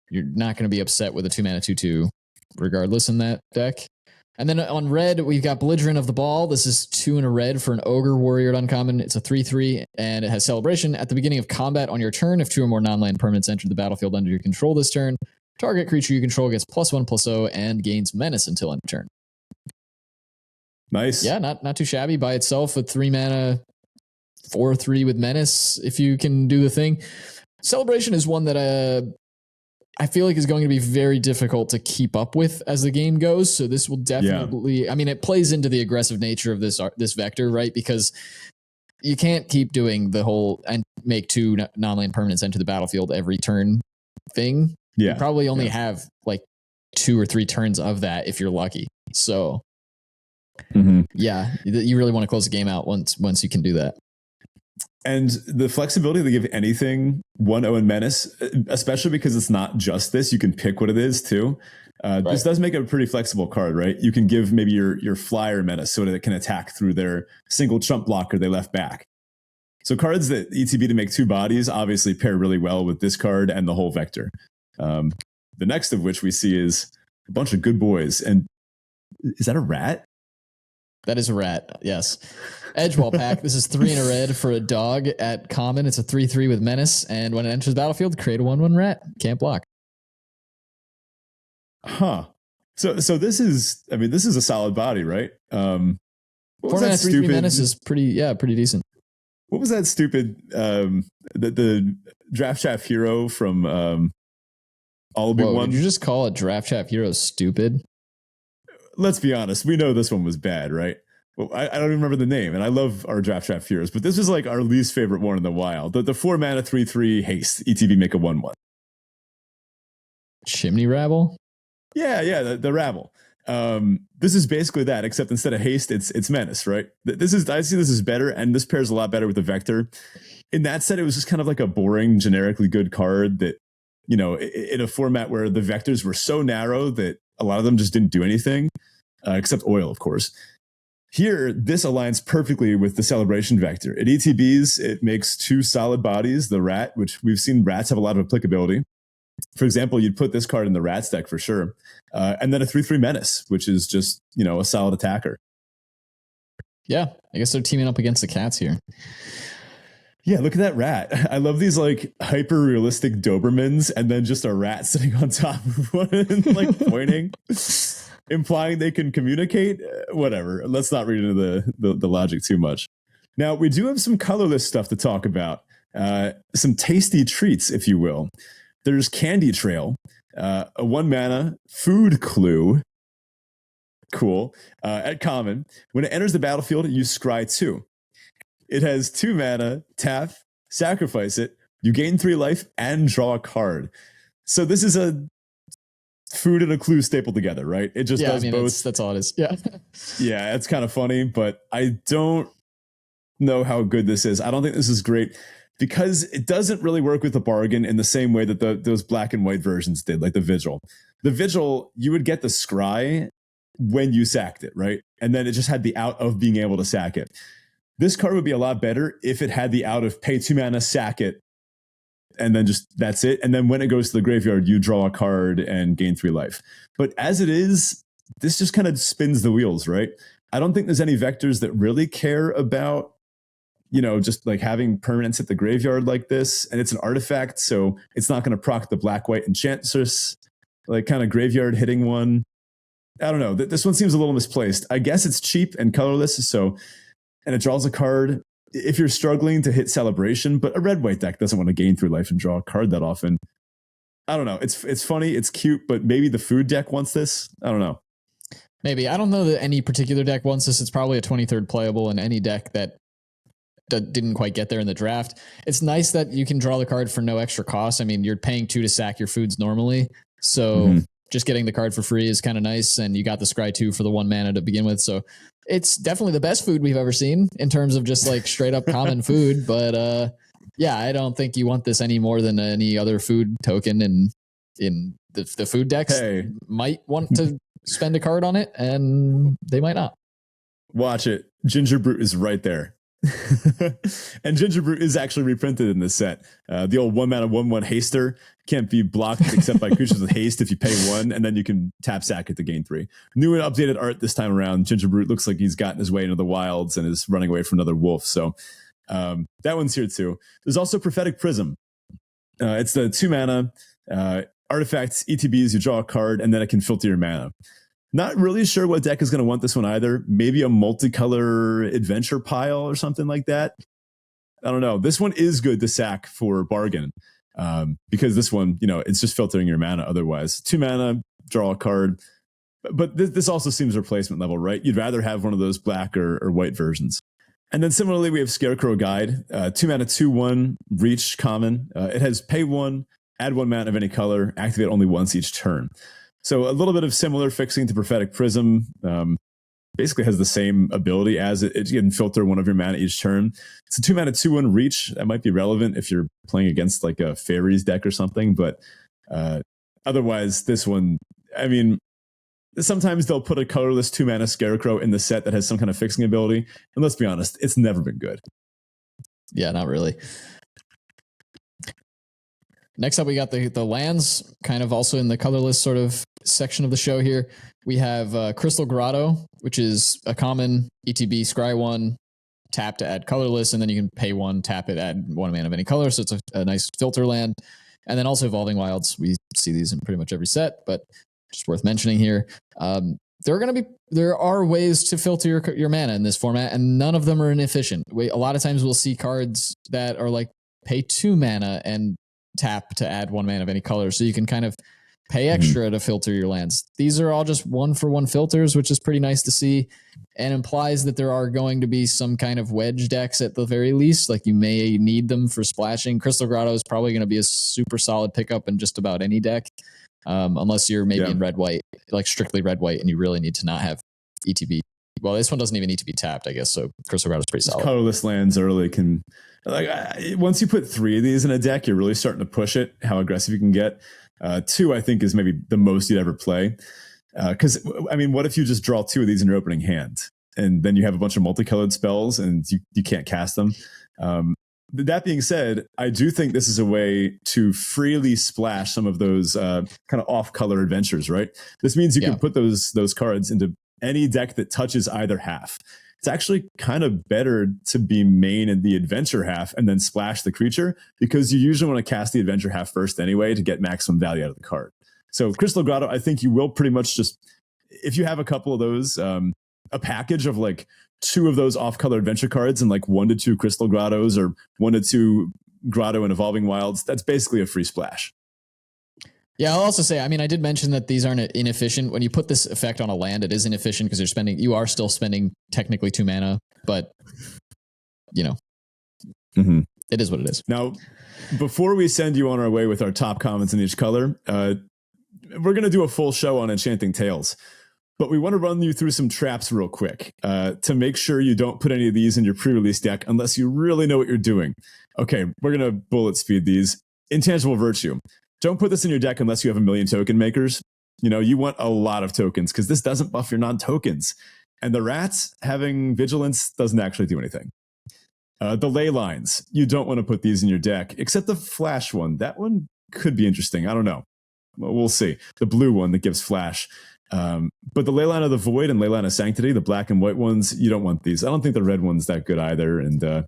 you're not going to be upset with a 2 mana 2/2 regardless in that deck. And then on red, we've got Belligerent of the Ball. This is 2 and a red for an Ogre Warrior at uncommon. It's a 3/3, and it has Celebration. At the beginning of combat on your turn, if 2 or more non-land permanents enter the battlefield under your control this turn, target creature you control gets +1/+0 and gains Menace until end of turn. Nice. Yeah, not too shabby by itself with 3 mana, 4/3 with Menace, if you can do the thing. Celebration is one that I feel like is going to be very difficult to keep up with as the game goes. So this will definitely, I mean, it plays into the aggressive nature of this vector, right? Because you can't keep doing the whole and make 2 non-land permanents enter the battlefield every turn thing. Yeah. You probably only have like 2 or 3 turns of that if you're lucky. So yeah, you really want to close the game out once you can do that. And the flexibility they give anything 1/0 and Menace, especially because it's not just this, you can pick what it is too. Right. This does make it a pretty flexible card, right? You can give maybe your flyer Menace so that it can attack through their single chump blocker they left back. So cards that ETB to make 2 bodies obviously pair really well with this card and the whole vector. The next of which we see is a bunch of good boys. And is that a rat? That is a rat, yes. Edgewall Pack. This is 3 and a red for a dog at common. It's a 3/3 with Menace, and when it enters the battlefield, create a 1/1 rat. Can't block. Huh. So this is a solid body, right? 4 mana 3/3 Menace is pretty decent. What was that stupid the Draft Chaff hero from All Be One? Did you just call a Draft Chaff hero stupid? Let's be honest. We know this one was bad, right? Well, I don't even remember the name, and I love our Draft Chaff heroes, but this is like our least favorite one in the wild. The 4 mana 3/3 haste ETB make a 1/1. Chimney Rabble? Yeah, the rabble. This is basically that, except instead of haste, it's Menace, right? I see this as better, and this pairs a lot better with the vector. In that set, it was just kind of like a boring, generically good card that, in a format where the vectors were so narrow that a lot of them just didn't do anything, except oil, of course. Here, this aligns perfectly with the Celebration vector. At ETBs, it makes 2 solid bodies, the rat, which we've seen rats have a lot of applicability. For example, you'd put this card in the rats deck for sure. And then a 3/3 Menace, which is just, a solid attacker. Yeah, I guess they're teaming up against the cats here. Yeah, look at that rat. I love these like hyper realistic Dobermans and then just a rat sitting on top of one and like pointing, implying they can communicate. Whatever. Let's not read into the logic too much. Now, we do have some colorless stuff to talk about. some tasty treats, if you will. There's Candy Trail, a 1 mana food clue. Cool. At common, when it enters the battlefield, you scry 2. It has 2 mana, tap, sacrifice it. You gain 3 life and draw a card. So this is a food and a clue stapled together, right? It just does both. That's all it is. Yeah. Yeah, it's kind of funny, but I don't know how good this is. I don't think this is great because it doesn't really work with the bargain in the same way that those black and white versions did, like the Vigil. The Vigil, you would get the scry when you sacked it, right? And then it just had the out of being able to sack it. This card would be a lot better if it had the out of pay 2 mana, sack it, and then just that's it. And then when it goes to the graveyard, you draw a card and gain 3 life. But as it is, this just kind of spins the wheels, right? I don't think there's any vectors that really care about, just like having permanence at the graveyard like this. And it's an artifact, so it's not going to proc the black-white Enchantress, like kind of graveyard hitting one. I don't know. This one seems a little misplaced. I guess it's cheap and colorless, and it draws a card if you're struggling to hit Celebration, but a red-white deck doesn't want to gain 3 life and draw a card that often. I don't know. It's funny, it's cute, but maybe the food deck wants this. I don't know. Maybe. I don't know that any particular deck wants this. It's probably a 23rd playable in any deck that didn't quite get there in the draft. It's nice that you can draw the card for no extra cost. I mean, you're paying 2 to sack your foods normally, so just getting the card for free is kind of nice, and you got the scry 2 for the 1 mana to begin with, so it's definitely the best food we've ever seen in terms of just like straight up common food. But yeah, I don't think you want this any more than any other food token, and in the food decks might want to spend a card on it, and they might not. Watch it. Ginger Brute is right there. And Ginger Brute is actually reprinted in this set. The old 1 mana 1/1 haster can't be blocked except by creatures with haste if you pay 1, and then you can tap sack it to gain 3. New and updated art this time around. Ginger Brute looks like he's gotten his way into the wilds and is running away from another wolf. So that one's here too. There's also Prophetic Prism. It's the 2 mana artifacts, ETBs, you draw a card, and then it can filter your mana. Not really sure what deck is going to want this one either. Maybe a multicolor adventure pile or something like that. I don't know. This one is good to sack for bargain because this one, it's just filtering your mana otherwise. 2 mana, draw a card. But this also seems replacement level, right? You'd rather have one of those black or white versions. And then similarly, we have Scarecrow Guide. 2 mana, 2/1, reach common. It has pay 1, add 1 mana of any color, activate only once each turn. So a little bit of similar fixing to Prophetic Prism. Basically has the same ability as it can filter 1 of your mana each turn. It's a 2 mana 2/1 reach. That might be relevant if you're playing against like a Fairies deck or something. But otherwise, this one, I mean, sometimes they'll put a colorless 2 mana Scarecrow in the set that has some kind of fixing ability. And let's be honest, it's never been good. Yeah, not really. Next up, we got the lands, kind of also in the colorless sort of section of the show here. We have Crystal Grotto, which is a common ETB, scry 1, tap to add colorless, and then you can pay 1, tap it, add 1 mana of any color. So it's a nice filter land. And then also Evolving Wilds. We see these in pretty much every set, but just worth mentioning here. There are ways to filter your mana in this format, and none of them are inefficient. A lot of times we'll see cards that are like pay 2 mana and tap to add 1 mana of any color, so you can kind of pay extra to filter your lands. These are all just 1-for-1 filters, which is pretty nice to see, and implies that there are going to be some kind of wedge decks at the very least. Like you may need them for splashing. Crystal Grotto is probably going to be a super solid pickup in just about any deck, unless you're maybe in red-white, like strictly red-white, and you really need to not have ETB. Well, this one doesn't even need to be tapped, I guess. So Crystal Grotto is pretty solid. Colorless lands early can, once you put 3 of these in a deck, you're really starting to push it, how aggressive you can get. 2, I think, is maybe the most you'd ever play. Because, I mean, what if you just draw 2 of these in your opening hand, and then you have a bunch of multicolored spells and you can't cast them? That being said, I do think this is a way to freely splash some of those kind of off-color adventures, right? This means you can put those cards into any deck that touches either half. It's actually kind of better to be main in the adventure half and then splash the creature, because you usually want to cast the adventure half first anyway to get maximum value out of the card. So Crystal Grotto, I think you will pretty much just, if you have a couple of those, a package of like 2 of those off-color adventure cards and like 1 to 2 Crystal Grottos or 1 to 2 Grotto and Evolving Wilds, that's basically a free splash. Yeah, I'll also say, I mean, I did mention that these aren't inefficient. When you put this effect on a land, it is inefficient because you are still spending technically 2 mana, but you know, it is what it is. Now, before we send you on our way with our top comments in each color, we're going to do a full show on Enchanting Tales, but we want to run you through some traps real quick to make sure you don't put any of these in your pre-release deck unless you really know what you're doing. Okay, we're going to bullet speed these. Intangible Virtue. Don't put this in your deck unless you have a million token makers. You know, you want a lot of tokens because this doesn't buff your non-tokens. And the rats having vigilance doesn't actually do anything. The ley lines. You don't want to put these in your deck, except the flash one. That one could be interesting. I don't know. We'll see. The blue one that gives flash. But the Leyline of the Void and Leyline of Sanctity, the black and white ones, you don't want these. I don't think the red one's that good either. And the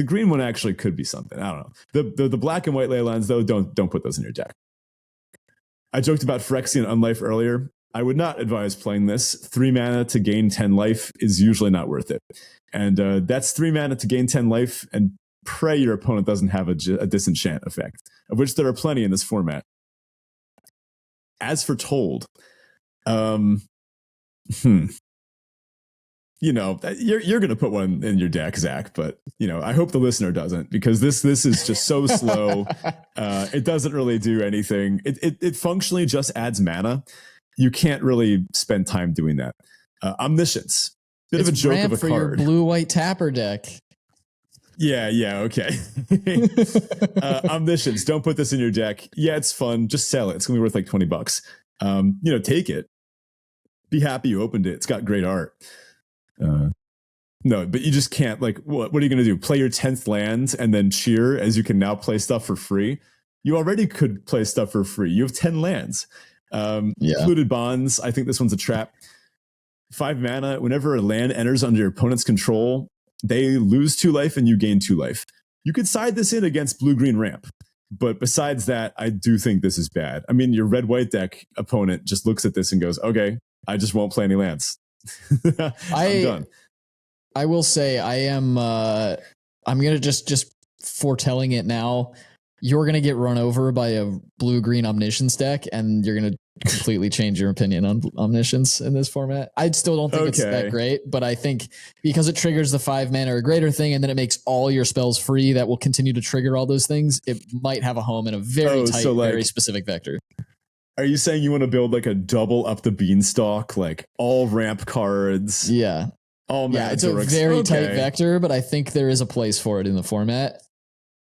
green one actually could be something. I don't know. The black and white Leylines, though, don't put those in your deck. I joked about Phyrexian Unlife earlier. I would not advise playing this. 3 mana to gain 10 life is usually not worth it. And that's 3 mana to gain 10 life and pray your opponent doesn't have a disenchant effect, of which there are plenty in this format. As for Told, you know, you're going to put one in your deck, Zach, but, you know, I hope the listener doesn't, because this is just so slow. It doesn't really do anything. It functionally just adds mana. You can't really spend time doing that. Omniscience. Bit of a joke of a for card. Your blue-white tapper deck. Yeah, okay. Omniscience. Don't put this in your deck. Yeah, it's fun. Just sell it. It's going to be worth like $20. You know, take it. Be happy you opened it. It's got great art. No, but you just can't, like, what are you going to do? Play your 10th land and then cheer as you can now play stuff for free? You already could play stuff for free. You have 10 lands. Polluted Bonds. I think this one's a trap. 5 mana. Whenever a land enters under your opponent's control, they lose 2 life and you gain 2 life. You could side this in against blue-green ramp. But besides that, I do think this is bad. I mean, your red-white deck opponent just looks at this and goes, okay, I just won't play any lands. I'm done. I will say I'm going to just foretelling it now. You're going to get run over by a blue-green Omniscience deck, and you're going to completely change your opinion on Omniscience in this format. I still don't think it's that great, but I think because it triggers the 5 mana or greater thing, and then it makes all your spells free that will continue to trigger all those things, it might have a home in a very tight, very specific vector. Are you saying you want to build like a double up the beanstalk, like all ramp cards? Yeah. It's a very tight vector, but I think there is a place for it in the format.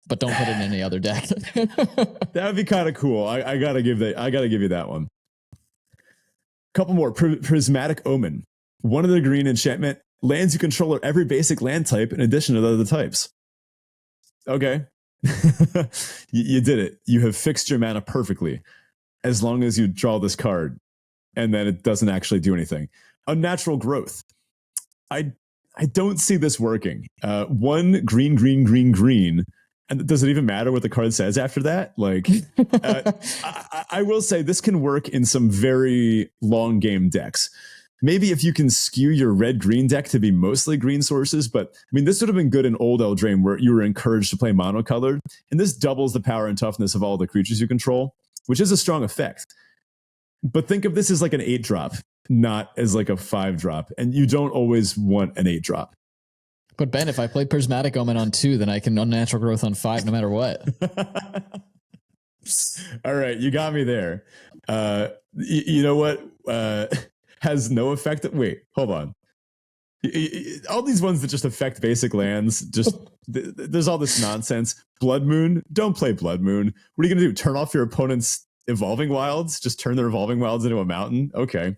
But don't put it in any other deck. That would be kind of cool. I gotta give you that one. Couple more. Prismatic Omen. 1 of the green enchantment. Lands you control are every basic land type in addition to the other types. Okay. You did it. You have fixed your mana perfectly. As long as you draw this card. And then it doesn't actually do anything. Unnatural Growth. I don't see this working. 1 green. And does it even matter what the card says after that? Like, I will say this can work in some very long game decks. Maybe if you can skew your red-green deck to be mostly green sources, but I mean, this would have been good in Old Eldraine where you were encouraged to play monocolored, and this doubles the power and toughness of all the creatures you control, which is a strong effect. But think of this as like an 8-drop, not as like a 5-drop, and you don't always want an 8-drop. But Ben, if I play Prismatic Omen on 2, then I can Unnatural Growth on 5 no matter what. All right, you got me there. You know what? Has no effect. Wait, hold on. All these ones that just affect basic lands, just there's all this nonsense. Blood Moon, don't play Blood Moon. What are you going to do? Turn off your opponent's Evolving Wilds? Just turn their Evolving Wilds into a mountain? Okay.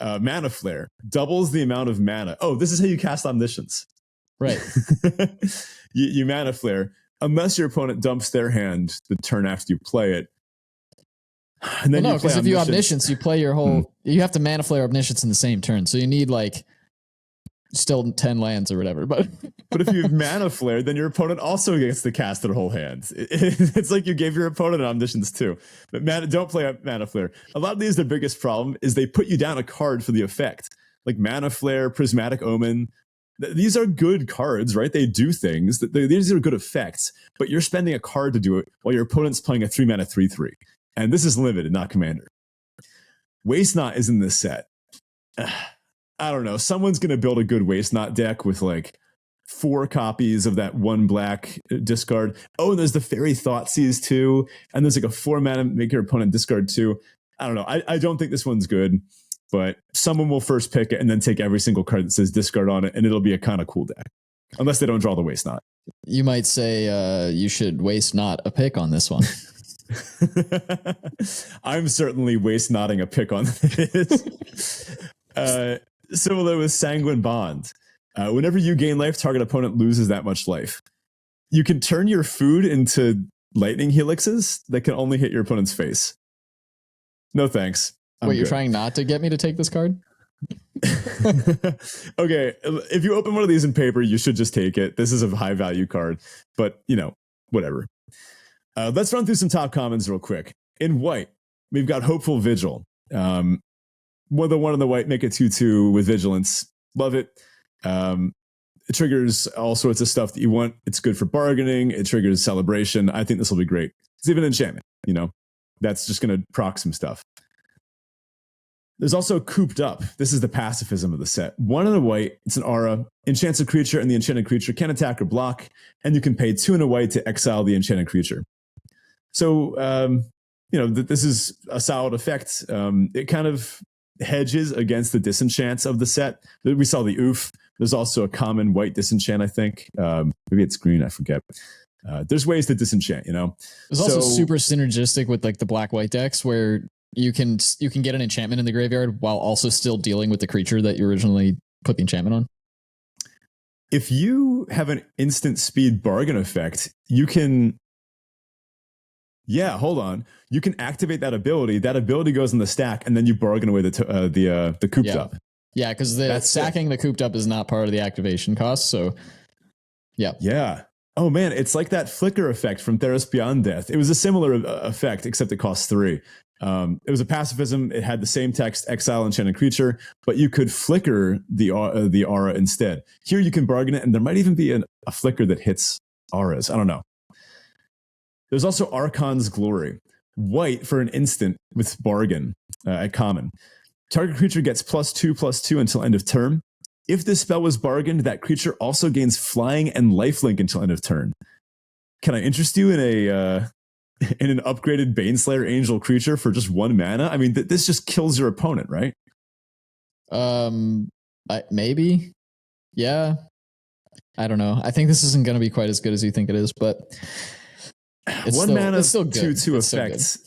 Mana Flare doubles the amount of mana. Oh, this is how you cast Omniscience. Right. you Mana Flare. Unless your opponent dumps their hand the turn after you play it. And then because if you Omniscience, you play your whole... You have to Mana Flare Omniscience in the same turn. So you need like still 10 lands or whatever. But if you Mana Flare, then your opponent also gets to cast their whole hand. It's like you gave your opponent an Omniscience too. But don't play Mana Flare. A lot of these, their biggest problem is they put you down a card for the effect. Like Mana Flare, Prismatic Omen. These are good cards, right? They do things. These are good effects, but you're spending a card to do it while your opponent's playing a 3-mana 3/3. And this is limited, not commander. Waste Not is in this set. I don't know. Someone's going to build a good Waste Not deck with like 4 copies of that 1 black discard. Oh, and there's the Fairy Thoughtseize too. And there's like a 4-mana make your opponent discard 2. I don't know. I don't think this one's good, but someone will first pick it and then take every single card that says discard on it, and it'll be a kind of cool deck. Unless they don't draw the Waste Not. You might say you should waste not a pick on this one. I'm certainly waste notting a pick on this. Similar with Sanguine Bond. Whenever you gain life, target opponent loses that much life. You can turn your food into lightning helixes that can only hit your opponent's face. No thanks. Wait, you're trying not to get me to take this card? Okay, if you open one of these in paper, you should just take it. This is a high value card, but whatever. Let's run through some top commons real quick. In white, we've got Hopeful Vigil. One on the white, make it 2/2 with vigilance. Love it. It triggers all sorts of stuff that you want. It's good for bargaining. It triggers celebration. I think this will be great. It's even enchantment, that's just going to proc some stuff. There's also Cooped Up. This is the pacifism of the set. 1 in a white, it's an aura, enchants a creature, and the enchanted creature can attack or block, and you can pay 2 in a white to exile the enchanted creature. So, this is a solid effect. It kind of hedges against the disenchants of the set. We saw the Oof. There's also a common white disenchant, I think. Maybe it's green, I forget. There's ways to disenchant, It's also super synergistic with like the black-white decks where you can get an enchantment in the graveyard while also still dealing with the creature that you originally put the enchantment on. If you have an instant speed bargain effect, you can... Yeah, hold on. You can activate that ability. That ability goes in the stack, and then you bargain away the Cooped Up. Yeah, because sacking the Cooped Up is not part of the activation cost. So, yeah. Yeah. Oh, man, it's like that flicker effect from Theros Beyond Death. It was a similar effect, except it costs 3. It was a pacifism. It had the same text, exile enchanted creature, but you could flicker the aura instead. Here you can bargain it, and there might even be a flicker that hits auras. I don't know. There's also Archon's Glory. White for an instant with bargain at common. Target creature gets +2/+2 until end of turn. If this spell was bargained, that creature also gains flying and lifelink until end of turn. Can I interest you in an upgraded Baneslayer Angel creature for just 1 mana? I mean, this just kills your opponent, right? Maybe. Yeah. I don't know. I think this isn't going to be quite as good as you think it is, but... It's 1 mana, it's still good. 2/2 effects.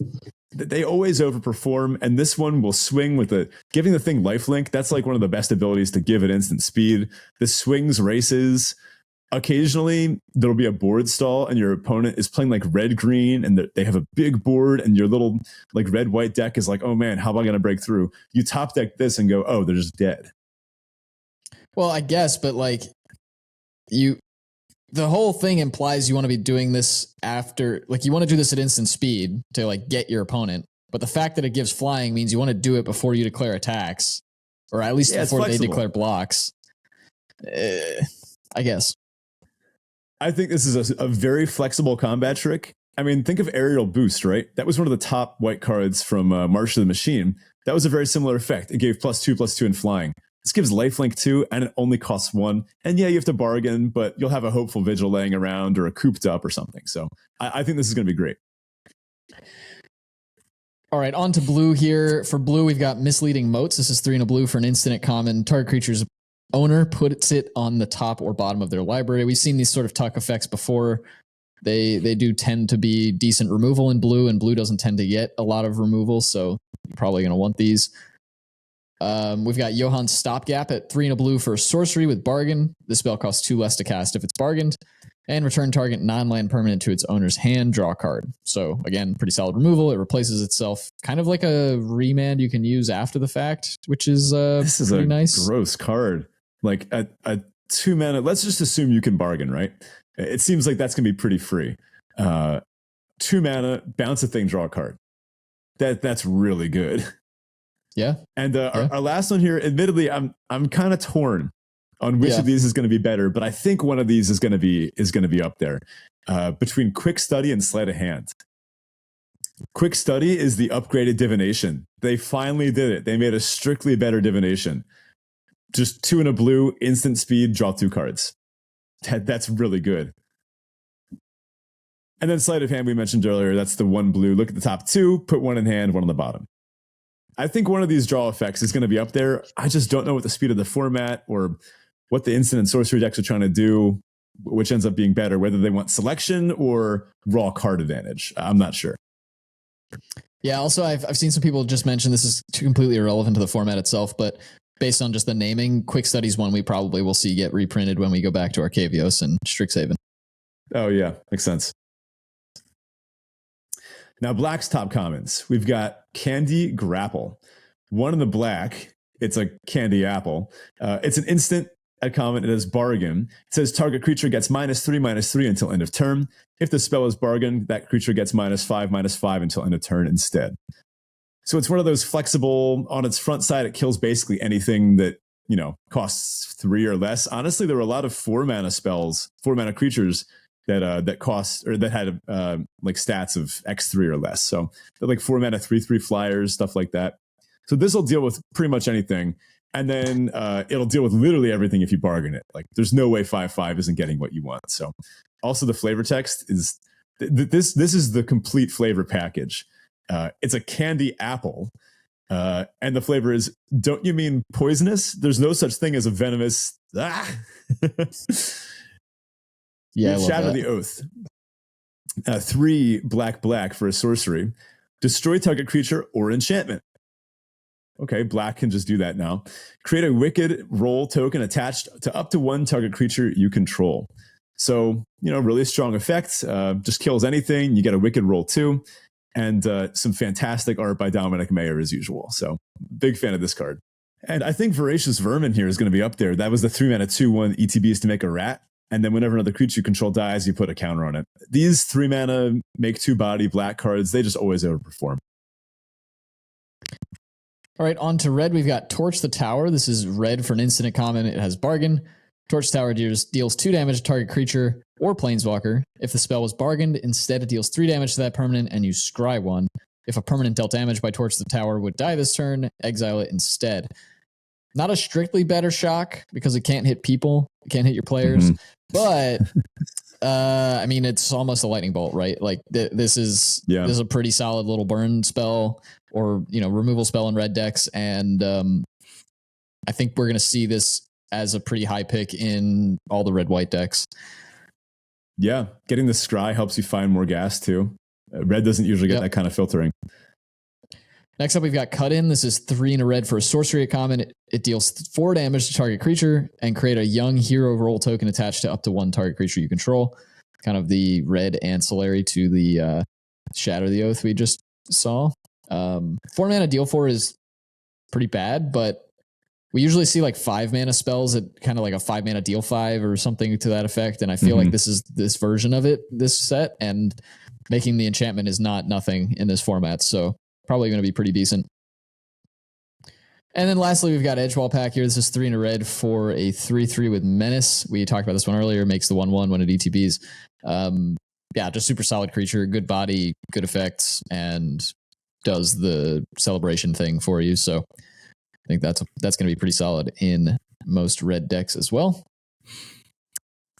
They always overperform, and this one will swing with giving the thing lifelink. That's like one of the best abilities to give it instant speed. This swings races. Occasionally, there'll be a board stall, and your opponent is playing like red-green, and they have a big board, and your little like red-white deck is like, oh man, how am I going to break through? You top deck this and go, oh, they're just dead. Well, I guess, but like the whole thing implies you want to be doing this after, like you want to do this at instant speed to like get your opponent. But the fact that it gives flying means you want to do it before you declare attacks, or at least before they declare blocks. I guess. I think this is a very flexible combat trick. I mean, think of Aerial Boost, right? That was one of the top white cards from March of the Machine. That was a very similar effect. It gave +2/+2 in flying. This gives lifelink 2, and it only costs 1. And yeah, you have to bargain, but you'll have a Hopeful Vigil laying around or a Cooped Up or something. So I think this is going to be great. All right, on to blue here. For blue, we've got Misleading Motes. This is 3 in a blue for an instant at common. Target creature's owner puts it on the top or bottom of their library. We've seen these sort of tuck effects before. They do tend to be decent removal in blue, and blue doesn't tend to get a lot of removal, so you're probably going to want these. We've got Johann's Stopgap at 3 in a blue for sorcery with bargain. This spell costs 2 less to cast if it's bargained. And return target non-land permanent to its owner's hand, draw a card. So again, pretty solid removal. It replaces itself, kind of like a remand you can use after the fact, which is this is pretty a nice. Gross card. Like a 2 mana, let's just assume you can bargain, right? It seems like that's going to be pretty free. 2 mana, bounce a thing, draw a card. That's really good. Yeah. And our last one here, admittedly, I'm kind of torn. on which of these is going to be better, but I think one of these is going to be up there between Quick Study and Sleight of Hand. Quick Study is the upgraded divination. They finally did it. They made a strictly better divination. Just 2 and a blue, instant speed, draw 2 cards. That's really good. And then Sleight of Hand we mentioned earlier. That's the 1 blue. Look at the top 2, put 1 in hand, 1 on the bottom. I think one of these draw effects is going to be up there. I just don't know what the speed of the format or what the instant and sorcery decks are trying to do, which ends up being better, whether they want selection or raw card advantage. I'm not sure. Yeah, also I've seen some people just mention this is completely irrelevant to the format itself, but based on just the naming, Quick Studies one we probably will see get reprinted when we go back to Arcavios and Strixhaven. Oh yeah, makes sense. Now Black's top commons. We've got Candy Grapple. 1 in the black, it's a candy apple. It's an instant at common. It has Bargain. It says target creature gets -3/-3 until end of turn. If the spell is Bargain, that creature gets -5/-5 until end of turn instead. So it's one of those flexible, on its front side, it kills basically anything that, costs 3 or less. Honestly, there were a lot of 4-mana spells, 4-mana creatures that cost, or that had like stats of X3 or less. So they're like 4-mana 3/3 flyers, stuff like that. So this will deal with pretty much anything. And then it'll deal with literally everything if you bargain it. Like there's no way 5/5 isn't getting what you want. So also the flavor text is this is the complete flavor package. It's a candy apple. And the flavor is, don't you mean poisonous? There's no such thing as a venomous. Yeah, Shatter the Oath. 3 black for a sorcery. Destroy target creature or enchantment. Okay, black can just do that now. Create a wicked roll token attached to up to 1 target creature you control. So, really strong effect. Just kills anything. You get a wicked roll too. And some fantastic art by Dominic Mayer as usual. So, big fan of this card. And I think Voracious Vermin here is going to be up there. That was the 3-mana 2/1 ETBs to make a rat. And then whenever another creature you control dies, you put a counter on it. These 3-mana make 2-body black cards, they just always overperform. All right, on to red. We've got Torch the Tower. This is red for an instant common. It has Bargain. Torch Tower deals 2 damage to target creature or planeswalker. If the spell was bargained, instead it deals 3 damage to that permanent and you scry 1. If a permanent dealt damage by Torch the Tower would die this turn, exile it instead. Not a strictly better shock because it can't hit people. It can't hit your players. But, I mean, it's almost a lightning bolt, right? Like this is a pretty solid little burn spell or, removal spell in red decks. And I think we're going to see this as a pretty high pick in all the red-white decks. Yeah, getting the scry helps you find more gas too. Red doesn't usually get that kind of filtering. Next up, we've got Cut In. This is 3 in a red for a sorcery at common. It deals 4 damage to target creature and create a young hero roll token attached to up to 1 target creature you control. Kind of the red ancillary to the Shatter the Oath we just saw. 4-mana deal 4 is pretty bad, but we usually see like 5-mana spells at kind of like a 5-mana deal 5 or something to that effect. And I feel like this is this version of it, this set, and making the enchantment is not nothing in this format. So probably going to be pretty decent. And then lastly, we've got Edgewall Pack here. This is 3 in a red for a 3/3 with Menace. We talked about this one earlier. Makes the 1/1 when it ETBs. Just super solid creature, good body, good effects, and does the celebration thing for you. So I think that's going to be pretty solid in most red decks as well.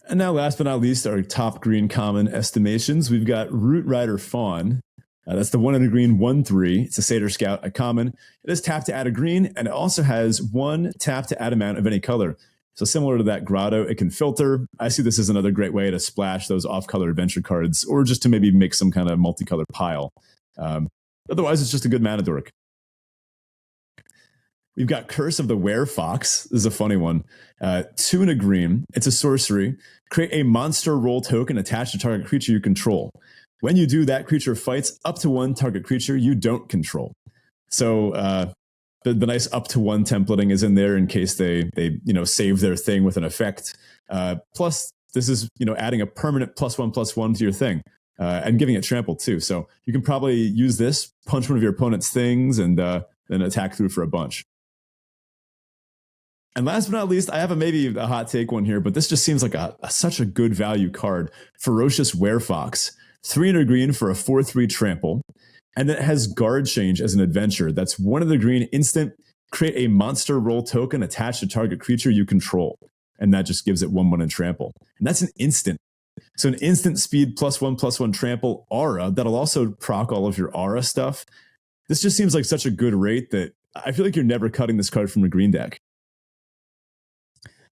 And now, last but not least, our top green common estimations. We've got Root Rider Fawn. That's the 1 in a green 1/3. It's a Satyr Scout, a common. It is tap to add a green, and it also has 1 tap to add a mana of any color. So similar to that Grotto, it can filter. I see this as another great way to splash those off-color adventure cards, or just to maybe make some kind of multicolored pile. Otherwise, it's just a good mana dork. We've got Curse of the Werefox. This is a funny one. 2 in a green. It's a sorcery. Create a monster roll token attached to target creature you control. When you do, that creature fights up to 1 target creature you don't control. So the nice up to 1 templating is in there in case they save their thing with an effect. Plus, this is adding a permanent +1/+1 to your thing and giving it trample too. So you can probably use this, punch one of your opponent's things, and then attack through for a bunch. And last but not least, I have maybe a hot take one here, but this just seems like such a good value card. Ferocious Werefox, 300 green for a 4/3 trample. And then it has guard change as an adventure. That's 1 of the green instant, create a monster roll token attached to target creature you control. And that just gives it 1/1 and trample. And that's an instant. So an instant speed +1/+1 trample aura that'll also proc all of your aura stuff. This just seems like such a good rate that I feel like you're never cutting this card from a green deck.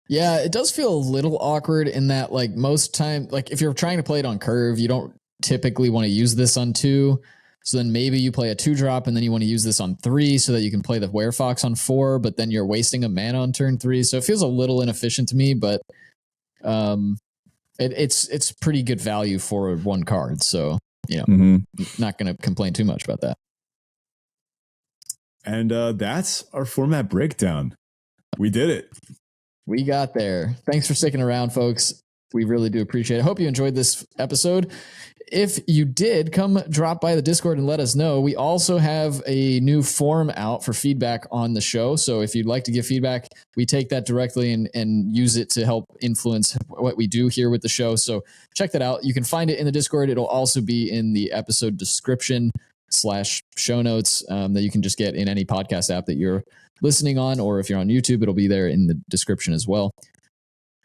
Yeah, it does feel a little awkward in that, like, most time, like if you're trying to play it on curve, you don't typically want to use this on 2. So then maybe you play a 2-drop and then you want to use this on 3 so that you can play the Werefox on 4, but then you're wasting a mana on turn 3. So it feels a little inefficient to me, but it's pretty good value for 1 card. So, not going to complain too much about that. And that's our format breakdown. We did it. We got there. Thanks for sticking around, folks. We really do appreciate it. I hope you enjoyed this episode. If you did, come drop by the Discord and let us know. We also have a new form out for feedback on the show. So if you'd like to give feedback, we take that directly and use it to help influence what we do here with the show. So check that out. You can find it in the Discord. It'll also be in the episode description /show notes that you can just get in any podcast app that you're listening on, or if you're on YouTube, it'll be there in the description as well.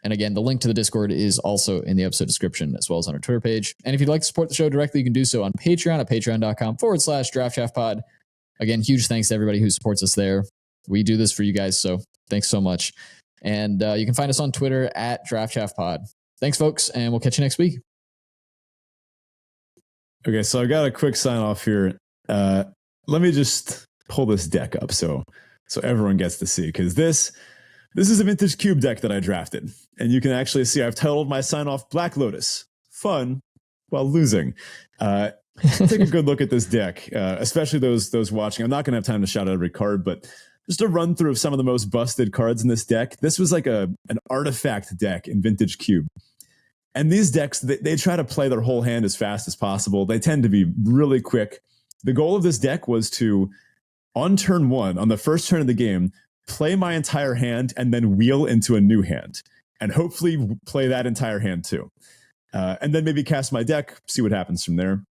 And again, the link to the Discord is also in the episode description, as well as on our Twitter page. And if you'd like to support the show directly, you can do so on Patreon at patreon.com/draftchaffpod. Again, huge thanks to everybody who supports us there. We do this for you guys, so thanks so much. And you can find us on Twitter at draftchaffpod. Thanks, folks, and we'll catch you next week. Okay, so I got a quick sign off here. Let me just pull this deck up so everyone gets to see, because this is a vintage cube deck that I drafted, and you can actually see I've titled my sign off Black Lotus, fun while losing. Take a good look at this deck, especially those watching. I'm not going to have time to shout out every card, but just a run through of some of the most busted cards in this deck. This was like an artifact deck in vintage cube. And these decks, they try to play their whole hand as fast as possible. They tend to be really quick. The goal of this deck was to, on turn 1, on the first turn of the game, play my entire hand and then wheel into a new hand. And hopefully play that entire hand too. And then maybe cast my deck, see what happens from there.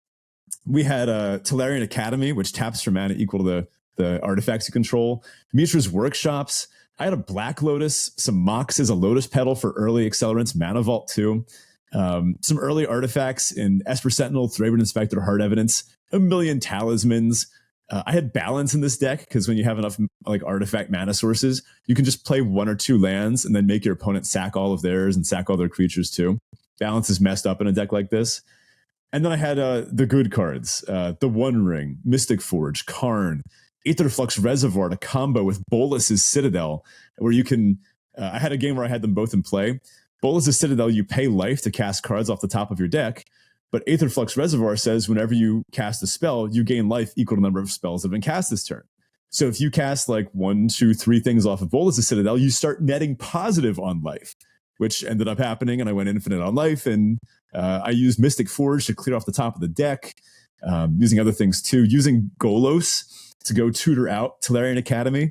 We had Tolarian Academy, which taps for mana equal to the artifacts you control. Mishra's Workshops. I had a Black Lotus, some Moxes, a Lotus Petal for early accelerants, Mana Vault 2. Some early artifacts in Esper Sentinel, Thraben Inspector, Heart Evidence, a million Talismans. I had Balance in this deck because when you have enough like artifact mana sources, you can just play 1 or 2 lands and then make your opponent sack all of theirs and sack all their creatures too. Balance is messed up in a deck like this. And then I had the good cards, the One Ring, Mystic Forge, Karn, Aetherflux Reservoir to combo with Bolas's Citadel, where you can, I had a game where I had them both in play. Bolas's Citadel, you pay life to cast cards off the top of your deck, but Aetherflux Reservoir says whenever you cast a spell, you gain life equal to the number of spells that have been cast this turn. So if you cast like 1, 2, 3 things off of Bolas's Citadel, you start netting positive on life, which ended up happening, and I went infinite on life, and I used Mystic Forge to clear off the top of the deck, using other things too, using Golos to go tutor out Tolarian Academy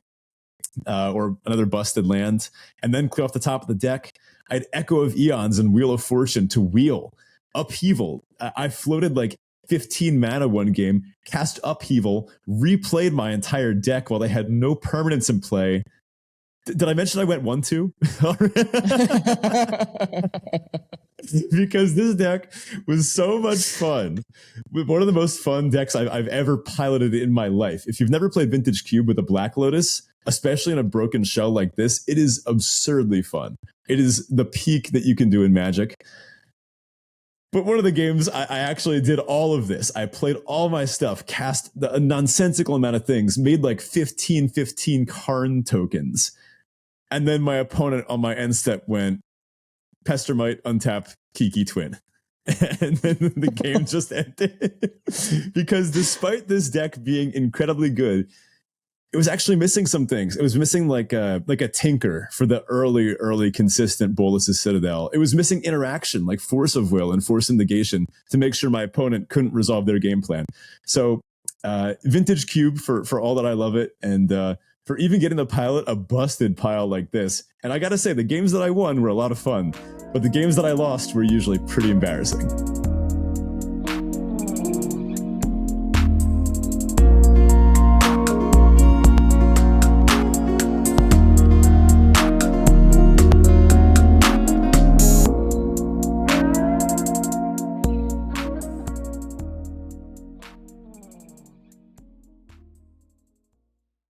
or another busted land, and then clear off the top of the deck. I had Echo of Eons and Wheel of Fortune to wheel. Upheaval. I floated like 15 mana one game, cast Upheaval, replayed my entire deck while they had no permanents in play. Did I mention I went 1-2? Because this deck was so much fun. One of the most fun decks I've ever piloted in my life. If you've never played Vintage Cube with a Black Lotus, especially in a broken shell like this, it is absurdly fun. It is the peak that you can do in Magic. But one of the games, I actually did all of this. I played all my stuff, cast a nonsensical amount of things, made like 15 Karn tokens. And then my opponent on my end step went, Pestermite, untap, Kiki Twin. And then the game just ended. Because despite this deck being incredibly good, it was actually missing some things. It was missing like a tinker for the early consistent Bolas's Citadel. It was missing interaction like Force of Will and Force of Negation to make sure my opponent couldn't resolve their game plan. So Vintage Cube for all that I love it. And for even getting to pilot a busted pile like this. And I gotta say, the games that I won were a lot of fun, but the games that I lost were usually pretty embarrassing.